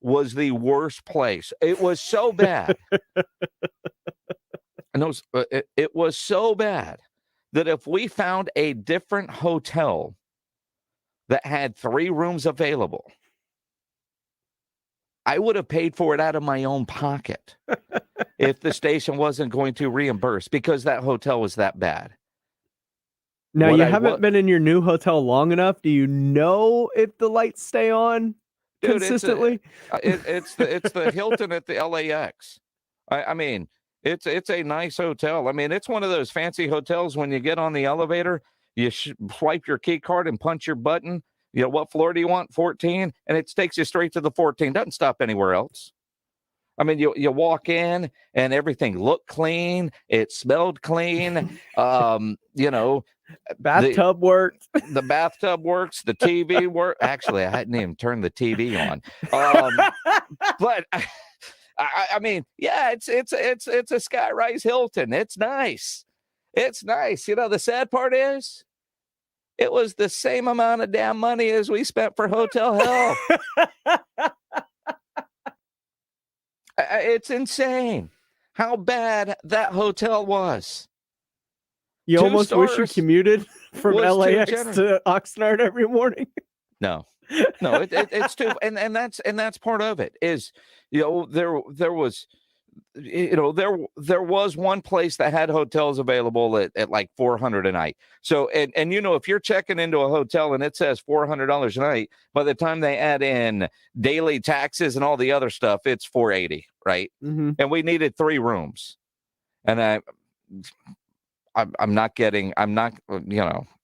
was the worst place. It was so bad. And it was so bad that if we found a different hotel that had 3 rooms available, I would have paid for it out of my own pocket if the station wasn't going to reimburse, because that hotel was that bad. Now, you haven't been in your new hotel long enough. Do you know if the lights stay on consistently? It's the Hilton at the LAX. I mean, it's a nice hotel. I mean, it's one of those fancy hotels when you get on the elevator, you swipe your key card and punch your button. what floor do you want? 14. And it takes you straight to the 14. Doesn't stop anywhere else. I mean, you walk in and everything looked clean. It smelled clean. Bathtub worked. The bathtub works. The TV works. Actually, I hadn't even turned the TV on. But I mean, yeah, it's a Skyrise Hilton. It's nice. It's nice. The sad part is, it was the same amount of damn money as we spent for Hotel Hell. It's insane how bad that hotel was. You almost wish you commuted from LAX to Oxnard every morning. No, it's too, and that's part of it. Is there was one place that had hotels available at like $400 a night. So and if you're checking into a hotel and it says $400 a night, by the time they add in daily taxes and all the other stuff, it's $480, right? Mm-hmm. And we needed 3 rooms, and I'm not.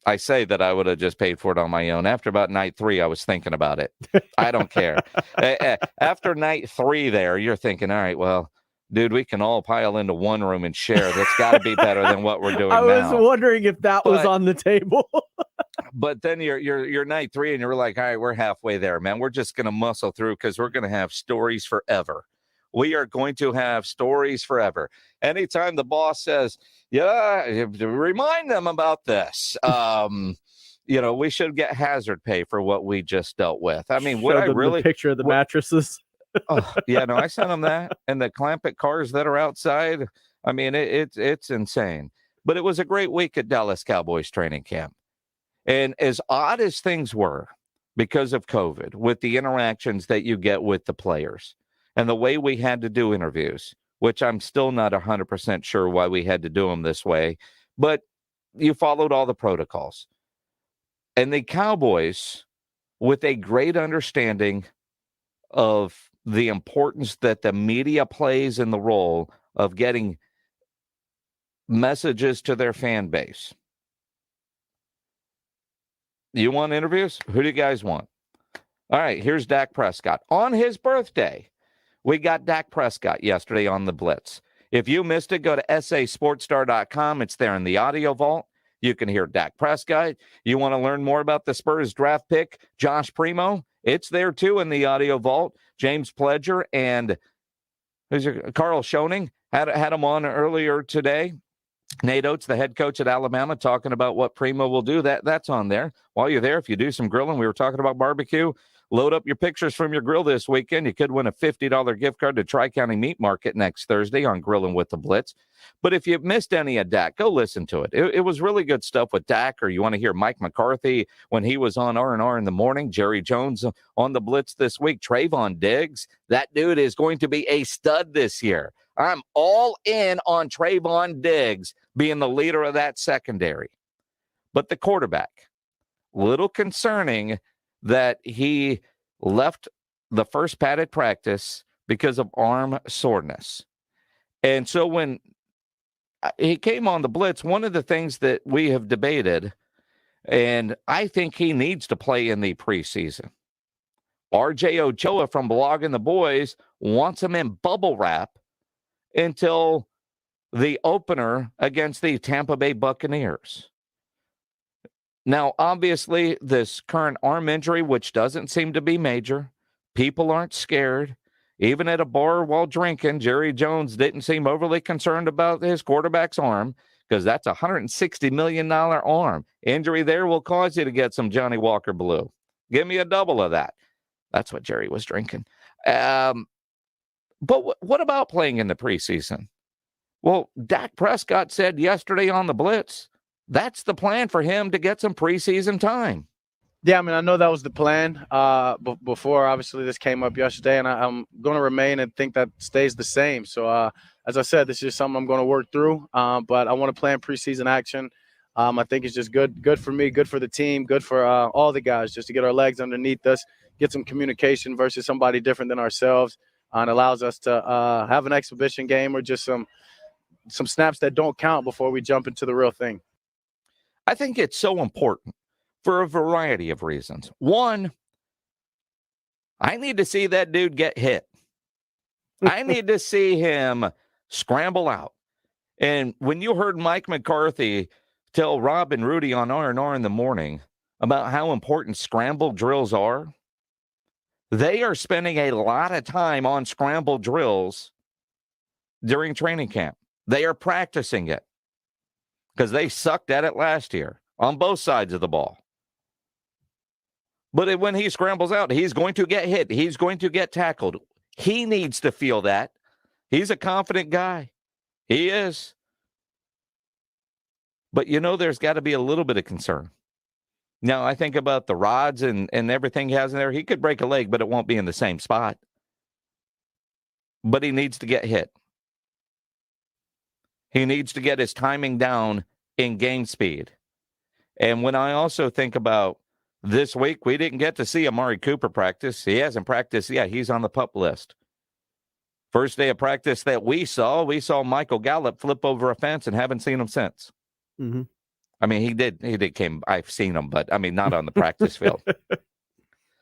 I say that I would have just paid for it on my own. After about night 3, I was thinking about it. I don't care. After night 3, you're thinking, all right, well, dude, we can all pile into one room and share. That's got to be better than what we're doing now. I was wondering if that was on the table. But then you're night 3 and you're like, all right, we're halfway there, man. We're just going to muscle through because we're going to have stories forever. We are going to have stories forever. Anytime the boss says, yeah, remind them about this. We should get hazard pay for what we just dealt with. I mean, would I really the picture of the mattresses? I sent them that, and the Clampett cars that are outside. I mean, it's insane. But it was a great week at Dallas Cowboys Training Camp. And as odd as things were because of COVID, with the interactions that you get with the players and the way we had to do interviews, which I'm still not 100% sure why we had to do them this way, but you followed all the protocols. And the Cowboys, with a great understanding of the importance that the media plays in the role of getting messages to their fan base. You want interviews? Who do you guys want? All right, here's Dak Prescott. On his birthday, we got Dak Prescott yesterday on the Blitz. If you missed it, go to sasportstar.com. It's there in the audio vault. You can hear Dak Prescott. You want to learn more about the Spurs draft pick, Josh Primo? It's there, too, in the audio vault. James Pledger and Carl Schoening had him on earlier today. Nate Oates, the head coach at Alabama, talking about what Primo will do. That's on there. While you're there, if you do some grilling, we were talking about barbecue. Load up your pictures from your grill this weekend. You could win a $50 gift card to Tri-County Meat Market next Thursday on Grilling with the Blitz. But if you've missed any of Dak, go listen to it. It was really good stuff with Dak, or you want to hear Mike McCarthy when he was on R&R in the morning. Jerry Jones on the Blitz this week. Trayvon Diggs, that dude is going to be a stud this year. I'm all in on Trayvon Diggs being the leader of that secondary. But the quarterback, little concerning that he left the first padded practice because of arm soreness. And so when he came on the Blitz, one of the things that we have debated, and I think he needs to play in the preseason. RJ Ochoa from Blogging the Boys wants him in bubble wrap until the opener against the Tampa Bay Buccaneers. Now, obviously, this current arm injury, which doesn't seem to be major, people aren't scared. Even at a bar while drinking, Jerry Jones didn't seem overly concerned about his quarterback's arm because that's a $160 million arm. Injury there will cause you to get some Johnny Walker Blue. Give me a double of that. That's what Jerry was drinking. But what about playing in the preseason? Well, Dak Prescott said yesterday on the Blitz, that's the plan for him to get some preseason time. Yeah, I mean, I know that was the plan before, obviously, this came up yesterday, and I'm going to remain and think that stays the same. So, as I said, this is something I'm going to work through, but I want to plan preseason action. I think it's just good for me, good for the team, good for all the guys, just to get our legs underneath us, get some communication versus somebody different than ourselves, and allows us to have an exhibition game or just some snaps that don't count before we jump into the real thing. I think it's so important for a variety of reasons. One, I need to see that dude get hit. I need to see him scramble out. And when you heard Mike McCarthy tell Rob and Rudy on R&R in the morning about how important scramble drills are, they are spending a lot of time on scramble drills during training camp. They are practicing it because they sucked at it last year on both sides of the ball. But when he scrambles out, he's going to get hit. He's going to get tackled. He needs to feel that. He's a confident guy. He is. But, there's got to be a little bit of concern. Now, I think about the rods and everything he has in there. He could break a leg, but it won't be in the same spot. But he needs to get hit. He needs to get his timing down in game speed. And when I also think about this week, we didn't get to see Amari Cooper practice. He hasn't practiced yet. He's on the PUP list. First day of practice that we saw Michael Gallup flip over a fence and haven't seen him since. Mm-hmm. I mean, he did came. I've seen him, but not on the practice field.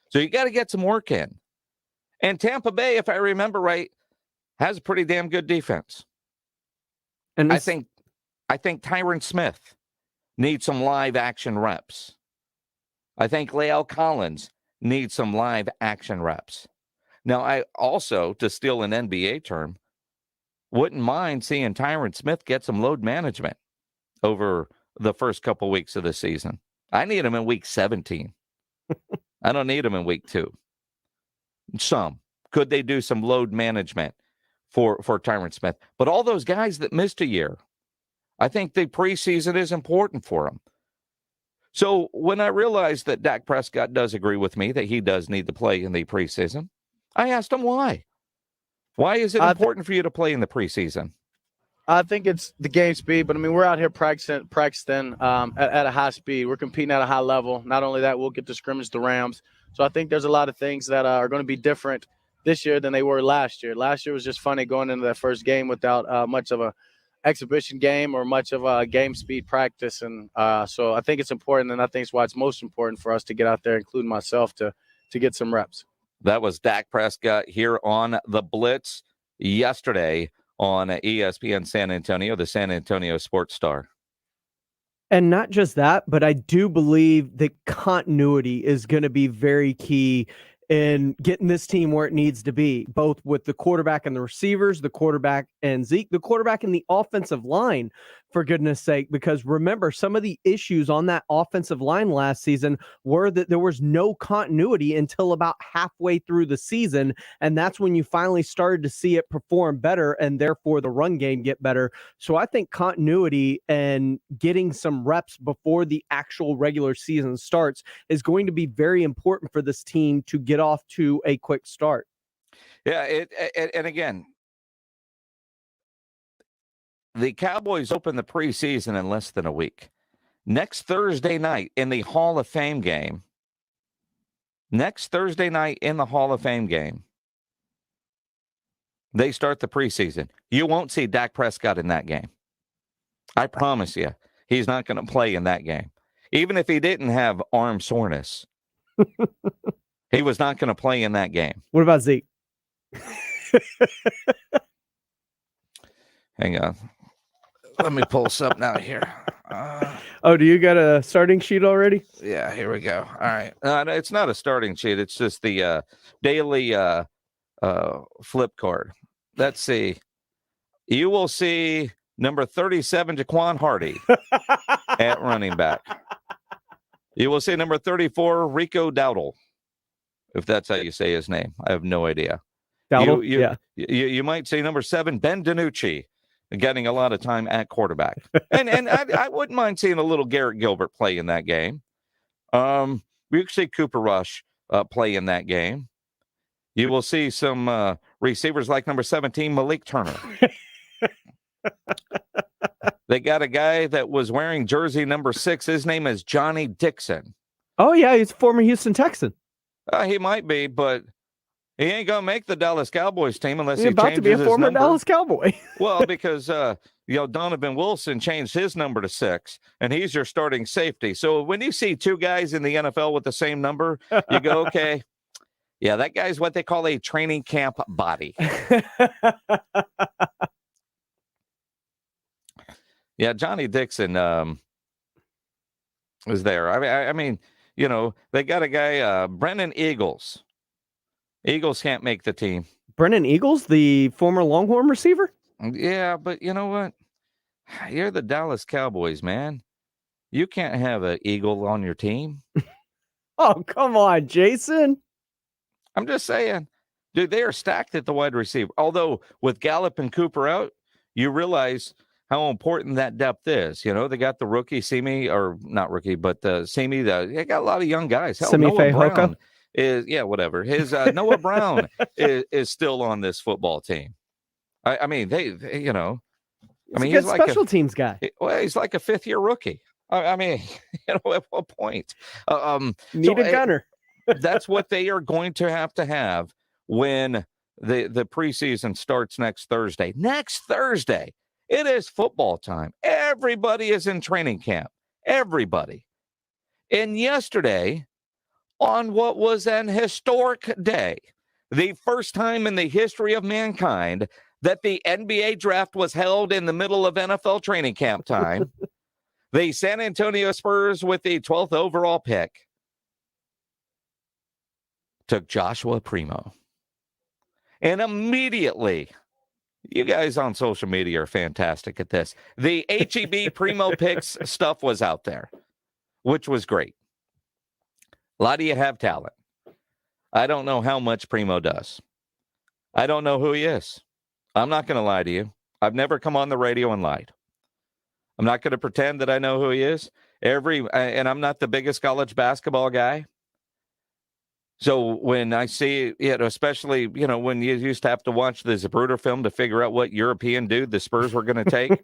So you got to get some work in. And Tampa Bay, if I remember right, has a pretty damn good defense. And I think Tyron Smith needs some live action reps. I think Lael Collins needs some live action reps. Now, I also, to steal an NBA term, wouldn't mind seeing Tyron Smith get some load management over the first couple weeks of the season. I need him in week 17. I don't need him in week 2. Could they do some load management for Tyron Smith? But all those guys that missed a year, I think the preseason is important for them. So when I realized that Dak Prescott does agree with me that he does need to play in the preseason, I asked him why. Why is it important for you to play in the preseason? I think it's the game speed, but we're out here practicing at a high speed. We're competing at a high level. Not only that, we'll get to scrimmage the Rams. So I think there's a lot of things that are going to be different this year than they were last year. Last year was just funny going into that first game without much of a exhibition game or much of a game speed practice. And so I think it's important, and I think it's why it's most important for us to get out there, including myself, to get some reps. That was Dak Prescott here on the Blitz yesterday on ESPN San Antonio, the San Antonio Sports Star. And not just that, but I do believe that continuity is going to be very key in getting this team where it needs to be, both with the quarterback and the receivers, the quarterback and Zeke, the quarterback and the offensive line, for goodness sake, because remember, some of the issues on that offensive line last season were that there was no continuity until about halfway through the season, and that's when you finally started to see it perform better and therefore the run game get better. So I think continuity and getting some reps before the actual regular season starts is going to be very important for this team to get off to a quick start. Yeah, and again, the Cowboys open the preseason in less than a week. Next Thursday night in the Hall of Fame game, they start the preseason. You won't see Dak Prescott in that game. I promise you, he's not going to play in that game. Even if he didn't have arm soreness, he was not going to play in that game. What about Zeke? Hang on. Let me pull something out here. Do you got a starting sheet already? Yeah, here we go. All right. It's not a starting sheet. It's just the daily flip card. Let's see. You will see number 37, Jaquan Hardy at running back. You will see number 34, Rico Dowdle, if that's how you say his name. I have no idea. Dowdle? You might say number 7, Ben DiNucci, getting a lot of time at quarterback. and I wouldn't mind seeing a little Garrett Gilbert play in that game. You can see Cooper Rush play in that game. You will see some receivers like number 17, Malik Turner. They got a guy that was wearing jersey number 6. His name is Johnny Dixon. Oh, yeah, he's a former Houston Texan. He might be, but He ain't going to make the Dallas Cowboys team unless He's he about changes to be a his former number. Dallas Cowboy. Well, because Donovan Wilson changed his number to 6, and he's your starting safety. So when you see two guys in the NFL with the same number, you go, okay, yeah, that guy's what they call a training camp body. Yeah, Johnny Dixon was there. I mean, they got a guy, Brennan Eagles. Eagles can't make the team. Brennan Eagles, the former Longhorn receiver? Yeah, but you know what? You're the Dallas Cowboys, man. You can't have an Eagle on your team. Oh, come on, Jason. I'm just saying. Dude, they are stacked at the wide receiver. Although with Gallup and Cooper out, you realize how important that depth is. They got the rookie, Simi, or not rookie, but Simi. They got a lot of young guys. Hell, Noah Brown is, whatever. His Noah Brown is still on this football team. I mean, they he's a he's like special teams guy. Well, he's like a 5th-year rookie. I mean, at what point? Need a gunner. That's what they are going to have when the preseason starts next Thursday. Next Thursday, it is football time. Everybody is in training camp. Everybody. And yesterday, on what was an historic day, the first time in the history of mankind that the NBA draft was held in the middle of NFL training camp time, the San Antonio Spurs, with the 12th overall pick, took Joshua Primo. And immediately, you guys on social media are fantastic at this. The HEB Primo picks stuff was out there, which was great. A lot of you have talent. I don't know how much Primo does. I don't know who he is. I'm not going to lie to you. I've never come on the radio and lied. I'm not going to pretend that I know who he is. And I'm not the biggest college basketball guy. So when I see it, especially, when you used to have to watch the Zapruder film to figure out what European dude the Spurs were going to take,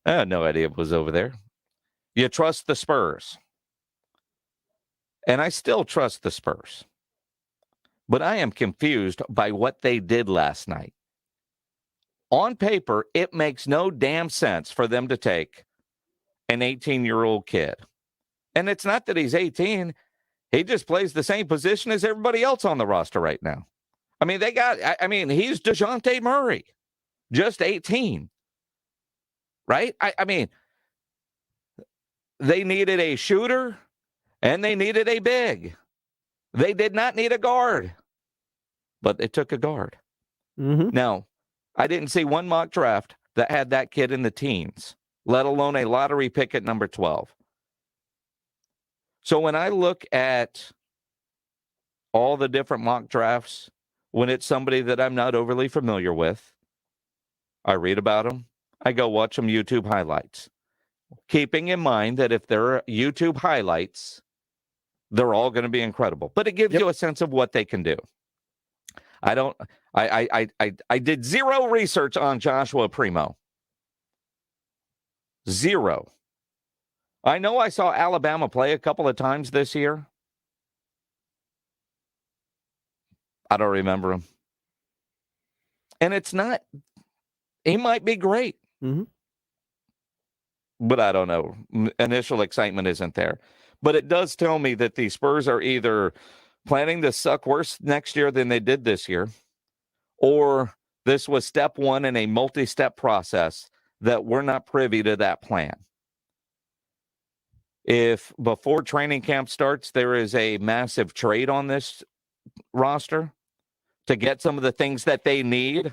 I had no idea it was over there. You trust the Spurs. And I still trust the Spurs. But I am confused by what they did last night. On paper, it makes no damn sense for them to take an 18-year-old kid. And it's not that he's 18. He just plays the same position as everybody else on the roster right now. I mean, he's DeJounte Murray, just 18. Right? I mean, they needed a shooter and they needed a big. They did not need a guard, but they took a guard. Mm-hmm. Now, I didn't see one mock draft that had that kid in the teens, let alone a lottery pick at number 12. So when I look at all the different mock drafts, when it's somebody that I'm not overly familiar with, I read about them. I go watch some YouTube highlights, keeping in mind that if there are YouTube highlights, they're all going to be incredible. But it gives you a sense of what they can do. I did zero research on Joshua Primo. Zero. I know I saw Alabama play a couple of times this year. I don't remember him. And it's not, he might be great. Mm-hmm. But I don't know. Initial excitement isn't there. But it does tell me that the Spurs are either planning to suck worse next year than they did this year, or this was step one in a multi-step process that we're not privy to that plan. If before training camp starts, there is a massive trade on this roster to get some of the things that they need,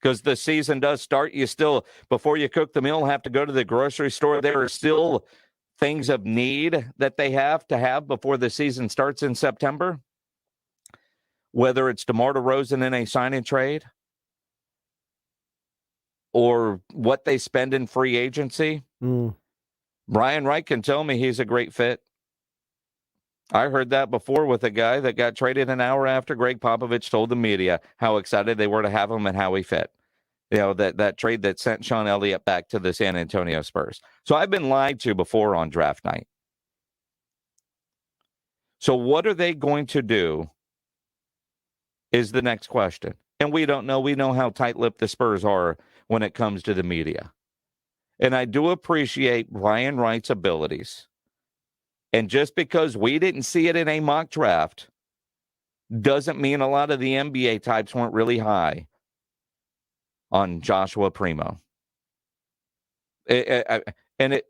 because the season does start, you still, before you cook the meal, have to go to the grocery store. There are still things of need that they have to have before the season starts in September. Whether it's DeMar DeRozan in a sign and trade or what they spend in free agency. Brian Wright can tell me he's a great fit. I heard that before with a guy that got traded an hour after Greg Popovich told the media how excited they were to have him and how he fit. You know, that trade that sent Sean Elliott back to the San Antonio Spurs. So I've been lied to before on draft night. So what are they going to do is the next question. And we don't know. We know how tight-lipped the Spurs are when it comes to the media. And I do appreciate Brian Wright's abilities. And just because we didn't see it in a mock draft doesn't mean a lot of the NBA types weren't really high on Joshua Primo. If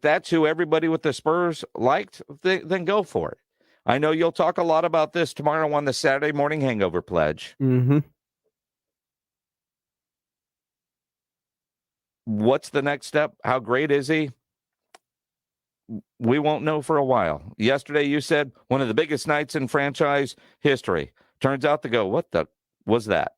that's who everybody with the Spurs liked, then go for it. I know you'll talk a lot about this tomorrow on the Saturday Morning Hangover Pledge. Mm-hmm. What's the next step? How great is he? We won't know for a while. Yesterday you said one of the biggest nights in franchise history. Turns out to go, what the was that?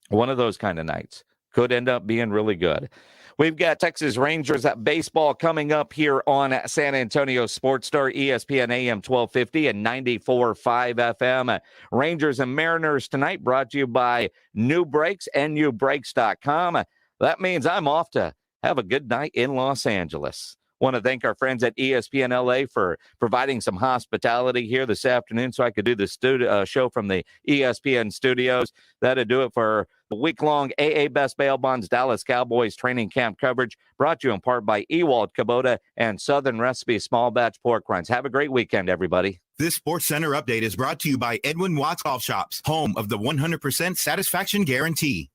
One of those kind of nights. Could end up being really good. We've got Texas Rangers at baseball coming up here on San Antonio Sports Star, ESPN AM 1250 and 94.5 FM. Rangers and Mariners tonight brought to you by New Brakes and newbrakes.com. That means I'm off to have a good night in Los Angeles. Want to thank our friends at ESPN LA for providing some hospitality here this afternoon so I could do the show from the ESPN studios. That'll do it for the week-long AA Best Bail Bonds Dallas Cowboys Training Camp coverage, brought to you in part by Ewald Kubota and Southern Recipe Small Batch Pork Rinds. Have a great weekend, everybody. This Sports Center update is brought to you by Edwin Watts Golf Shops, home of the 100% satisfaction guarantee.